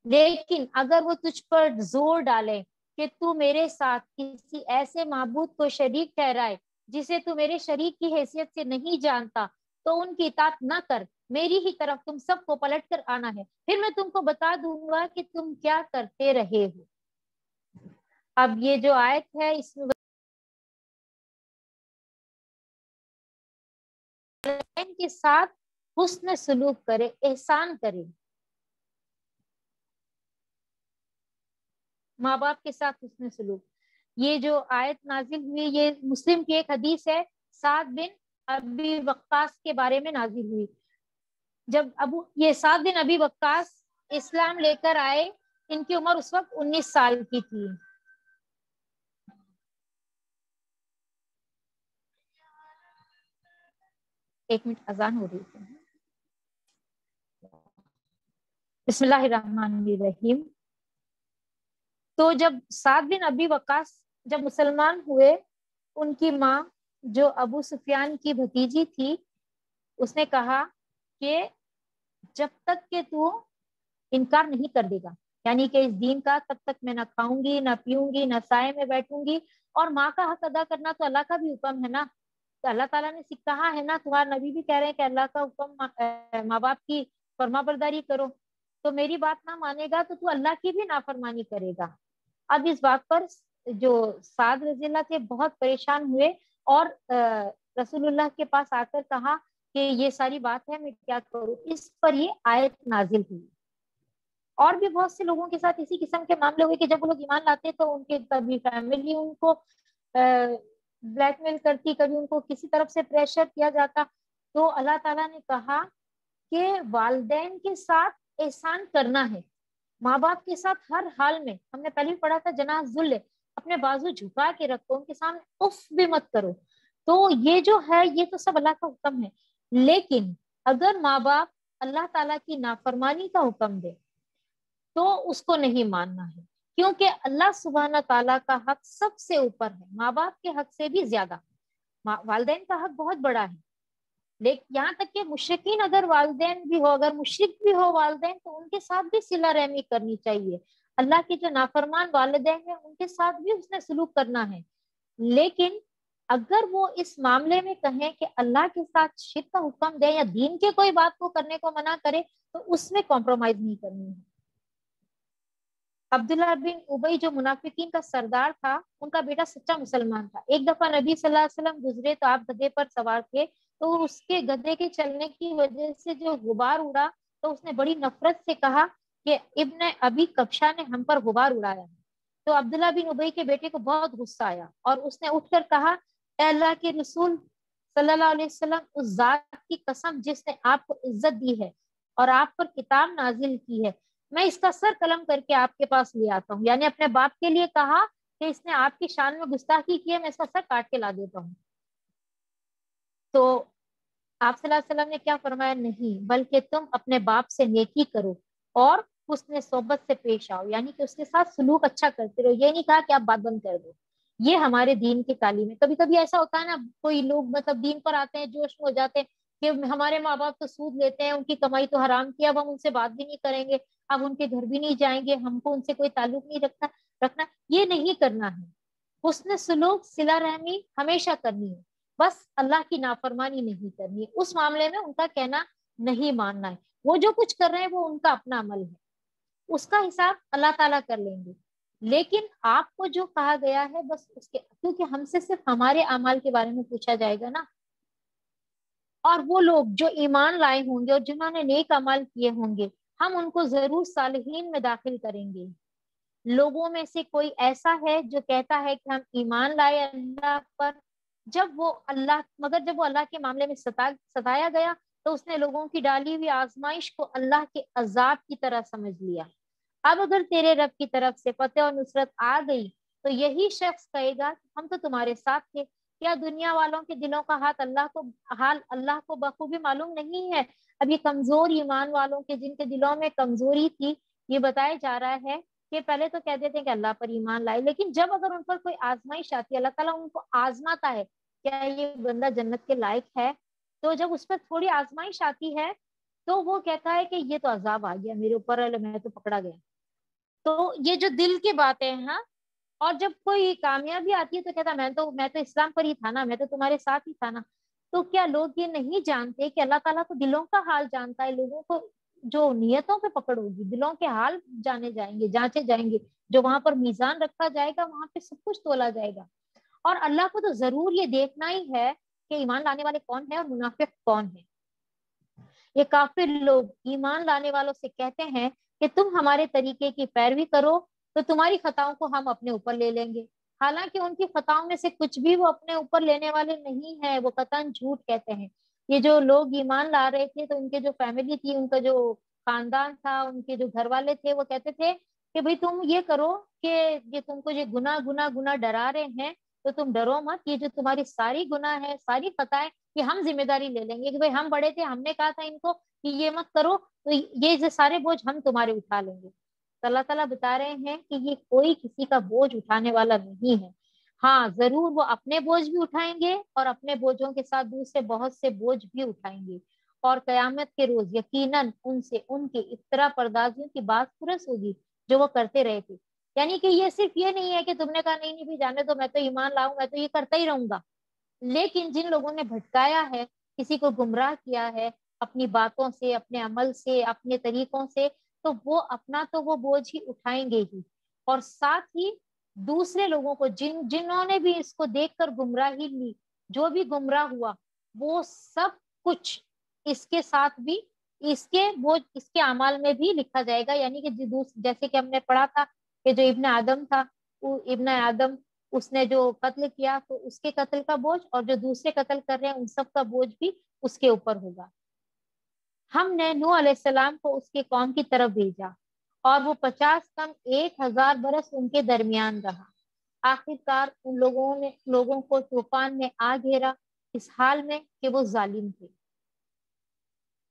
لیکن اگر وہ تجھ پر زور ڈالے کہ تو میرے ساتھ کسی ایسے معبود کو شریک ٹھہرائے جسے تو میرے شریک کی حیثیت سے نہیں جانتا، تو ان کی اطاعت نہ کر، میری ہی طرف تم سب کو پلٹ کر آنا ہے، پھر میں تم کو بتا دوں گا کہ تم کیا کرتے رہے ہو. اب یہ جو آیت ہے اس میں والدین کے ساتھ حسن سلوک کرے، احسان کرے. ماں باپ کے ساتھ حسن سلوک. یہ جو آیت نازل ہوئی یہ مسلم کی ایک حدیث ہے، سعد بن ابی وقاص کے بارے میں نازل ہوئی. جب یہ سعد بن ابی وقاص اسلام لے کر آئے، ان کی عمر اس وقت 19 سال کی تھی. ایک منٹ، اذان ہو رہی ہے. بسم اللہ الرحمن الرحیم. تو جب سعد بن ابی وقاص جب مسلمان ہوئے، ان کی ماں جو ابو سفیان کی بھتیجی تھی، اس نے کہا کہ جب تک کہ تو انکار نہیں کر دے گا، یعنی کہ اس دین کا، تب تک میں نہ کھاؤں گی، نہ پیوں گی، نہ سائے میں بیٹھوں گی. اور ماں کا حق ادا کرنا تو اللہ کا بھی حکم ہے نا. تو اللہ تعالیٰ نے کہا ہے نا، تمہارا نبی بھی کہہ رہے ہیں کہ اللہ کا حکم ماں باپ کی فرما برداری کرو. تو میری بات نہ مانے گا تو اللہ کی بھی نافرمانی کرے گا. اب اس بات پر جو سعد رضی اللہ تھے بہت پریشان ہوئے اور رسول اللہ کے پاس آ کر کہا کہ یہ ساری بات ہے، میں کیا کروں. اس پر یہ آیت نازل ہوئی. اور بھی بہت سے لوگوں کے ساتھ اسی قسم کے معاملے ہوئے کہ جب وہ لوگ ایمان لاتے تو ان کے کبھی فیملی ان کو بلیک میل کرتی، کبھی ان کو کسی طرف سے پریشر کیا جاتا. تو اللہ تعالیٰ نے کہا کہ والدین کے ساتھ احسان کرنا ہے، ماں باپ کے ساتھ ہر حال میں. ہم نے پہلے پڑھا تھا جناح ذل، اپنے بازو جھکا کے رکھو، ان کے سامنے اف بھی مت کرو. تو یہ جو ہے یہ تو سب اللہ کا حکم ہے. لیکن اگر ماں باپ اللہ تعالیٰ کی نافرمانی کا حکم دے تو اس کو نہیں ماننا ہے، کیونکہ اللہ سبحانہ تعالیٰ کا حق سب سے اوپر ہے، ماں باپ کے حق سے بھی زیادہ. والدین کا حق بہت بڑا ہے، لیکن یہاں تک کہ مشرکین اگر والدین بھی ہو، اگر مشرک بھی ہو والدین، تو ان کے ساتھ بھی صلہ رحمی کرنی چاہیے. اللہ کے جو نافرمان والدین ہیں ان کے ساتھ بھی اس نے سلوک کرنا ہے. لیکن اگر وہ اس معاملے میں کہیں کہ اللہ کے ساتھ شرک کا حکم دے یا دین کے کوئی بات کو کرنے کو منع کرے تو اس میں کمپرومائز نہیں کرنی ہے. عبداللہ بن ابی جو منافقین کا سردار تھا، ان کا بیٹا سچا مسلمان تھا. ایک دفعہ نبی صلی اللہ علیہ وسلم گزرے تو آپ گدھے پر سوار تھے، تو اس کے گدھے کے چلنے کی وجہ سے جو غبار اڑا تو اس نے بڑی نفرت سے کہا کہ ابن ابی کبشہ نے ہم پر غبار اڑایا. تو عبداللہ بن ابی کے بیٹے کو بہت غصہ آیا اور اس نے اٹھ کر کہا، اے اللہ کے رسول صلی اللہ علیہ وسلم، اس ذات کی قسم جس نے آپ کو عزت دی ہے اور آپ پر کتاب نازل کی ہے، میں اس کا سر قلم کر کے آپ کے پاس لے آتا ہوں. یعنی اپنے باپ کے لیے کہا کہ اس نے آپ کی شان میں گستاخی کی ہے، میں اس کا سر کاٹ کے لا دیتا ہوں. تو آپ صلی اللہ علیہ وسلم نے کیا فرمایا؟ نہیں، بلکہ تم اپنے باپ سے نیکی کرو اور اس نے صحبت سے پیش آؤ، یعنی کہ اس کے ساتھ سلوک اچھا کرتے رہو. یہ نہیں کہا کہ آپ بات بند کر دو. یہ ہمارے دین کی تعلیم ہے. کبھی کبھی ایسا ہوتا ہے نا، کوئی لوگ مطلب دین پر آتے ہیں، جوش میں ہو جاتے ہیں، کہ ہمارے ماں باپ تو سود لیتے ہیں، ان کی کمائی تو حرام کی، اب ہم ان سے بات بھی نہیں کریں گے، اب ان کے گھر بھی نہیں جائیں گے، ہم کو ان سے کوئی تعلق نہیں رکھنا، یہ نہیں کرنا ہے۔ حسن سلوک، صلہ رحمی ہمیشہ کرنی ہے، بس اللہ کی نافرمانی نہیں کرنی ہے، اس معاملے میں ان کا کہنا نہیں ماننا ہے۔ وہ جو کچھ کر رہے ہیں وہ ان کا اپنا عمل ہے، اس کا حساب اللہ تعالیٰ کر لیں گے، لیکن آپ کو جو کہا گیا ہے بس اس کے، کیونکہ ہم سے صرف ہمارے اعمال کے بارے میں پوچھا جائے گا نا، اور وہ لوگ جو ایمان لائے ہوں گے اور جنہوں نے نیک اعمال کیے ہوں گے، ہم ان کو ضرور صالحین میں داخل کریں گے۔ لوگوں میں سے کوئی ایسا ہے جو کہتا ہے کہ ہم ایمان لائے اللہ پر، مگر جب وہ اللہ کے معاملے میں ستایا گیا تو اس نے لوگوں کی ڈالی ہوئی آزمائش کو اللہ کے عذاب کی طرح سمجھ لیا۔ اب اگر تیرے رب کی طرف سے فتح اور نصرت آ گئی تو یہی شخص کہے گا ہم تو تمہارے ساتھ تھے۔ کیا دنیا والوں کے دلوں کا حال اللہ کو بخوبی معلوم نہیں ہے؟ اب یہ کمزور ایمان والوں کے، جن کے دلوں میں کمزوری تھی، یہ بتایا جا رہا ہے کہ پہلے تو کہتے تھے کہ اللہ پر ایمان لائے، لیکن جب اگر ان پر کوئی آزمائش آتی ہے، اللہ تعالیٰ ان کو آزماتا ہے کیا یہ بندہ جنت کے لائق ہے، تو جب اس پر تھوڑی آزمائش آتی ہے تو وہ کہتا ہے کہ یہ تو عذاب آ گیا میرے اوپر، میں تو پکڑا گیا۔ تو یہ جو دل کی باتیں ہیں، ہاں، اور جب کوئی کامیابی آتی ہے تو کہتا میں تو اسلام پر ہی تھا نا، میں تو تمہارے ساتھ ہی تھا نا۔ تو کیا لوگ یہ نہیں جانتے کہ اللہ تعالیٰ تو دلوں کا حال جانتا ہے؟ لوگوں کو جو نیتوں پہ پکڑ ہوگی، دلوں کے حال جانے جائیں گے، جانچے جائیں گے، جو وہاں پر میزان رکھا جائے گا وہاں پہ سب کچھ تولا جائے گا۔ اور اللہ کو تو ضرور یہ دیکھنا ہی ہے کہ ایمان لانے والے کون ہیں اور منافق کون ہیں۔ یہ کافر لوگ ایمان لانے والوں سے کہتے ہیں کہ تم ہمارے طریقے کی پیروی کرو تو تمہاری خطاؤں کو ہم اپنے اوپر لے لیں گے، حالانکہ ان کی خطاؤں میں سے کچھ بھی وہ اپنے اوپر لینے والے نہیں ہیں، وہ قطعاً جھوٹ کہتے ہیں۔ یہ جو لوگ ایمان لا رہے تھے تو ان کے جو فیملی تھی، ان کا جو خاندان تھا، ان کے جو گھر والے تھے، وہ کہتے تھے کہ بھئی تم یہ کرو کہ یہ تم کو یہ گناہ ڈرا رہے ہیں تو تم ڈرو مت، یہ جو تمہاری ساری گناہ ہے، ساری خطائیں، یہ ہم ذمہ داری لے لیں گے کہ بھئی ہم بڑے تھے، ہم نے کہا تھا ان کو کہ یہ مت کرو، تو یہ جو سارے بوجھ ہم تمہارے اٹھا لیں گے۔ تو اللہ تعالیٰ بتا رہے ہیں کہ یہ کوئی کسی کا بوجھ اٹھانے والا نہیں ہے، ہاں ضرور وہ اپنے بوجھ بھی اٹھائیں گے اور اپنے بوجھوں کے ساتھ دوسرے بہت سے بوجھ بھی اٹھائیں گے، اور قیامت کے روز یقیناً ان سے ان کے افطرا پردازیوں کی بات پرس ہوگی جو وہ کرتے رہے تھے۔ یعنی کہ یہ صرف یہ نہیں ہے کہ تم نے کہا نہیں بھی جانے تو میں تو ایمان لاؤں، میں تو یہ کرتا ہی رہوں گا، لیکن جن لوگوں نے بھٹکایا ہے، کسی کو گمراہ کیا ہے اپنی باتوں سے، اپنے عمل سے، اپنے طریقوں سے، تو وہ اپنا تو وہ بوجھ ہی اٹھائیں گے ہی، اور ساتھ ہی دوسرے لوگوں کو جنہوں نے بھی اس کو دیکھ کر گمراہی لی، جو بھی گمراہ ہوا، وہ سب کچھ اس کے ساتھ بھی اس کے اعمال میں بھی لکھا جائے گا۔ یعنی کہ جیسے کہ ہم نے پڑھا تھا کہ جو ابن آدم تھا، ابن آدم اس نے جو قتل کیا تو اس کے قتل کا بوجھ، اور جو دوسرے قتل کر رہے ہیں ان سب کا بوجھ بھی اس کے اوپر ہوگا۔ ہم نے نوح علیہ السلام کو اس کے قوم کی طرف بھیجا اور وہ 50 کم 1000 برس ان کے درمیان رہا، آخر کار ان لوگوں کو طوفان میں آ گھیرا، اس حال میں کہ وہ ظالم تھے۔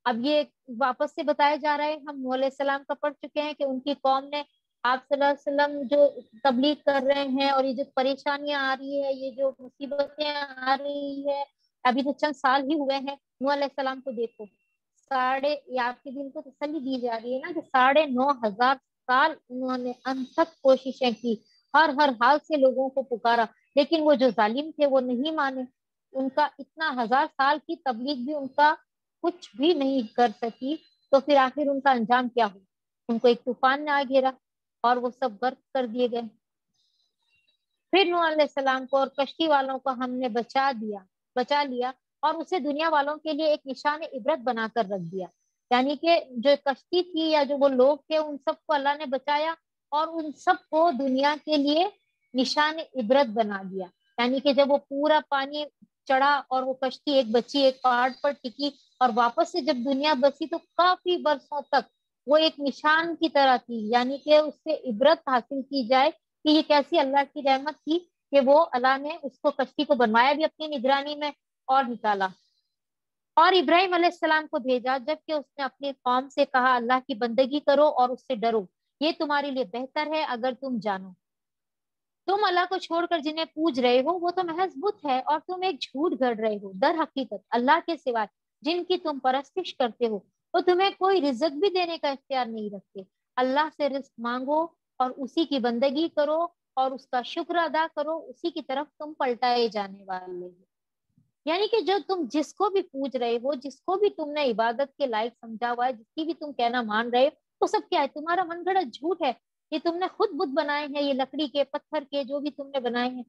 اب یہ واپس سے بتایا جا رہا ہے، ہم نوح علیہ السلام کا پڑھ چکے ہیں کہ ان کی قوم نے آپ صلی اللہ علیہ وسلم جو تبلیغ کر رہے ہیں اور یہ جو پریشانیاں آ رہی ہے، یہ جو مصیبتیں آ رہی ہے، ابھی تو چند سال ہی ہوئے ہیں، نوح علیہ السلام کو دیکھو، آپ کے دل کو تسلی دی جا رہی ہے نا کہ 9,500 سال انہوں نے انتھک کوششیں کی، ہر حال سے لوگوں کو پکارا، لیکن وہ جو ظالم تھے وہ نہیں مانے، ان کا اتنا 1000 سال کی تبلیغ بھی ان کا کچھ بھی نہیں کر سکی، تو پھر آخر ان کا انجام کیا ہوا؟ ان کو ایک طوفان نے آ گھیرا اور وہ سب غرق کر دیے گئے۔ پھر نوح علیہ السلام کو اور کشتی والوں کو ہم نے بچا لیا اور اسے دنیا والوں کے لیے ایک نشان عبرت بنا کر رکھ دیا۔ یعنی کہ جو کشتی تھی یا جو وہ لوگ تھے ان سب کو اللہ نے بچایا اور ان سب کو دنیا کے لیے نشان عبرت بنا دیا۔ یعنی کہ جب وہ پورا پانی چڑھا اور وہ کشتی ایک بچی، ایک پہاڑ پر ٹکی، اور واپس سے جب دنیا بسی تو کافی برسوں تک وہ ایک نشان کی طرح تھی، یعنی کہ اس سے عبرت حاصل کی جائے کہ یہ کیسی اللہ کی رحمت تھی کہ وہ اللہ نے اس کو کشتی کو بنوایا بھی اپنی نگرانی میں اور نکالا۔ اور ابراہیم علیہ السلام کو بھیجا جبکہ اس نے اپنی قوم سے کہا اللہ کی بندگی کرو اور اس سے ڈرو، یہ تمہارے لیے بہتر ہے اگر تم جانو۔ تم اللہ کو چھوڑ کر جنہیں پوج رہے ہو وہ تو محض بت ہے اور تم ایک جھوٹ گھڑ رہے ہو، در حقیقت اللہ کے سوائے جن کی تم پرستش کرتے ہو وہ تمہیں کوئی رزق بھی دینے کا اختیار نہیں رکھتے۔ اللہ سے رزق مانگو اور اسی کی بندگی کرو اور اس کا شکر ادا کرو، اسی کی طرف تم پلٹائے جانے والے ہو۔ یعنی کہ جو تم جس کو بھی پوج رہے ہو، جس کو بھی تم نے عبادت کے لائق سمجھا ہوا ہے، جس کی بھی تم کہنا مان رہے ہو، وہ سب کیا ہے؟ تمہارا من گھڑت جھوٹ ہے۔ یہ تم نے خود بت بنائے ہیں، یہ لکڑی کے، پتھر کے، جو بھی تم نے بنائے ہیں۔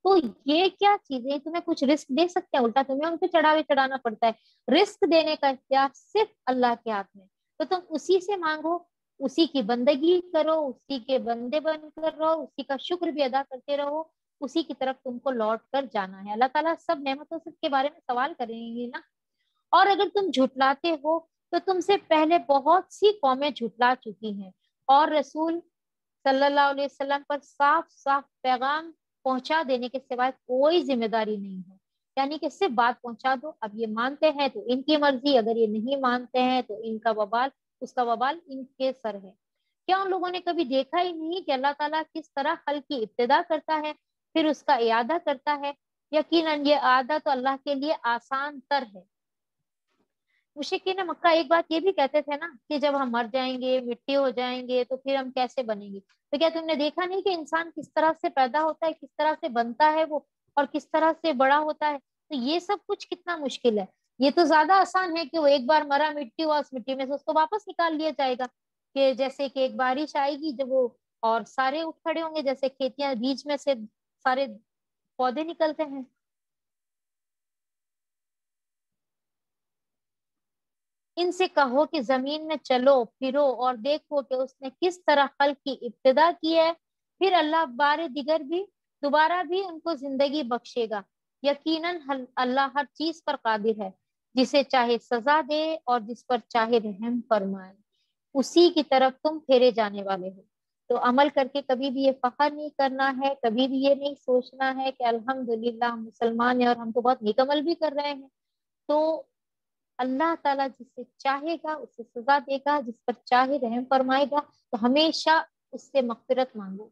تو یہ کیا چیزیں تمہیں کچھ رزق دے سکتے ہیں؟ الٹا تمہیں ان پہ چڑھاوے چڑھانا پڑتا ہے۔ رزق دینے کا اختیار صرف اللہ کے ہاتھ میں، تو تم اسی سے مانگو، اسی کی بندگی کرو، اسی کے بندے بن کر رہو، اسی کا شکر بھی ادا کرتے رہو، اسی کی طرف تم کو لوٹ کر جانا ہے۔ اللہ تعالیٰ سب نعمتوں کے بارے میں سوال کریں گے نا۔ اور اگر تم جھٹلاتے ہو تو تم سے پہلے بہت سی قومیں جھٹلا چکی ہیں، اور رسول صلی اللہ علیہ وسلم پر صاف صاف پیغام پہنچا دینے کے سوائے کوئی ذمہ داری نہیں ہے۔ یعنی کہ صرف بات پہنچا دو، اب یہ مانتے ہیں تو ان کی مرضی، اگر یہ نہیں مانتے ہیں تو ان کا وبال، اس کا وبال ان کے سر ہے۔ کیا ان لوگوں نے کبھی دیکھا ہی نہیں کہ اللہ تعالیٰ کس طرح خلق کی ابتدا کرتا ہے پھر اس کا اعادہ کرتا ہے؟ یقیناً یہ اعادہ تو اللہ کے لیے آسان تر ہے۔ مشرکین مکہ ایک بات یہ بھی کہتے تھے نا کہ جب ہم مر جائیں گے، مٹی ہو جائیں گے، تو پھر ہم کیسے بنیں گے؟ تو کیا تم نے دیکھا نہیں کہ انسان کس طرح سے پیدا ہوتا ہے، کس طرح سے بنتا ہے وہ، اور کس طرح سے بڑا ہوتا ہے؟ تو یہ سب کچھ کتنا مشکل ہے۔ یہ تو زیادہ آسان ہے کہ وہ ایک بار مرا، مٹی ہوا، اس مٹی میں سے اس کو واپس نکال لیا جائے گا، کہ جیسے کہ ایک بارش آئے گی جب وہ، اور سارے اٹھ کھڑے ہوں گے، جیسے کھیتیاں بیج میں سے سارے پودے نکلتے ہیں۔ ان سے کہو کہ زمین میں چلو پھرو اور دیکھو کہ اس نے کس طرح خلق کی ابتدا کی ہے، پھر اللہ بار دیگر بھی دوبارہ بھی ان کو زندگی بخشے گا۔ یقیناً اللہ ہر چیز پر قادر ہے، جسے چاہے سزا دے اور جس پر چاہے رحم فرمائے، اسی کی طرف تم پھیرے جانے والے ہو۔ تو عمل کر کے کبھی بھی یہ فخر نہیں کرنا ہے، کبھی بھی یہ نہیں سوچنا ہے کہ الحمدللہ ہم مسلمان ہیں اور ہم تو بہت نیک عمل بھی کر رہے ہیں۔ تو اللہ تعالیٰ جسے چاہے گا اسے سزا دے گا، جس پر چاہے رحم فرمائے گا۔ تو ہمیشہ اس سے مغفرت مانگو۔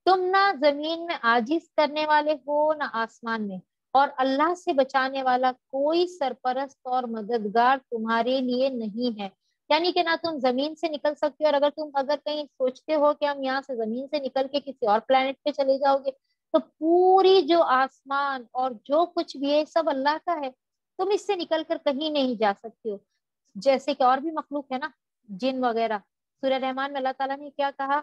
تم نہ زمین میں عاجز کرنے والے ہو نہ آسمان میں، اور اللہ سے بچانے والا کوئی سرپرست اور مددگار تمہارے لیے نہیں ہے۔ یعنی کہ نہ تم زمین سے نکل سکتے ہو، اور اگر کہیں سوچتے ہو کہ ہم یہاں سے زمین سے نکل کے کسی اور پلانٹ پہ چلے جاؤ گے، تو پوری جو آسمان اور جو کچھ بھی ہے سب اللہ کا ہے، تم اس سے نکل کر کہیں نہیں جا سکتے ہو۔ جیسے کہ اور بھی مخلوق ہے نا، جن وغیرہ، سورہ رحمان میں اللہ تعالیٰ نے کیا کہا؟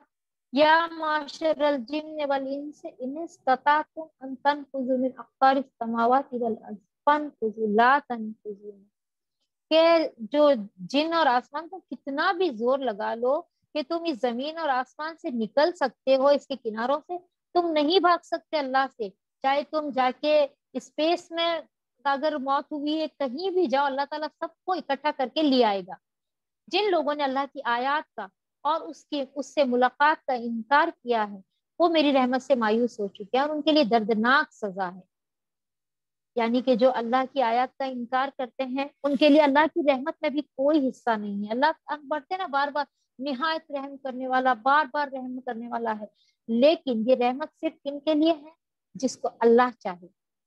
یا معاشر الجن والانس ان استطعتم ان تنفذوا من اقطار السماوات والارض فانفذوا لا تنفذون، کہ جو جن اور آسمان کو کتنا بھی زور لگا لو کہ تم اس زمین اور آسمان سے نکل سکتے ہو، اس کے کناروں سے، تم نہیں بھاگ سکتے اللہ سے۔ چاہے تم جا کے اسپیس میں اگر موت ہوئی ہے کہیں بھی جاؤ، اللہ تعالیٰ سب کو اکٹھا کر کے لے آئے گا۔ جن لوگوں نے اللہ کی آیات کا اور اس سے ملاقات کا انکار کیا ہے وہ میری رحمت سے مایوس ہو چکے ہیں، اور ان کے لیے دردناک سزا ہے۔ یعنی کہ جو اللہ کی آیات کا انکار کرتے ہیں ان کے لیے اللہ کی رحمت میں بھی کوئی حصہ نہیں ہے۔ اللہ بڑھتے نا بار بار، نہایت رحم کرنے والا، بار بار رحم کرنے والا ہے، لیکن یہ رحمت صرف ان کے لیے ہے جس کو اللہ چاہے۔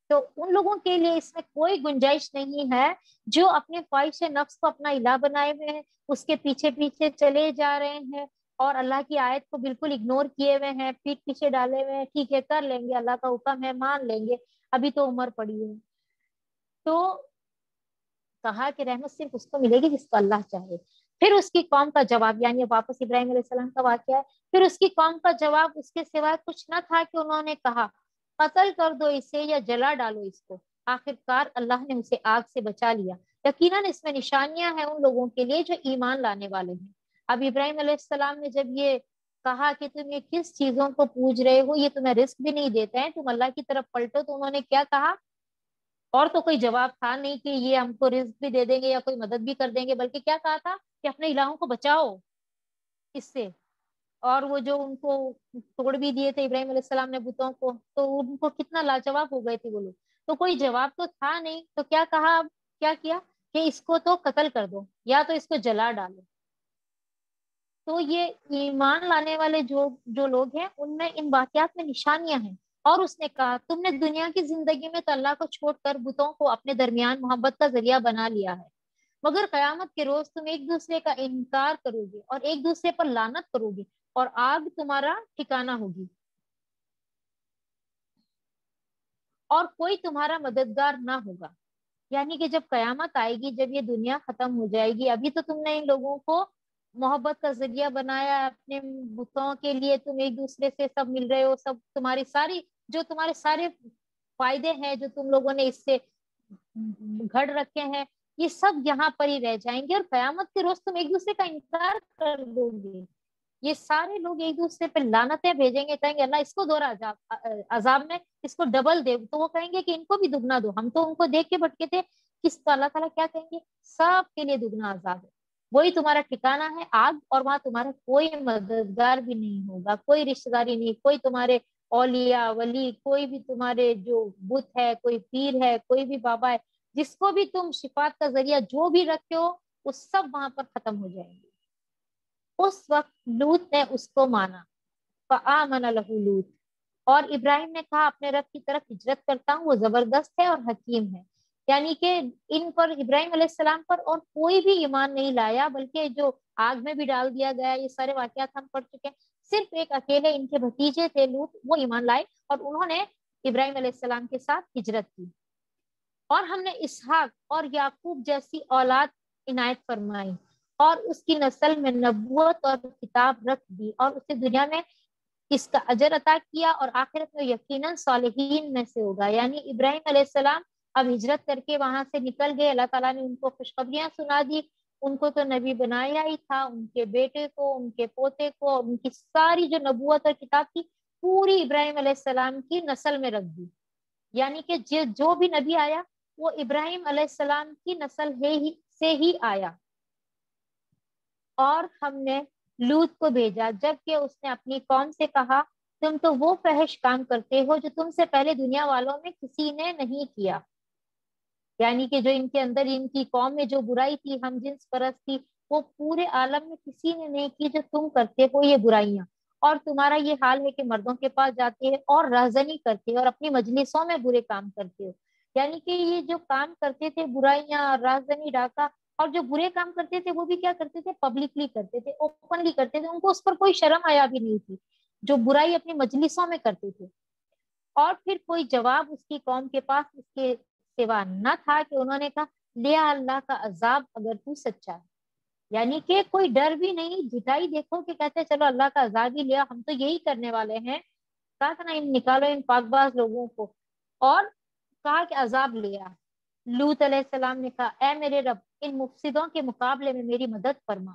تو ان لوگوں کے لیے اس میں کوئی گنجائش نہیں ہے جو اپنے خواہش نفس کو اپنا الہ بنائے ہوئے ہیں، اس کے پیچھے پیچھے چلے جا رہے ہیں، اور اللہ کی آیت کو بالکل اگنور کیے ہوئے ہیں، پیٹ پیچھے ڈالے ہوئے ہیں، ٹھیک ہے کر لیں گے، اللہ کا حکم ہے مان لیں گے، ابھی تو عمر پڑی ہے۔ تو کہا کہ رحمت صرف اس کو ملے گی جس کو اللہ چاہے۔ پھر اس کی قوم کا جواب، یعنی واپس ابراہیم علیہ السلام کا واقعہ ہے، پھر اس کی قوم کا جواب اس کے سوائے کچھ نہ تھا کہ انہوں نے کہا قتل کر دو اسے یا جلا ڈالو اس کو۔ آخر کار اللہ نے اسے آگ سے بچا لیا۔ یقیناً اس میں نشانیاں ہیں ان لوگوں کے لیے جو ایمان لانے والے ہیں۔ اب ابراہیم علیہ السلام نے جب یہ کہا کہ تم یہ کس چیزوں کو پوج رہے ہو، یہ تمہیں رزق بھی نہیں دیتے ہیں، تم اللہ کی طرف پلٹو، تو انہوں نے کیا کہا؟ اور تو کوئی جواب تھا نہیں کہ یہ ہم کو رزق بھی دے دیں گے یا کوئی مدد بھی کر دیں گے، بلکہ کیا کہا تھا کہ اپنے الہوں کو بچاؤ اس سے۔ اور وہ جو ان کو توڑ بھی دیے تھے ابراہیم علیہ السلام نے بتوں کو، تو ان کو کتنا لاجواب ہو گئے تھے وہ لوگ، تو کوئی جواب تو تھا نہیں، تو کیا کہا؟ اب کیا کیا کہ اس کو تو قتل کر دو یا تو اس کو جلا ڈالو۔ تو یہ ایمان لانے والے جو لوگ ہیں ان میں ان واقعات میں نشانیاں ہیں اور اس نے کہا تم نے دنیا کی زندگی میں تو اللہ کو چھوڑ کر بتوں کو اپنے درمیان محبت کا ذریعہ بنا لیا ہے، مگر قیامت کے روز تم ایک دوسرے کا انکار کرو گے اور ایک دوسرے پر لعنت کرو گے اور آگ تمہارا ٹھکانہ ہوگی اور کوئی تمہارا مددگار نہ ہوگا۔ یعنی کہ جب قیامت آئے گی، جب یہ دنیا ختم ہو جائے گی، ابھی تو تم نے ان لوگوں کو محبت کا ذریعہ بنایا اپنے بتوں کے لیے، تم ایک دوسرے سے سب مل رہے ہو، سب تمہاری ساری جو تمہارے سارے فائدے ہیں جو تم لوگوں نے اس سے گھڑ رکھے ہیں، یہ سب یہاں پر ہی رہ جائیں گے، اور قیامت کے روز تم ایک دوسرے کا انکار کر دو گے۔ یہ سارے لوگ ایک دوسرے پہ لعنتیں بھیجیں گے، کہیں گے اللہ اس کو دوہرا عذاب میں اس کو ڈبل دے، تو وہ کہیں گے کہ ان کو بھی دگنا دو، ہم تو ان کو دیکھ کے بھٹکے تھے، کس تو اللہ تعالیٰ کیا کہیں گے، سب کے لیے دگنا عذاب ہے، وہی تمہارا ٹھکانہ ہے آگ، اور وہاں تمہارا کوئی مددگار بھی نہیں ہوگا، کوئی رشتہ داری نہیں، کوئی تمہارے اولیاء ولی، کوئی بھی تمہارے جو بت ہے، کوئی پیر ہے، کوئی بھی بابا ہے، جس کو بھی تم شفاعت کا ذریعہ جو بھی رکھتے ہو، وہ سب وہاں پر ختم ہو جائیں گے۔ اس وقت لوط نے اس کو مانا، فآمن لہ لوط، اور ابراہیم نے کہا اپنے رب کی طرف ہجرت کرتا ہوں، وہ زبردست ہے اور حکیم ہے۔ یعنی کہ ان پر ابراہیم علیہ السلام پر اور کوئی بھی ایمان نہیں لایا، بلکہ جو آگ میں بھی ڈال دیا گیا، یہ سارے واقعات ہم پڑھ چکے ہیں، صرف ایک اکیلے ان کے بھتیجے تھے لوط، وہ ایمان لائے اور انہوں نے ابراہیم علیہ السلام کے ساتھ ہجرت کی، اور ہم نے اسحاق اور یعقوب جیسی اولاد عنایت فرمائی، اور اس کی نسل میں نبوت اور کتاب رکھ دی، اور اسے دنیا میں اس کا اجر عطا کیا، اور آخرت میں یقیناً صالحین میں سے ہوگا۔ یعنی ابراہیم علیہ السلام اب ہجرت کر کے وہاں سے نکل گئے، اللہ تعالیٰ نے ان کو خوشخبریاں سنا دی، ان کو تو نبی بنایا ہی تھا، ان کے بیٹے کو، ان کے پوتے کو، ان کی ساری جو نبوت اور کتاب تھی پوری ابراہیم علیہ السلام کی نسل میں رکھ دی۔ یعنی کہ جو بھی نبی آیا وہ ابراہیم علیہ السلام کی نسل سے ہی آیا۔ اور ہم نے لوط کو بھیجا جبکہ اس نے اپنی قوم سے کہا تم تو وہ فحش کام کرتے ہو جو تم سے پہلے دنیا والوں میں کسی نے نہیں کیا۔ یعنی کہ جو ان کے اندر ان کی قوم میں جو برائی تھی، ہم جنس پرست تھی، وہ پورے عالم میں کسی نے نہیں کی جو تم کرتے ہو یہ برائیاں، اور تمہارا یہ حال ہے کہ مردوں کے پاس جاتے ہیں اور رہزنی کرتے ہیں اور اپنی مجلسوں میں برے کام کرتے ہو۔ یعنی کہ یہ جو کام کرتے تھے برائیاں، رہزنی، ڈاکہ، اور جو برے کام کرتے تھے وہ بھی کیا کرتے تھے، پبلکلی کرتے تھے، اوپنلی کرتے تھے، ان کو اس پر کوئی شرم آیا بھی نہیں تھی، جو برائی اپنی مجلسوں میں کرتے تھے۔ اور پھر کوئی جواب اس کی قوم کے پاس اس کے سوا نہ تھا کہ انہوں نے کہا لیا اللہ کا عذاب اگر تو سچا ہے۔ یعنی کہ کوئی ڈر بھی نہیں، جھٹائی دیکھو کہ کہتے چلو اللہ کا عذاب ہی لیا، ہم تو یہی کرنے والے ہیں، کہا تھا نا نکالو ان پاک باز لوگوں کو، اور کہا کہ عذاب لیا۔ لوط علیہ السلام نے کہا اے میرے رب ان مفسدوں کے مقابلے میں میری مدد فرما،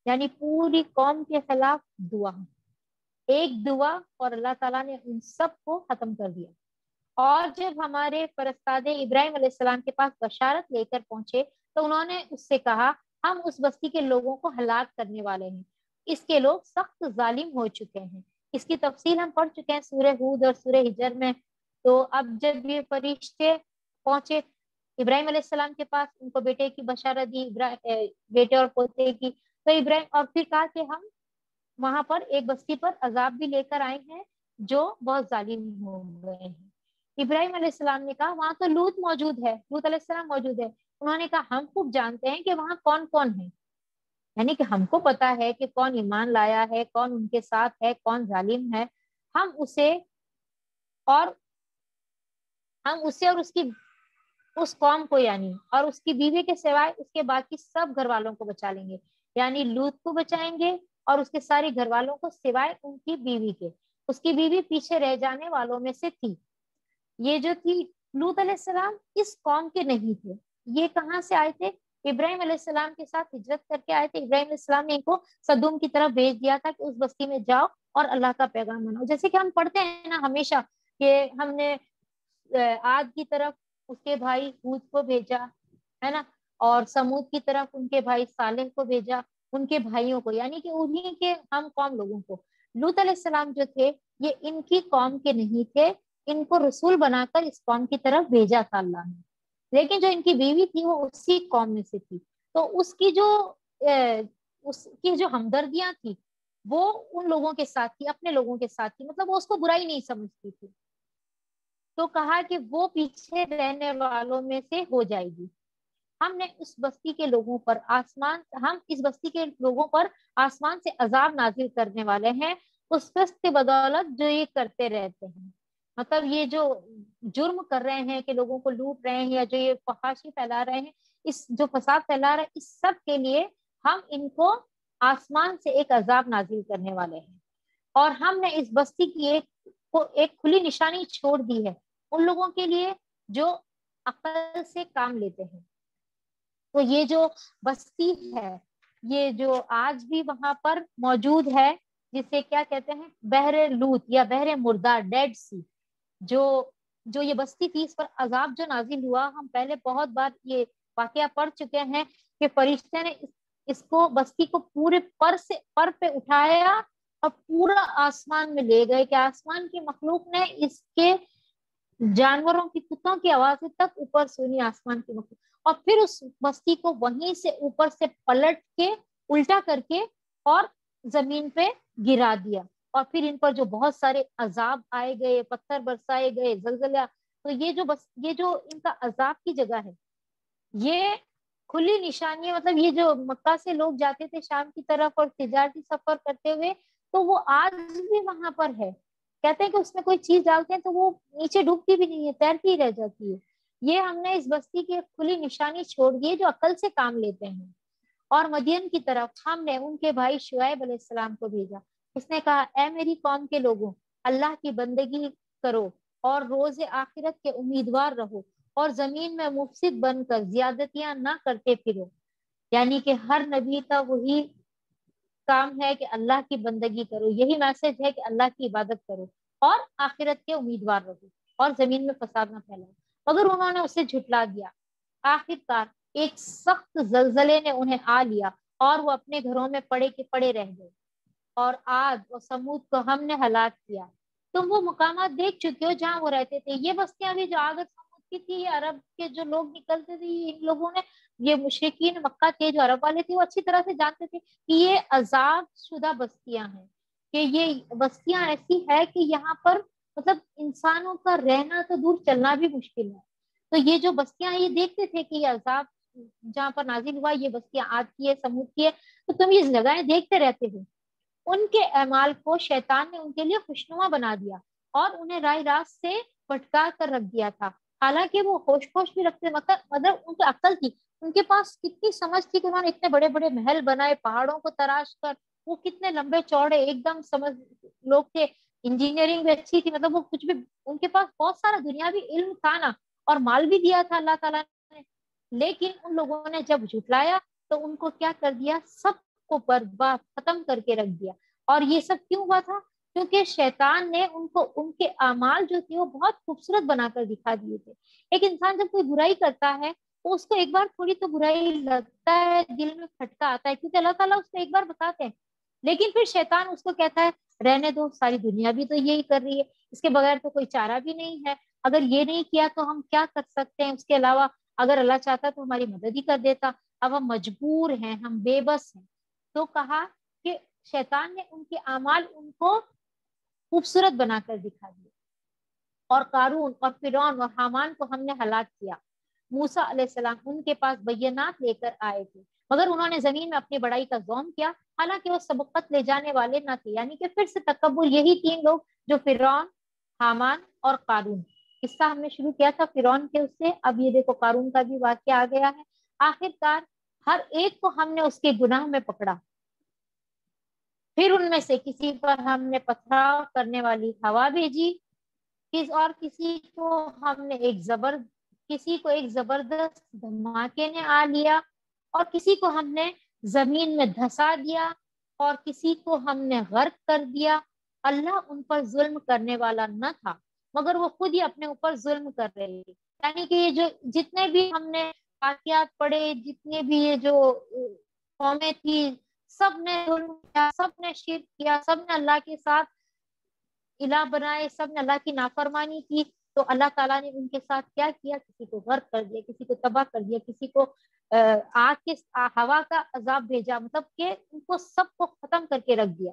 یعنی پوری قوم کے خلاف دعا، ایک دعا، اور اللہ تعالیٰ نے ان سب کو ختم کر دیا۔ اور جب ہمارے فرستادے ابراہیم علیہ السلام کے پاس بشارت لے کر پہنچے تو انہوں نے اس سے کہا ہم اس بستی کے لوگوں کو ہلاک کرنے والے ہیں، اس کے لوگ سخت ظالم ہو چکے ہیں۔ اس کی تفصیل ہم پڑھ چکے ہیں سورہ ہود اور سورہ ہجر میں۔ تو اب جب یہ فرشتے پہنچے ابراہیم علیہ السلام کے پاس، ان کو بیٹے کی بشارت دی، بیٹے اور پوتے کی، تو ابراہیم اور پھر کہا کہ ہم وہاں پر ایک بستی پر عذاب بھی لے کر آئے ہیں جو بہت ظالم ہو گئے ہیں۔ ابراہیم علیہ السلام نے کہا وہاں تو لوط موجود ہے، لوط علیہ السلام موجود ہے۔ انہوں نے کہا ہم خوب جانتے ہیں کہ وہاں کون کون ہے، یعنی کہ ہم کو پتا ہے کہ کون ایمان لایا ہے، کون ان کے ساتھ ہے، کون ظالم ہے، ہم اسے اور اس قوم کو یعنی اور اس کی بیوی کے سوائے اس کے باقی سب گھر والوں کو بچا لیں گے، یعنی لوط کو بچائیں گے اور اس کے سارے گھر والوں کو سوائے ان کی بیوی کے، اس کی بیوی پیچھے رہ جانے والوں میں سے تھی۔ یہ جو تھی لوط علیہ السلام اس قوم کے نہیں تھے، یہ کہاں سے آئے تھے، ابراہیم علیہ السلام کے ساتھ ہجرت کر کے آئے تھے۔ ابراہیم علیہ السلام نے ان کو سدوم کی طرف بھیج دیا تھا کہ اس بستی میں جاؤ اور اللہ کا پیغام مناؤ، جیسے کہ ہم پڑھتے ہیں نا ہمیشہ کہ ہم نے عاد کی طرف اس کے بھائی ہود کو بھیجا ہے نا، اور سمود کی طرف ان کے بھائی صالح کو بھیجا، ان کے بھائیوں کو، یعنی کہ انہی کے ہم قوم لوگوں کو۔ لوط علیہ السلام جو تھے یہ ان کی قوم کے نہیں تھے، ان کو رسول بنا کر اس قوم کی طرف بھیجا تھا اللہ نے، لیکن جو ان کی بیوی تھی وہ اسی قوم میں سے تھی، تو اس کی جو ہمدردیاں تھی وہ ان لوگوں کے ساتھ تھی، اپنے لوگوں کے ساتھ تھی، مطلب وہ اس کو برائی نہیں سمجھتی تھی. تو کہا کہ وہ پیچھے رہنے والوں میں سے ہو جائے گی. ہم نے اس بستی کے لوگوں پر ہم اس بستی کے لوگوں پر آسمان سے عذاب نازل کرنے والے ہیں اس فسق کی بدولت جو یہ کرتے رہتے ہیں. مطلب یہ جو جرم کر رہے ہیں کہ لوگوں کو لوٹ رہے ہیں یا جو یہ فحاشی پھیلا رہے ہیں، اس جو فساد پھیلا رہے ہیں، اس سب کے لیے ہم ان کو آسمان سے ایک عذاب نازل کرنے والے ہیں. اور ہم نے اس بستی کی ایک کھلی نشانی چھوڑ دی ہے ان لوگوں کے لیے جو عقل سے کام لیتے ہیں. تو یہ جو بستی ہے، یہ جو آج بھی وہاں پر موجود ہے، جسے کیا کہتے ہیں، بحر لوت یا بحر مردار، ڈیڈ سی، جو یہ بستی تھی، اس پر عذاب جو نازل ہوا. ہم پہلے بہت بار یہ واقعہ پڑھ چکے ہیں کہ فرشتے نے اس کو بستی کو پورے پر پہ اٹھایا اور پورا آسمان میں لے گئے کہ آسمان کی مخلوق نے اس کے جانوروں کی، کتوں کی آوازیں تک اوپر سنی آسمان کی مخلوق، اور پھر اس بستی کو وہیں سے اوپر سے پلٹ کے الٹا کر کے اور زمین پہ گرا دیا. اور پھر ان پر جو بہت سارے عذاب آئے گئے، پتھر برسائے گئے، زلزلہ. تو یہ جو ان کا عذاب کی جگہ ہے، یہ کھلی نشانی ہے. مطلب یہ جو مکہ سے لوگ جاتے تھے شام کی طرف اور تجارتی سفر کرتے ہوئے، تو وہ آج بھی وہاں پر ہے. کہتے ہیں کہ اس میں کوئی چیز ڈالتے ہیں تو وہ نیچے ڈوبتی بھی نہیں ہے، تیرتی ہی رہ جاتی ہے. یہ ہم نے اس بستی کی کھلی نشانی چھوڑ دی جو عقل سے کام لیتے ہیں. اور مدین کی طرف ہم نے ان کے بھائی شعیب علیہ السلام کو بھیجا. اس نے کہا، اے میری قوم کے لوگوں، اللہ کی بندگی کرو اور روز آخرت کے امیدوار رہو اور زمین میں مفسد بن کر زیادتیاں نہ کرتے پھرو. یعنی کہ ہر نبی کا وہی کام ہے کہ اللہ کی بندگی کرو، یہی میسج ہے کہ اللہ کی عبادت کرو اور آخرت کے امیدوار رہو اور زمین میں فساد نہ پھیلاؤ. مگر انہوں نے اسے جھٹلا دیا. آخر کار ایک سخت زلزلے نے انہیں آ لیا اور وہ اپنے گھروں میں پڑے کے پڑے رہ گئے. اور عاد اور سمود کو ہم نے ہلاک کیا. تم وہ مقامات دیکھ چکے ہو جہاں وہ رہتے تھے. یہ بستیاں بھی جو عاد اور سمود کی تھی، یہ عرب کے جو لوگ نکلتے تھے، ان لوگوں نے، یہ مشرکین مکہ کے جو عرب والے تھے، وہ اچھی طرح سے جانتے تھے کہ یہ عذاب شدہ بستیاں ہیں، کہ یہ بستیاں ایسی ہے کہ یہاں پر مطلب انسانوں کا رہنا تو دور، چلنا بھی مشکل ہے. تو یہ جو بستیاں، یہ دیکھتے تھے کہ یہ عذاب جہاں پر نازل ہوا، یہ بستیاں عاد کی ہے، سمود کی ہے، تو تم یہ جگہیں دیکھتے رہتے ہو. ان کے اعمال کو شیطان نے ان کے لیے خوشنما بنا دیا اور انہیں راہ راست سے بھٹکا کر رکھ دیا تھا. حالانکہ وہ ہوش بھی رکھتے، مگر ان کی عقل تھی، ان کے پاس کتنی سمجھ تھی کہ انہوں نے اتنے بڑے بڑے محل بنائے پہاڑوں کو تراش کر. وہ کتنے لمبے چوڑے ایک دم سمجھ لوگ تھے. انجینئرنگ بھی اچھی تھی، مطلب وہ کچھ بھی، ان کے پاس بہت سارا دنیاوی علم تھا نا، اور مال بھی دیا تھا اللہ تعالیٰ نے. لیکن ان لوگوں نے جب جھٹلایا تو ان کو کیا کر دیا، سب کو برباد ختم کر کے رکھ دیا. اور یہ سب کیوں ہوا تھا؟ کیونکہ شیطان نے ان کو ان کے اعمال جو تھے وہ بہت خوبصورت بنا کر دکھا دیے تھے. ایک انسان جب کوئی برائی کرتا ہے تو اس کو ایک بار تھوڑی تو برائی لگتا ہے، دل میں کھٹکا آتا ہے، کیونکہ اللہ تعالیٰ اس کو ایک بار بتاتے ہیں. لیکن پھر شیطان اس کو کہتا ہے، رہنے دو، ساری دنیا بھی تو یہی کر رہی ہے، اس کے بغیر تو کوئی چارہ بھی نہیں ہے. اگر یہ نہیں کیا تو ہم کیا کر سکتے ہیں؟ اس کے علاوہ اگر اللہ چاہتا تو ہماری مدد ہی کر دیتا. اب ہم مجبور ہیں، ہم بے بس ہیں. تو کہا کہ شیطان نے ان کے اعمال ان کو خوبصورت بنا کر دکھا دیا. اور قارون اور فرعون اور حامان کو ہم نے ہلاک کیا. موسیٰ علیہ السلام ان کے پاس بینات لے کر آئے تھے، مگر انہوں نے زمین میں اپنی بڑائی کا ظلم کیا، حالانکہ وہ سبقت لے جانے والے نہ تھے. یعنی کہ پھر سے تکبر، یہی تین لوگ جو فرعون، حامان اور قارون. قصہ ہم نے شروع کیا تھا فرعون کے اس سے، اب یہ دیکھو قارون کا بھی واقعہ آ گیا ہے. آخر کار ہر ایک کو ہم نے اس کے گناہ میں پکڑا. پھر ان میں سے کسی پر ہم نے پتھراؤ کرنے والی ہوا بھیجی، اور کسی کو ایک زبردست دھماکے نے آ لیا، اور کسی کو ہم نے زمین میں دھسا دیا، اور کسی کو ہم نے غرق کر دیا. اللہ ان پر ظلم کرنے والا نہ تھا، مگر وہ خود ہی اپنے اوپر ظلم کر رہے تھے. یعنی کہ یہ جو جتنے بھی ہم نے واقعات پڑھے، جتنے بھی یہ جو قومیں تھی، سب نے ظلم کیا، سب نے شرک کیا، سب نے اللہ کے ساتھ الہ بنائے، سب نے اللہ کی نافرمانی کی. تو اللہ تعالیٰ نے ان کے ساتھ کیا کیا؟ کسی کو غرق کر دیا، کسی کو تباہ کر دیا، کسی کو آگ کے ہوا کا عذاب بھیجا، مطلب کہ ان کو سب کو ختم کر کے رکھ دیا.